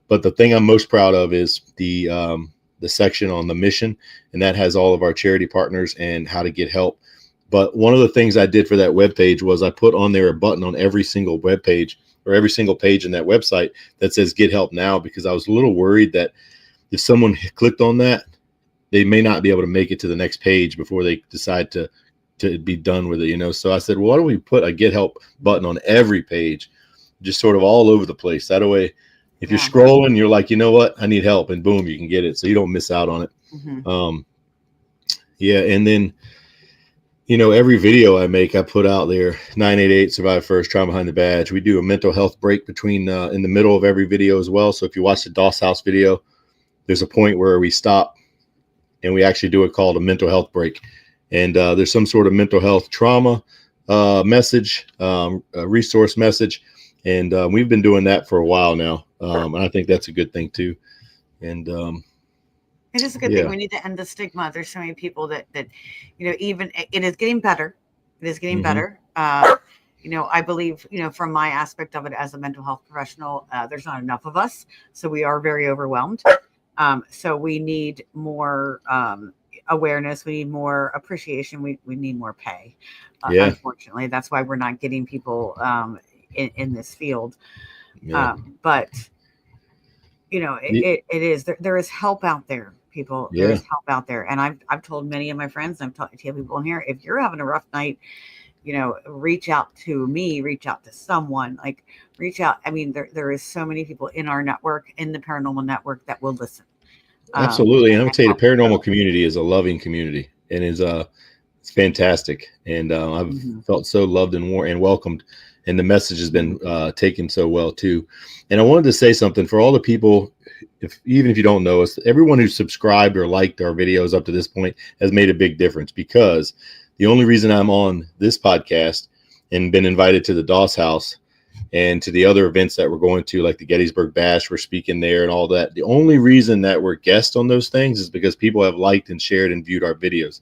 But the thing I'm most proud of is the section on the mission, and that has all of our charity partners and how to get help. But one of the things I did for that webpage was I put on there a button on every single webpage, or every single page in that website, that says get help now, because I was a little worried that if someone clicked on that, they may not be able to make it to the next page before they decide to be done with it, So I said, well, why don't we put a get help button on every page, just sort of all over the place. That way, if you're scrolling, you're like, you know what, I need help, and boom, you can get it. So you don't miss out on it. Mm-hmm. And then, every video I make, I put out there, 988 Survive First, Trauma Behind the Badge. We do a mental health break between in the middle of every video as well. So if you watch the Doss House video, there's a point where we stop and we actually do it called a mental health break. And there's some sort of mental health trauma message, a resource message. And we've been doing that for a while now. And I think that's a good thing too. And it is a good thing. We need to end the stigma. There's so many people that even it is getting better. It is getting better. I believe, from my aspect of it as a mental health professional, there's not enough of us. So we are very overwhelmed. So we need more awareness. We need more appreciation. We need more pay. Yeah. Unfortunately, that's why we're not getting people in this field. Yeah. But you know, it is there is help out there, people. There Yeah. is help out there, and I've told many of my friends, I've talked to people in here, if you're having a rough night, you know, reach out to me, reach out to someone, like reach out. I mean, there is so many people in our network, in the paranormal network, that will listen. Absolutely. And I would and say the help. paranormal community is a loving community and is it's fantastic. And I've felt so loved and welcomed, and the message has been taken so well too. And I wanted to say something for all the people, even if you don't know us, everyone who subscribed or liked our videos up to this point has made a big difference, because the only reason I'm on this podcast and been invited to the Doss House and to the other events that we're going to, like the Gettysburg Bash, we're speaking there and all that. The only reason that we're guests on those things is because people have liked and shared and viewed our videos.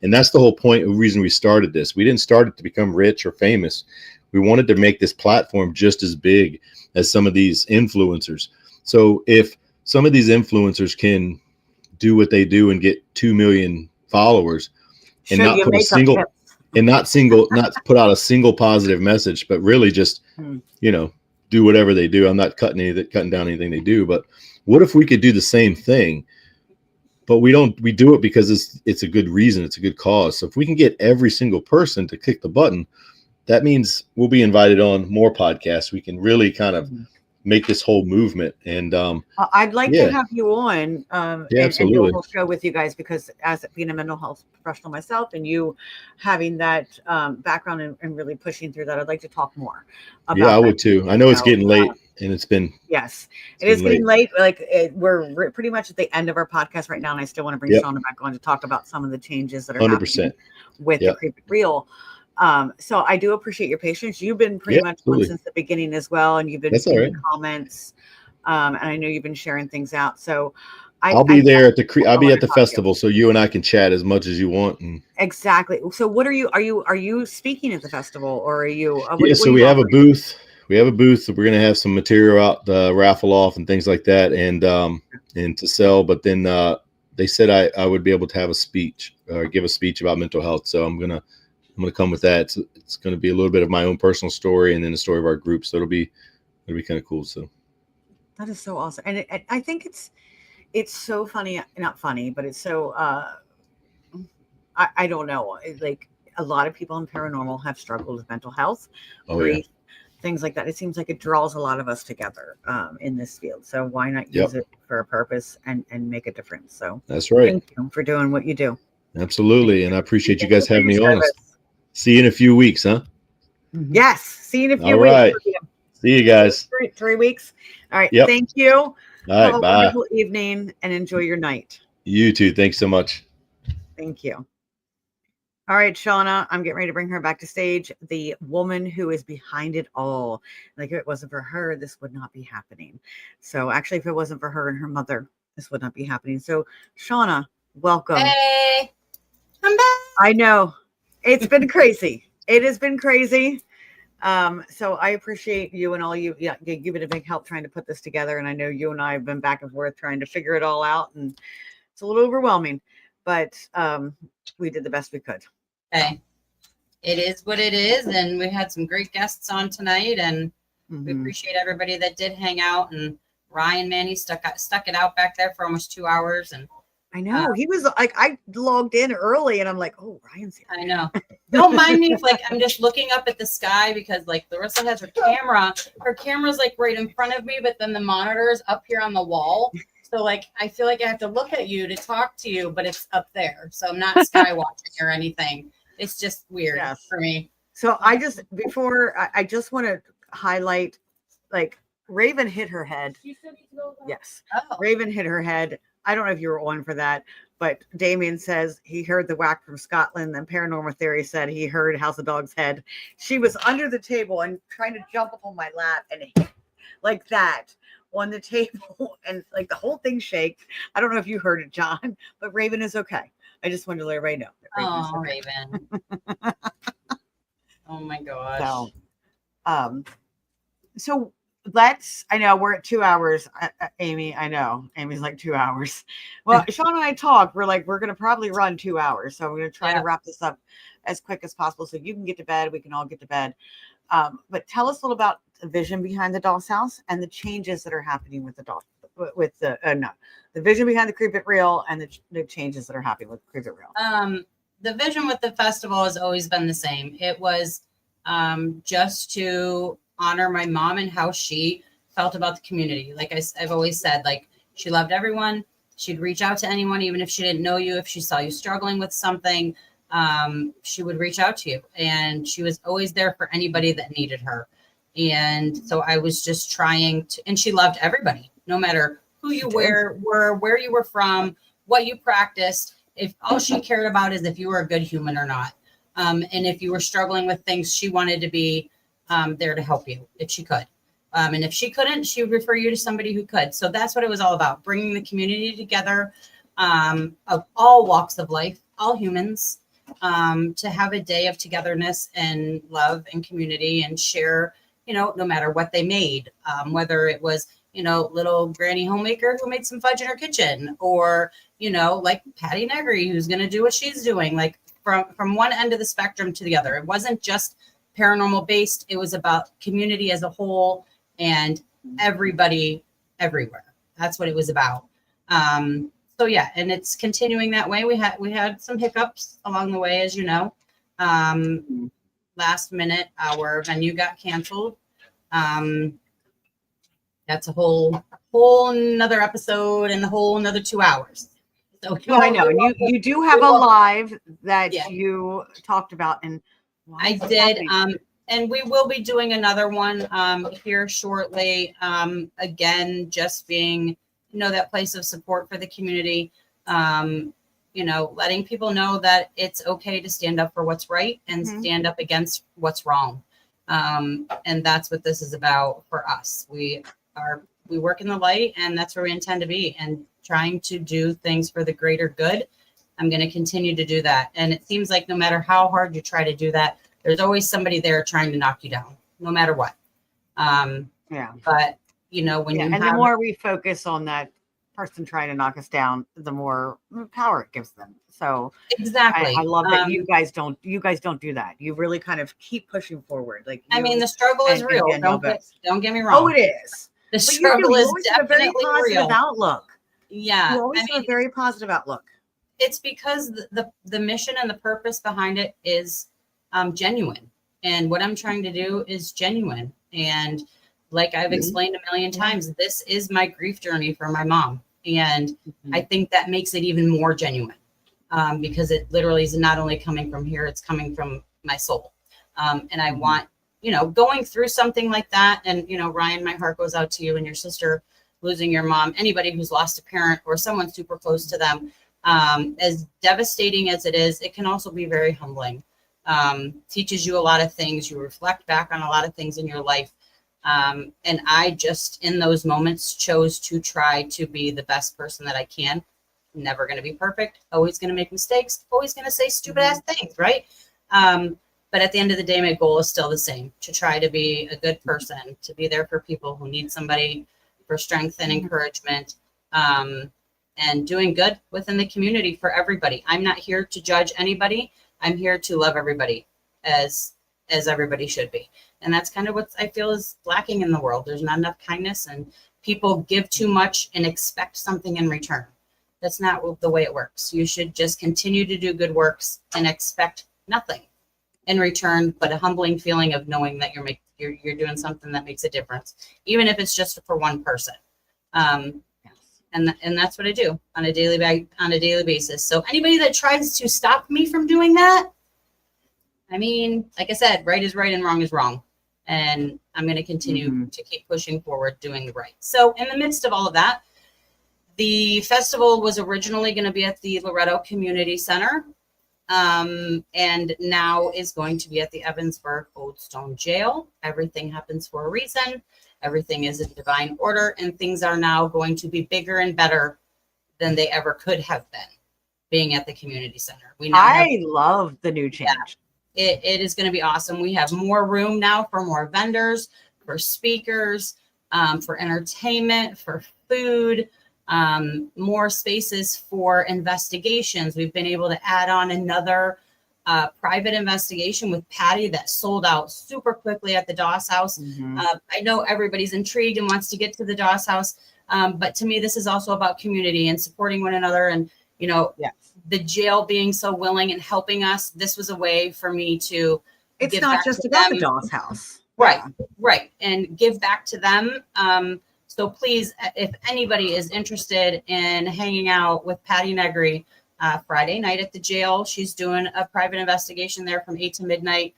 And that's the whole point of the reason we started this. We didn't start it to become rich or famous. We wanted to make this platform just as big as some of these influencers. So if some of these influencers can do what they do and get 2 million followers and not put a single not put out a single positive message, but really just, you know, do whatever they do. I'm not cutting down anything they do, but what if we could do the same thing? But we do it because it's a good reason. It's a good cause. So if we can get every single person to click the button, that means we'll be invited on more podcasts. We can really kind of make this whole movement. And I'd like to have you on and do absolutely. a whole show with you guys, because as being a mental health professional myself, and you having that background and really pushing through that, I'd like to talk more about I that. would too. I know it's getting late, and it's been it is getting late. Like we're pretty much at the end of our podcast right now, and I still want to bring Shauna back on to talk about some of the changes that are 100%. happening with the Creep It Real. So I do appreciate your patience. You've been pretty much on since the beginning as well, and you've been in the comments, and I know you've been sharing things out. So I'll be there at the festival, so you and I can chat as much as you want. And exactly. So what are you speaking at the festival, or are you? So we have a booth. We have a booth. We're going to have some material out, raffle off and things like that, and to sell. But then they said I would be able to have a speech or give a speech about mental health. So I'm gonna come with that. It's going to be a little bit of my own personal story and then the story of our group. So it'll be kind of cool. So that is so awesome. And I think it's so funny, not funny, but it's so, I don't know. Like a lot of people in paranormal have struggled with mental health, grief, things like that. It seems like it draws a lot of us together in this field. So why not use it for a purpose and make a difference? So that's right. Thank you for doing what you do. Absolutely. And I appreciate you guys having me on. See you in a few weeks, huh? Yes. See you in a few weeks. All right. See you guys. 3 weeks. All right. Yep. Thank you. All right. Have a bye. wonderful evening and enjoy your night. You too. Thanks so much. Thank you. All right, Shauna, I'm getting ready to bring her back to stage. The woman who is behind it all. Like if it wasn't for her, this would not be happening. So actually, if it wasn't for her and her mother, this would not be happening. So Shauna, welcome. Hey, I'm back. I know. It's been crazy. It has been crazy. So I appreciate you and all you've been a big help trying to put this together. And I know you and I have been back and forth trying to figure it all out. And it's a little overwhelming, but we did the best we could. Hey, it is what it is. And we had some great guests on tonight. And we appreciate everybody that did hang out. And Ryan, man, he stuck it out back there for almost 2 hours. And I know he was like, I logged in early and I'm like, oh, Ryan's here. I know. Don't mind me if like I'm just looking up at the sky because like Larissa has her camera. Her camera's like right in front of me, but then the monitor is up here on the wall. So like I feel like I have to look at you to talk to you, but it's up there. So I'm not sky watching or anything. It's just weird for me. So I just want to highlight, like Raven hit her head. Yes. Oh. Raven hit her head. I don't know if you were on for that, but Damien says he heard the whack from Scotland. And Paranormal Theory said he heard House of Dog's head. She was under the table and trying to jump up on my lap and hit like that on the table. And like the whole thing shaked. I don't know if you heard it, John, but Raven is okay. I just wanted to let everybody know. Oh, Raven. Oh my gosh. So I know we're at 2 hours, Amy. I know Amy's like 2 hours. Well, Sean and I talked. We're like, we're going to probably run 2 hours. So we're going to try to wrap this up as quick as possible. So you can get to bed. We can all get to bed. But tell us a little about the vision behind the Doll's House and the changes that are happening with the the vision behind the Creep It Real and the changes that are happening with Creep It Real. The vision with the festival has always been the same. It was just to honor my mom and how she felt about the community. Like I've always said, like she loved everyone. She'd reach out to anyone, even if she didn't know you. If she saw you struggling with something, she would reach out to you. And she was always there for anybody that needed her. And so I was just trying to, and she loved everybody, no matter who you were, where you were from, what you practiced. If all she cared about is if you were a good human or not. And if you were struggling with things, she wanted to be there to help you if she could. And if she couldn't, she would refer you to somebody who could. So that's what it was all about, bringing the community together of all walks of life, all humans, to have a day of togetherness and love and community and share, no matter what they made, whether it was, little granny homemaker who made some fudge in her kitchen, or, like Patty Negri, who's going to do what she's doing, like from one end of the spectrum to the other. It wasn't just paranormal based. It was about community as a whole and everybody everywhere. That's what it was about. So yeah, and it's continuing that way. We had some hiccups along the way, as you know. Last minute, our venue got canceled. That's a whole another episode and a whole another 2 hours. So I know. And you do have a live that you talked about, and I did. And we will be doing another one here shortly. Again, just being, that place of support for the community. Letting people know that it's okay to stand up for what's right and stand up against what's wrong. And that's what this is about for us. We work in the light, and that's where we intend to be, and trying to do things for the greater good. I'm going to continue to do that. And it seems like no matter how hard you try to do that, there's always somebody there trying to knock you down, no matter what. But when the more we focus on that person trying to knock us down, the more power it gives them. So exactly, I love that you guys don't do that. You really kind of keep pushing forward. Like the struggle is real. Don't get me wrong. Oh, it is. The struggle is definitely a very positive real. Outlook. Yeah, you always have a very positive outlook. It's because the mission and the purpose behind it is genuine, and what I'm trying to do is genuine. And like I've explained a million times, this is my grief journey for my mom, and I think that makes it even more genuine because it literally is not only coming from here; it's coming from my soul. And I want, going through something like that, and Ryan, my heart goes out to you and your sister losing your mom. Anybody who's lost a parent or someone super close to them, as devastating as it is, it can also be very humbling. Teaches you a lot of things. You reflect back on a lot of things in your life. And I just, in those moments, chose to try to be the best person that I can. Never going to be perfect. Always going to make mistakes. Always going to say stupid ass things, right? But at the end of the day, my goal is still the same: to try to be a good person, to be there for people who need somebody for strength and encouragement, and doing good within the community for everybody. I'm not here to judge anybody. I'm here to love everybody as everybody should be. And that's kind of what I feel is lacking in the world. There's not enough kindness, and people give too much and expect something in return. That's not the way it works. You should just continue to do good works and expect nothing in return, but a humbling feeling of knowing that you're doing something that makes a difference, even if it's just for one person. And that's what I do on a daily basis. So anybody that tries to stop me from doing that, like I said, right is right and wrong is wrong. And I'm going to continue to keep pushing forward, doing the right. So in the midst of all of that, the festival was originally going to be at the Loretto Community Center, and now is going to be at the Evansburg Old Stone Jail. Everything happens for a reason. Everything is in divine order, and things are now going to be bigger and better than they ever could have been, being at the community center. I love the new change. It is going to be awesome. We have more room now for more vendors, for speakers. for entertainment, for food, more spaces for investigations. We've been able to add on another private investigation with Patty that sold out super quickly at the Doss House. I know everybody's intrigued and wants to get to the Doss House, but to me, this is also about community and supporting one another. And you know, the jail being so willing and helping us. This was a way for me to. It's give not back just to about them. the Doss House. Right, right. And give back to them. So please, if anybody is interested in hanging out with Patty Negri Friday night at the jail, she's doing a private investigation there from 8 to midnight.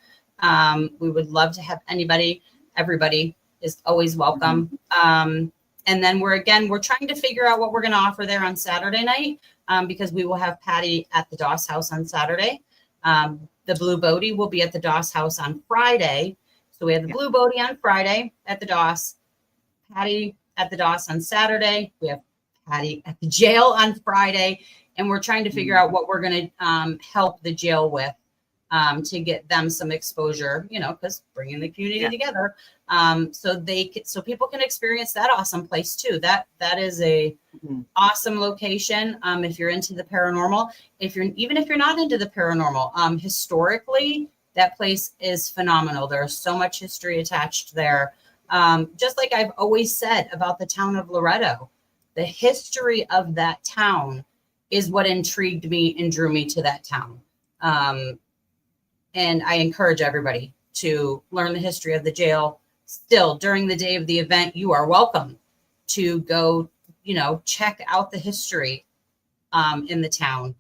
We would love to have anybody. Everybody is always welcome. And then we're trying to figure out what we're going to offer there on Saturday night because we will have Patty at the Doss House on Saturday. The Blue Bodie will be at the Doss House on Friday. So we have the Blue Bodie on Friday at the Doss, Patty at the Doss on Saturday. We have Patty at the jail on Friday. And we're trying to figure out what we're going to help the jail with to get them some exposure, you know, because bringing the community together so people can experience that awesome place too. That is a awesome location. If you're into the paranormal, even if you're not into the paranormal, historically, that place is phenomenal. There's so much history attached there. Just like I've always said about the town of Loretto, the history of that town is what intrigued me and drew me to that town. And I encourage everybody to learn the history of the jail. Still, during the day of the event, you are welcome to go, you know, check out the history in the town.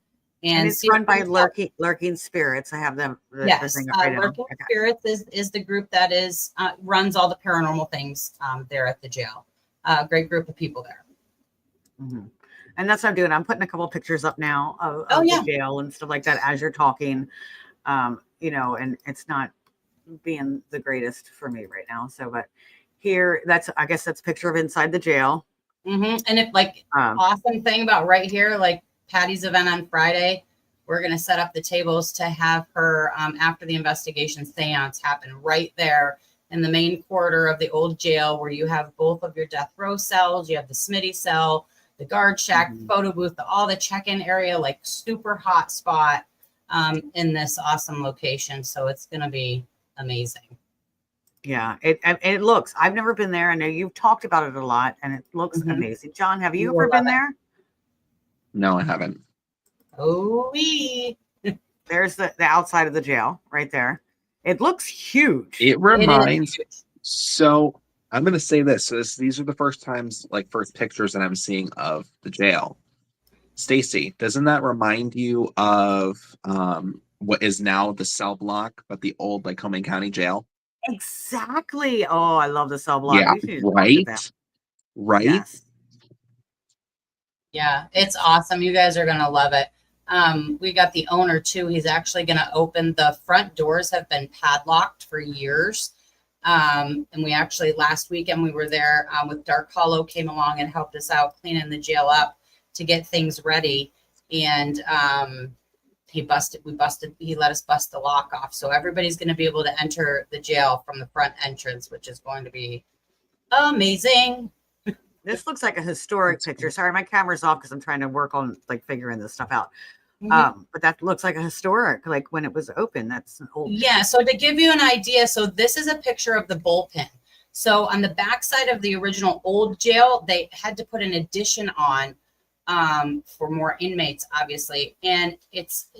And it's run by Lurking Spirits. I have them. Yes, Lurking Spirits is the group that runs all the paranormal things there at the jail. Great group of people there. And that's what I'm doing. I'm putting a couple pictures up now of the jail and stuff like that as you're talking. You know, and it's not being the greatest for me right now. So, but here, I guess that's a picture of inside the jail. And if awesome thing about right here, like Patty's event on Friday, we're going to set up the tables to have her after the investigation seance happen right there in the main corridor of the old jail, where you have both of your death row cells. You have the Smitty cell, the guard shack, photo booth, all the check-in area, like super hot spot in this awesome location. So it's going to be amazing. Yeah, it looks. I've never been there. I know you've talked about it a lot, and it looks amazing. John, have you ever been there? No, I haven't. Oh, there's the outside of the jail right there. It looks huge. It reminds. So I'm going to say this. So these are the first pictures that I'm seeing of the jail. Stacy, doesn't that remind you of what is now the cell block, but the old Lycoming County Jail? Exactly. Oh, I love the cell block. Yeah, right. Yes. Yeah, it's awesome. You guys are gonna love it. We got the owner too. He's actually gonna open. The front doors have been padlocked for years. And we actually last weekend we were there with Dark Hollow, came along and helped us out cleaning the jail up to get things ready. And he let us bust the lock off. So everybody's going to be able to enter the jail from the front entrance, which is going to be amazing. This looks like a historic picture. Sorry, my camera's off because I'm trying to work on figuring this stuff out. But that looks like a historic, like when it was open. That's an old. Yeah. So to give you an idea, so this is a picture of the bullpen. So on the backside of the original old jail, they had to put an addition on for more inmates, obviously. And it's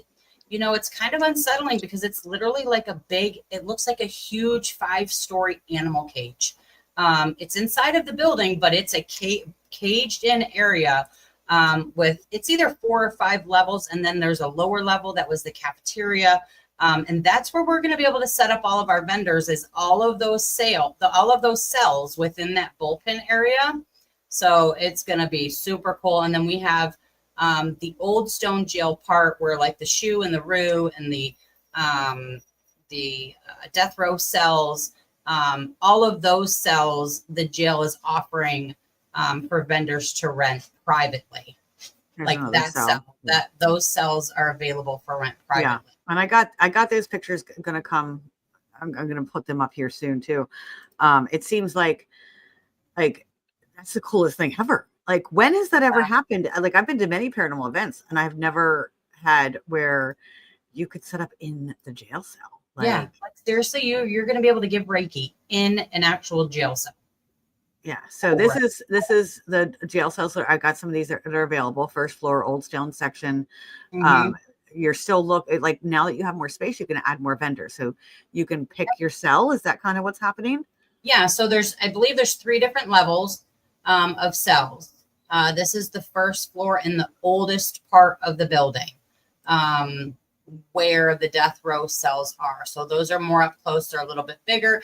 kind of unsettling because it's literally like it looks like a huge 5-story animal cage. It's inside of the building, but it's a caged in area it's either 4 or 5 levels. And then there's a lower level that was the cafeteria. And that's where we're going to be able to set up all of our vendors, is all of those cells within that bullpen area. So it's going to be super cool. And then we have the old stone jail part where like the shoe and the rue and the death row cells, all of those cells, the jail is offering for vendors to rent privately. There's like that cell. Those cells are available for rent privately. Yeah. And I got those pictures going to come. I'm going to put them up here soon too. It seems like Like, that's the coolest thing ever. Like, when has that ever happened? Like, I've been to many paranormal events, and I've never had where you could set up in the jail cell. Like seriously, you're going to be able to give Reiki in an actual jail cell. Yeah. So this is the jail cells. So I got some of these that are available. First floor, old stone section. You're still like now that you have more space, you can add more vendors. So you can pick your cell. Is that kind of what's happening? Yeah. So I believe there's 3 different levels of cells. This is the first floor in the oldest part of the building. Where the death row cells are. So those are more up close. They're a little bit bigger.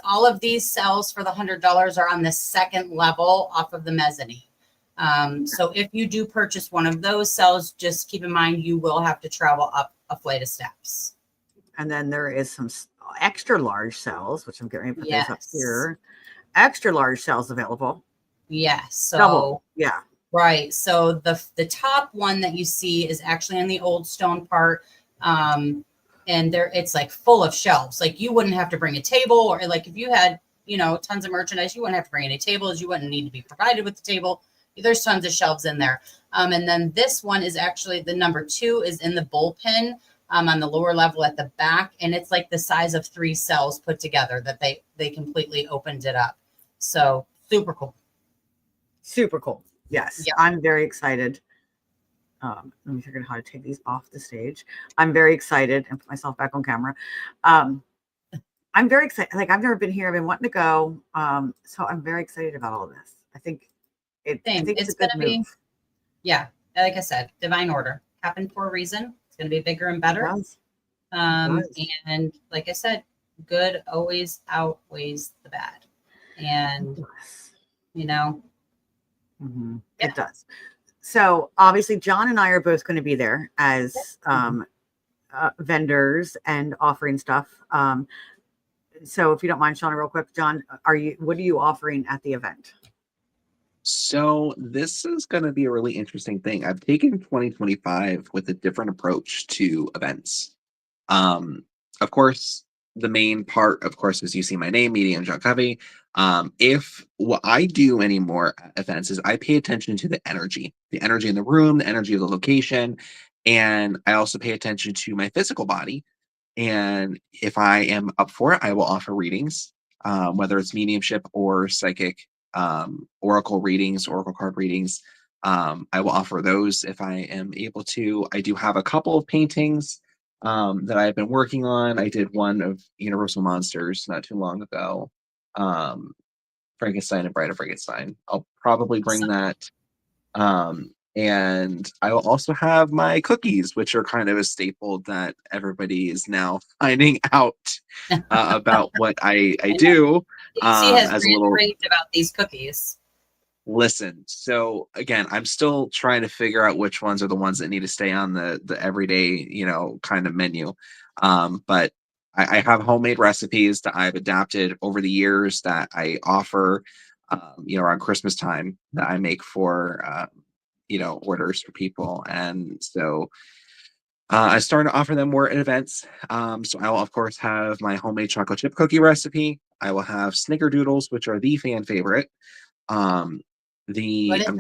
All of these cells for the $100 are on the second level off of the mezzanine. So if you do purchase one of those cells, just keep in mind, you will have to travel up a flight of steps. And then there is some extra large cells, which I'm getting to put those up here. Extra large cells available. Yes. So double. Yeah. Right. So the top one that you see is actually in the old stone part. And it's like full of shelves. Like you wouldn't have to bring a table, or like if you had, tons of merchandise, you wouldn't have to bring any tables. You wouldn't need to be provided with the table. There's tons of shelves in there. And then this one is actually the number 2 is in the bullpen on the lower level at the back. And it's like the size of 3 cells put together that they completely opened it up. So super cool. Super cool. Yes, yep. I'm very excited. Let me figure out how to take these off the stage. I'm very excited and put myself back on camera. I'm very excited. Like I've never been here. I've been wanting to go. So I'm very excited about all of this. I think it's going to be, yeah, like I said, divine order happened for a reason. It's going to be bigger and better. And like I said, good always outweighs the bad. And it does. So obviously John and I are both going to be there as vendors and offering stuff. So if you don't mind, Shauna, real quick, John, what are you offering at the event? So this is going to be a really interesting thing. I've taken 2025 with a different approach to events. Of course, the main part, of course, is you see my name, Medium John Covey. If what I do anymore at events is I pay attention to the energy in the room, the energy of the location, and I also pay attention to my physical body. And if I am up for it, I will offer readings, whether it's mediumship or psychic, oracle readings, oracle card readings. I will offer those if I am able to. I do have a couple of paintings that I've been working on. I did one of Universal Monsters not too long ago. Frankenstein and Bride of Frankenstein. I'll probably bring that. And I will also have my cookies, which are kind of a staple that everybody is now finding out about what I do. She has raved about these cookies. Listen, so again, I'm still trying to figure out which ones are the ones that need to stay on the everyday, kind of menu. But I have homemade recipes that I've adapted over the years that I offer, around Christmas time that I make for, orders for people. And so I started to offer them more at events. So I will, of course, have my homemade chocolate chip cookie recipe. I will have snickerdoodles, which are the fan favorite. I'm debating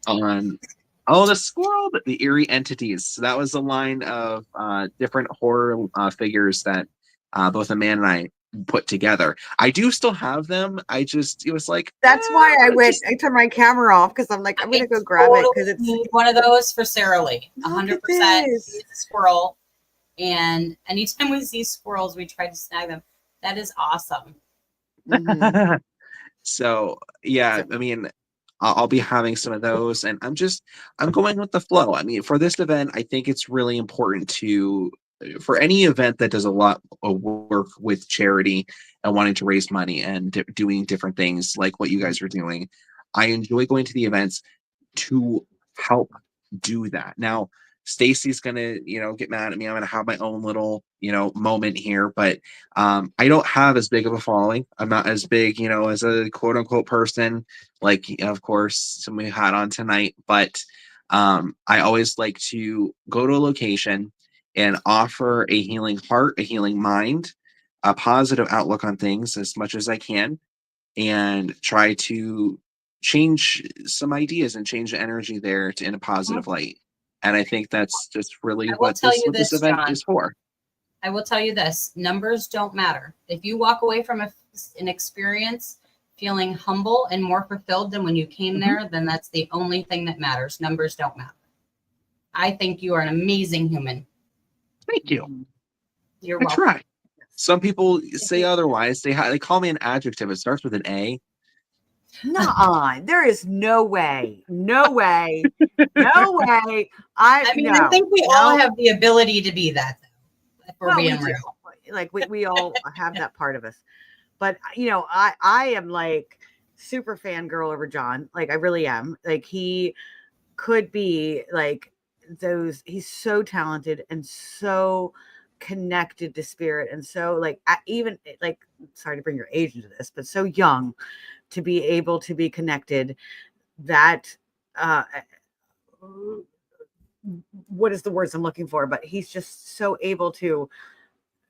on the squirrel, the eerie entities. So that was a line of different horror figures that both Amanda and I put together. I do still have them. It was like that's why I turned my camera off because I'm like I'm gonna go grab it because it's one of those for Sarah Lee. 100% squirrel. And anytime we see squirrels, we try to snag them. That is awesome. Mm-hmm. So yeah, I mean, I'll be having some of those, and I'm going with the flow. I mean, for this event, I think it's really important for any event that does a lot of work with charity and wanting to raise money and doing different things like what you guys are doing. I enjoy going to the events to help do that. Now, Stacy's gonna, get mad at me. I'm gonna have my own little, moment here, but I don't have as big of a following. I'm not as big, as a quote unquote person, like, of course, somebody had on tonight. But I always like to go to a location and offer a healing heart, a healing mind, a positive outlook on things as much as I can. and try to change some ideas and change the energy there in a positive light. And I think that's just really I will what tell this you what this this, event John. is for. I will tell you this, numbers don't matter. If you walk away from an experience feeling humble and more fulfilled than when you came there, then that's the only thing that matters. Numbers don't matter. I think you are an amazing human. Thank you. You're I welcome. try. Some people say otherwise. They call me an adjective. It starts with an A. Nuh-uh. There is no way. No way. No way. I mean, I think we all have the ability to be that, though, if we're being real. Like we all have that part of us. But you know, I am like super fangirl over John. Like I really am. Like he could be like he's so talented and so connected to spirit, and so like even like, sorry to bring your age into this, but so young to be able to be connected. That what is the words I'm looking for? But he's just so able to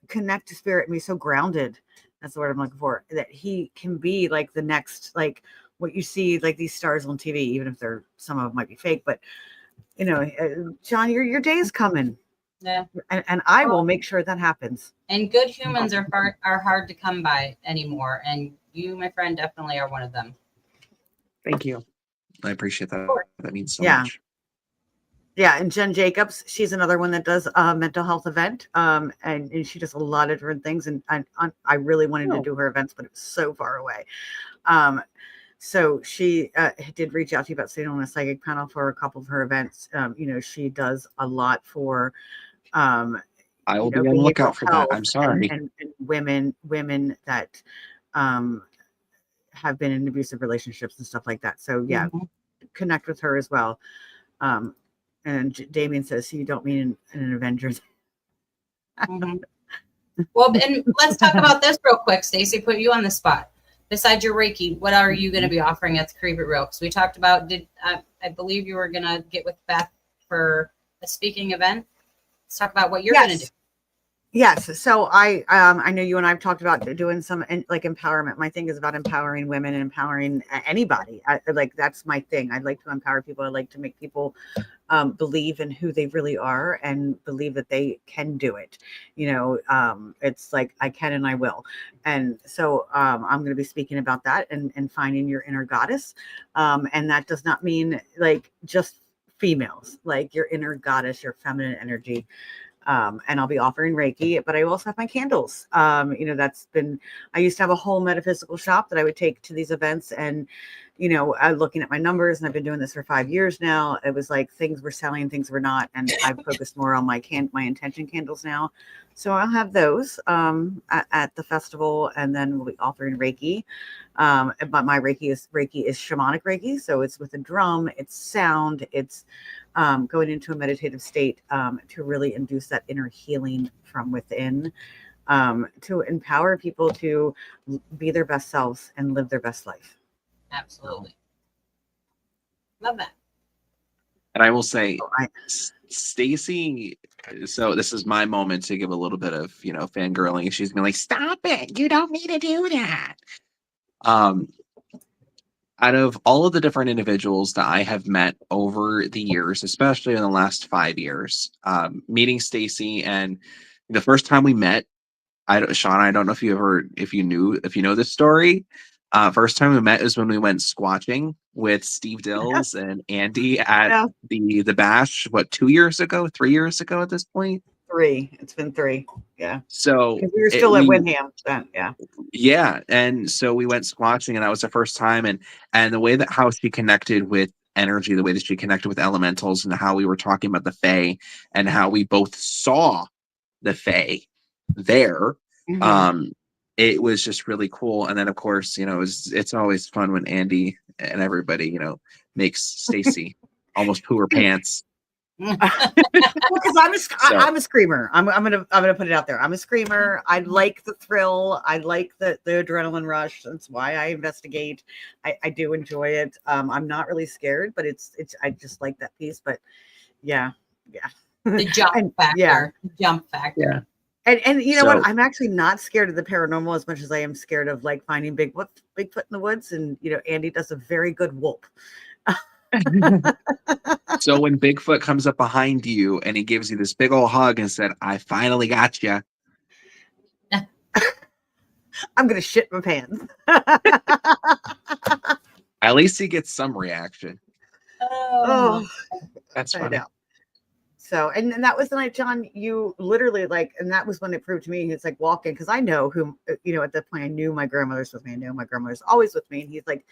connect to spirit and be so grounded. That's the word I'm looking for. That he can be like the next, like what you see, like these stars on TV, even if some of them might be fake. But you know, John, your day is coming. Yeah. And I will make sure that happens. And good humans are hard to come by anymore. And you, my friend, definitely are one of them. Thank you. I appreciate that. That means so much. Yeah, and Jen Jacobs, she's another one that does a mental health event, and she does a lot of different things. And I really wanted to do her events, but it was so far away. So she did reach out to you about sitting on a psychic panel for a couple of her events. You know, she does a lot for I will be on the lookout for that. I'm sorry. And women that have been in abusive relationships and stuff like that. So yeah, connect with her as well. And Damien says, so you don't mean an Avengers. Well, and let's talk about this real quick. Stacey, put you on the spot. Besides your Reiki, what are you going to be offering at the Keep It Real? Because we talked about, I believe you were going to get with Beth for a speaking event. Let's talk about what you're going to do. Yes. So I know you and I've talked about doing some like empowerment. My thing is about empowering women and empowering anybody. Like that's my thing. I'd like to empower people. I'd like to make people believe in who they really are and believe that they can do it. You know, it's like I can and I will. And so I'm going to be speaking about that and finding your inner goddess. And that does not mean like just females, like your inner goddess, your feminine energy. And I'll be offering Reiki, but I also have my candles. You know, I used to have a whole metaphysical shop that I would take to these events, and, you know, looking at my numbers, and I've been doing this for 5 years now. It was like things were selling, things were not. And I've focused more on my intention candles now. So I'll have those at the festival, and then we'll be offering Reiki. But my Reiki is shamanic Reiki. So it's with a drum, it's sound, it's going into a meditative state to really induce that inner healing from within, to empower people to be their best selves and live their best life. Absolutely. Love that. And I will say, Stacey, so this is my moment to give a little bit of, you know, fangirling. She's been like, stop it. You don't need to do that. Out of all of the different individuals that I have met over the years, especially in the last 5 years, meeting Stacey, and the first time we met, Sean, I don't know if you know this story. First time we met is when we went squatching with Steve Dills and Andy at the bash. What, 2 years ago, 3 years ago at this point? 3. It's been 3. Yeah. So we were still at Windham then. Yeah. Yeah. And so we went squatching, and that was the first time. And the way that how she connected with energy, the way that she connected with elementals, and how we were talking about the Fae and how we both saw the Fae there. It was just really cool. And then of course, you know, it's always fun when Andy and everybody, you know, makes Stacey almost poo her pants. Because I'm a screamer. I'm gonna put it out there. I'm a screamer. I like the thrill. I like the adrenaline rush. That's why I investigate. I do enjoy it. I'm not really scared, but it's I just like that piece. But yeah. The jump factor. Yeah. Jump factor. Yeah. And you know what? So I'm actually not scared of the paranormal as much as I am scared of like finding Bigfoot in the woods. And Andy does a very good whoop. so when Bigfoot comes up behind you and he gives you this big old hug and said, "I finally got you," I'm gonna shit my pants. at least he gets some reaction. Oh, That's I funny. know. So, and that was the night, John, you literally and that was when it proved to me, it's like walking, because I know who, at that point I knew my grandmother's with me. I know my grandmother's always with me. And he's like,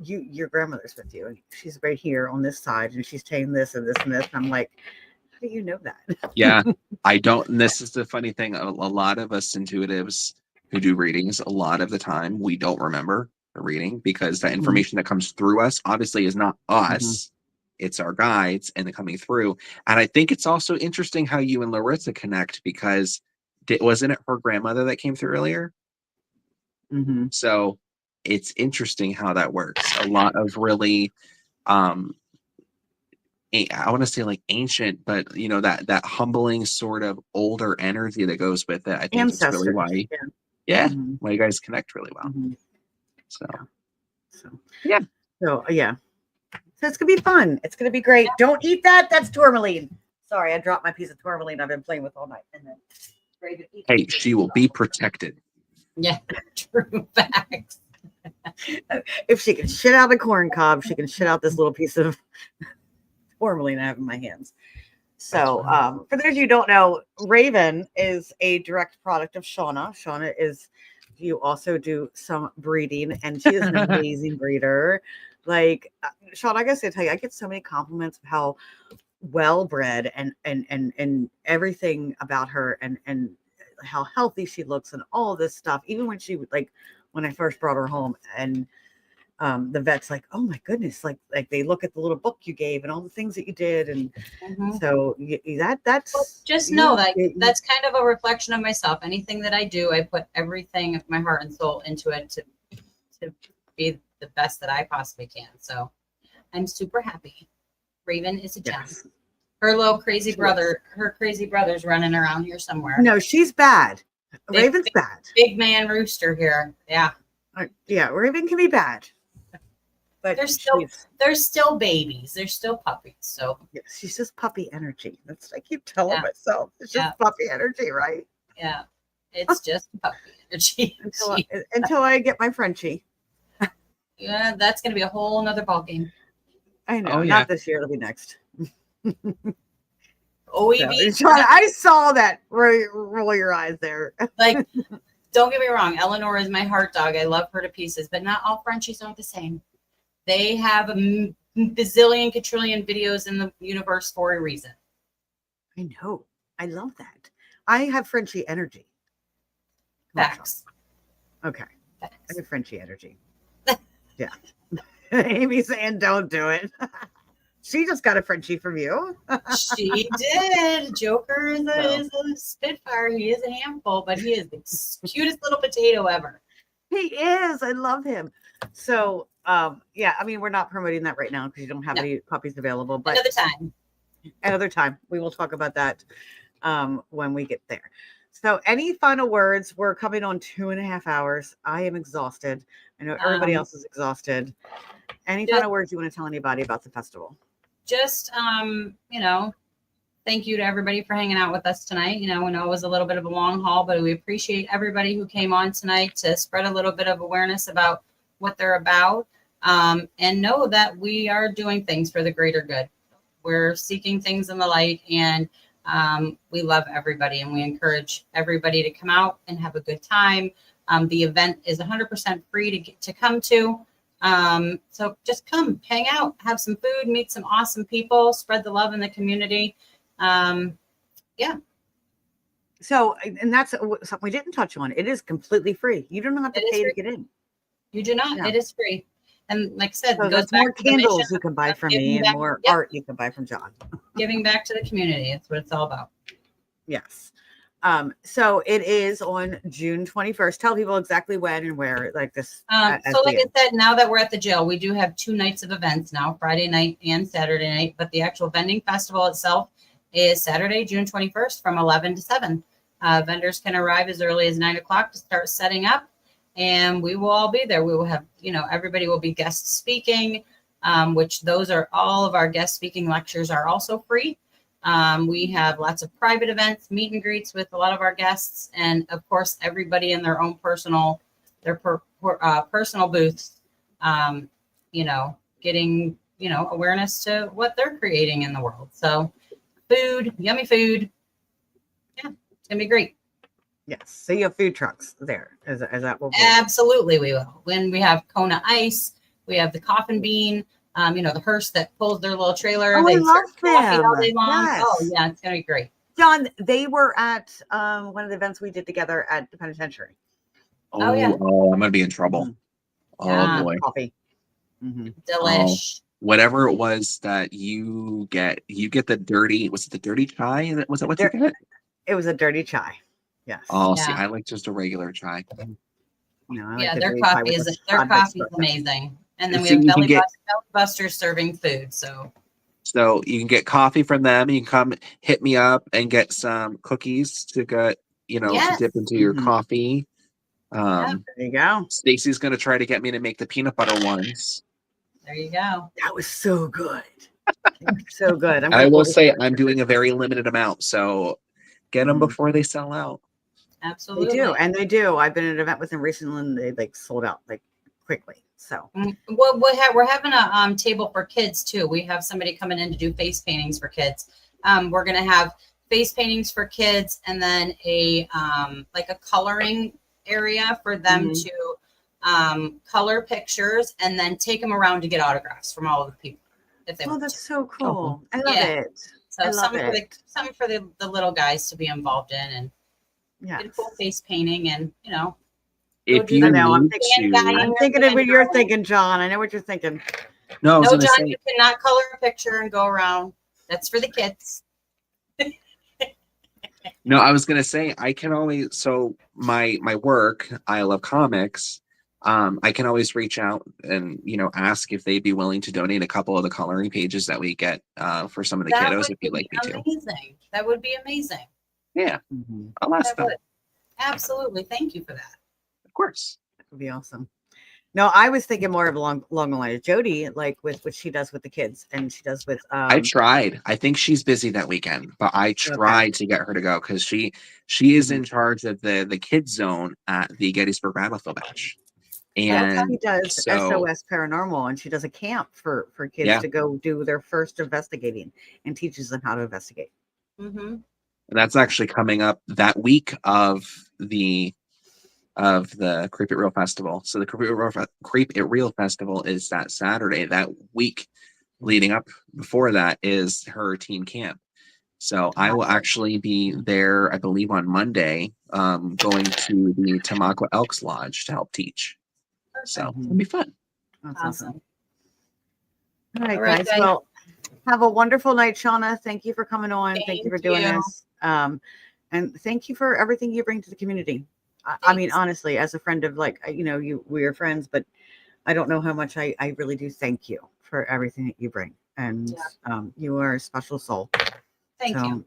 your grandmother's with you. And she's right here on this side and she's saying this and this and this. And I'm like, how do you know that? Yeah, I don't. And this is the funny thing. A lot of us intuitives who do readings, a lot of the time, we don't remember the reading because the information that comes through us obviously is not us. It's our guides and the coming through. And I think it's also interesting how you and Larissa connect because wasn't it her grandmother that came through earlier? So it's interesting how that works. A lot of really, I want to say like ancient, but that humbling sort of older energy that goes with it. I think it's really why, why you guys connect really well. So yeah. So it's gonna be fun. It's gonna be great. Don't eat that. That's tourmaline. Sorry, I dropped my piece of tourmaline I've been playing with all night. And then hey, she will be protected. Yeah, true facts. If she can shit out a corn cob, she can shit out this little piece of tourmaline I have in my hands. So for those of you who don't know, Raven is a direct product of Shauna. Shauna is, you also do some breeding, and she is an amazing breeder. Like Shauna, I gotta tell you, I get so many compliments of how well bred and everything about her and how healthy she looks and all this stuff. Even when she when I first brought her home and the vet's like, oh my goodness, like they look at the little book you gave and all the things that you did, and so that's well, just know that that's kind of a reflection of myself. Anything that I do, I put everything of my heart and soul into it to be the best that I possibly can. So I'm super happy. Raven is a gem. Her little crazy brother, her crazy brother's running around here somewhere. No, she's bad. Raven's bad. Big man rooster here. Yeah. Yeah, Raven can be bad. But they're still babies. They're still puppies. So she's just puppy energy. That's what I keep telling myself. It's just puppy energy, right? Yeah. It's just puppy energy. Until I get my Frenchie. Yeah, that's gonna be a whole nother ball game. I know. Not this year, it'll be next. OEB. Sean, I saw that roll your eyes there. Like, don't get me wrong, Eleanor is my heart dog. I love her to pieces, but not all Frenchies are the same. They have a bazillion, quadrillion videos in the universe for a reason. I know. I love that. I have Frenchie energy. Facts. Okay. Facts. I have Frenchie energy. Yeah. Amy's saying don't do it. She just got a Frenchie from you. She did. Joker is a spitfire. He is a handful, but he is the cutest little potato ever. He is. I love him. So, yeah, I mean, we're not promoting that right now because you don't have any puppies available. But another time, we will talk about that when we get there. So, any final words? We're coming on 2.5 hours. I am exhausted. I know everybody else is exhausted. Any final words you want to tell anybody about the festival? Just, thank you to everybody for hanging out with us tonight. We know it was a little bit of a long haul, but we appreciate everybody who came on tonight to spread a little bit of awareness about what they're about, and know that we are doing things for the greater good. We're seeking things in the light, and we love everybody, and we encourage everybody to come out and have a good time. The event is 100% free to come to. So just come, hang out, have some food, meet some awesome people, spread the love in the community. Yeah. So, and that's something we didn't touch on. It is completely free. You don't have to pay to get in. You do not. Yeah. It is free. And like I said, so there's more candles you can buy from me and more art you can buy from John. Giving back to the community. That's what it's all about. Yes. So it is on June 21st. Tell people exactly when and where, like this. So like I said, now that we're at the jail, we do have 2 nights of events now, Friday night and Saturday night. But the actual vending festival itself is Saturday, June 21st from 11 to 7. Vendors can arrive as early as 9 o'clock to start setting up, and we will all be there. We will have, everybody will be guest speaking, which those are all of our guest speaking lectures are also free. We have lots of private events, meet and greets with a lot of our guests, and of course, everybody in their own personal, personal booths, getting, awareness to what they're creating in the world. So food, yummy food. Yeah, it's gonna be great. Yes. So you have food trucks there. Is that what? Absolutely, we will. When we have Kona Ice, we have the Coffin Bean. The hearse that pulls their little trailer. Oh, They I love serve coffee them. all day long. Yes. Oh yeah, it's gonna be great. John, they were at one of the events we did together at the penitentiary. Oh, yeah. Oh, I'm gonna be in trouble. Yeah. Oh boy. Coffee. Delish. Whatever it was that you get the dirty. Was it the dirty chai? Was that what you get? It was a dirty chai. Yes. Oh, see, Yeah. I like just a regular chai. No, I like Yeah, the their dirty chai coffee with is the their shot coffee is espresso. amazing. And then we So have you can belly get- busters serving food. So you can get coffee from them. You can come hit me up and get some cookies to get, to Yes. dip into your coffee. There you go. Stacy's gonna try to get me to make the peanut butter ones. there you go. That was so good. So good. I will say I'm doing a very limited amount, so get them before they sell out. Absolutely. They do. I've been at an event with them recently, and they sold out quickly. So Well, we're having a table for kids too. We have somebody coming in to do face paintings for kids. We're gonna have face paintings for kids, and then a like a coloring area for them to color pictures, and then take them around to get autographs from all of the people. If they want that's to. so cool. I love Yeah. it. So I love something for the little guys to be involved in, and get a cool face painting, and If you I know, I'm need I'm thinking of what you're thinking, John. I know what you're thinking. No, I was No, gonna John, say- you cannot color a picture and go around. That's for the kids. No, I was gonna say I can always my work, I love comics. I can always reach out and ask if they'd be willing to donate a couple of the coloring pages that we get for some of the That kiddos would if you'd be like me to. amazing. That would be amazing. Yeah, I'll ask That them. would. Absolutely. Thank you for that. Of course. That would be awesome. No, I was thinking more of along the line of Jody, like with what she does with the kids, and she does with. I tried. I think she's busy that weekend, but I tried to get her to go because she is in charge of the kids zone at the Gettysburg Battlefield Bash. And she does so, SOS Paranormal, and she does a camp for kids Yeah. to go do their first investigating, and teaches them how to investigate. Mm-hmm. that's actually coming up that week of the Creep It Real Festival. So the Creep It Real Festival is that Saturday. That week leading up before that is her teen camp. So I will actually be there, I believe, on Monday, going to the Tamaqua Elks Lodge to help teach. So it'll be fun. That's Awesome. All right, All right, guys. guys. Well, have a wonderful night, Shauna. Thank you for coming on. Thank you for doing you. this. And thank you for everything you bring to the community. I mean, honestly, as a friend of we are friends, but I don't know how much I really do thank you for everything that you bring. And you are a special soul. Thank you.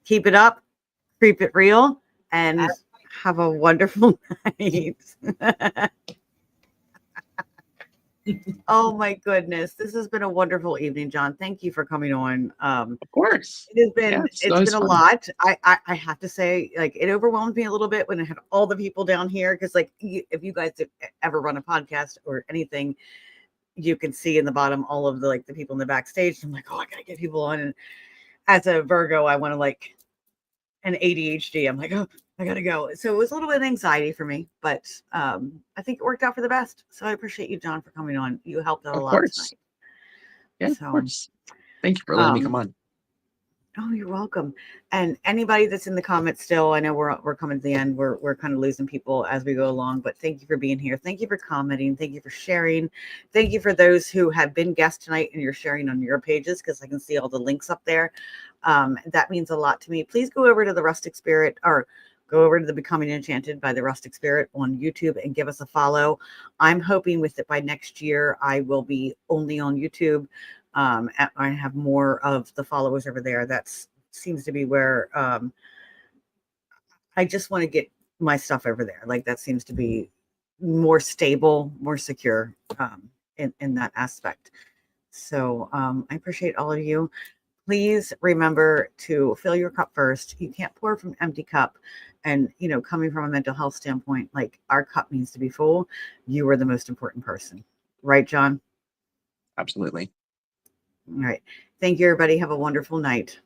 Keep it up, creep it real, and have a wonderful night. Oh my goodness. This has been a wonderful evening, John. Thank you for coming on. Of course. It has been Yeah, it's always been a fun. lot. I have to say, it overwhelmed me a little bit when I had all the people down here, because if you guys ever run a podcast or anything, you can see in the bottom all of the people in the backstage. I'm like, oh, I gotta get people on. And as a Virgo, I want to an ADHD. I'm like, oh, I gotta go. So it was a little bit of anxiety for me, but I think it worked out for the best. So I appreciate you, John, for coming on. You helped out a Of lot course. tonight. Yeah, So, of course. Thank you for letting me come on. Oh, you're welcome. And anybody that's in the comments still, I know we're coming to the end. We're kind of losing people as we go along, but thank you for being here. Thank you for commenting. Thank you for sharing. Thank you for those who have been guests tonight and you're sharing on your pages, because I can see all the links up there. That means a lot to me. Please go over to the Rustic Spirit, or go over to the Becoming Enchanted by the Rustic Spirit on YouTube and give us a follow. I'm hoping with it by next year, I will be only on YouTube. I have more of the followers over there. That seems to be where I just want to get my stuff over there. Like that seems to be more stable, more secure in that aspect. So I appreciate all of you. Please remember to fill your cup first. You can't pour from an empty cup. And, you know, coming from a mental health standpoint, like our cup needs to be full. You are the most important person. Right, John? Absolutely. All right. Thank you, everybody. Have a wonderful night.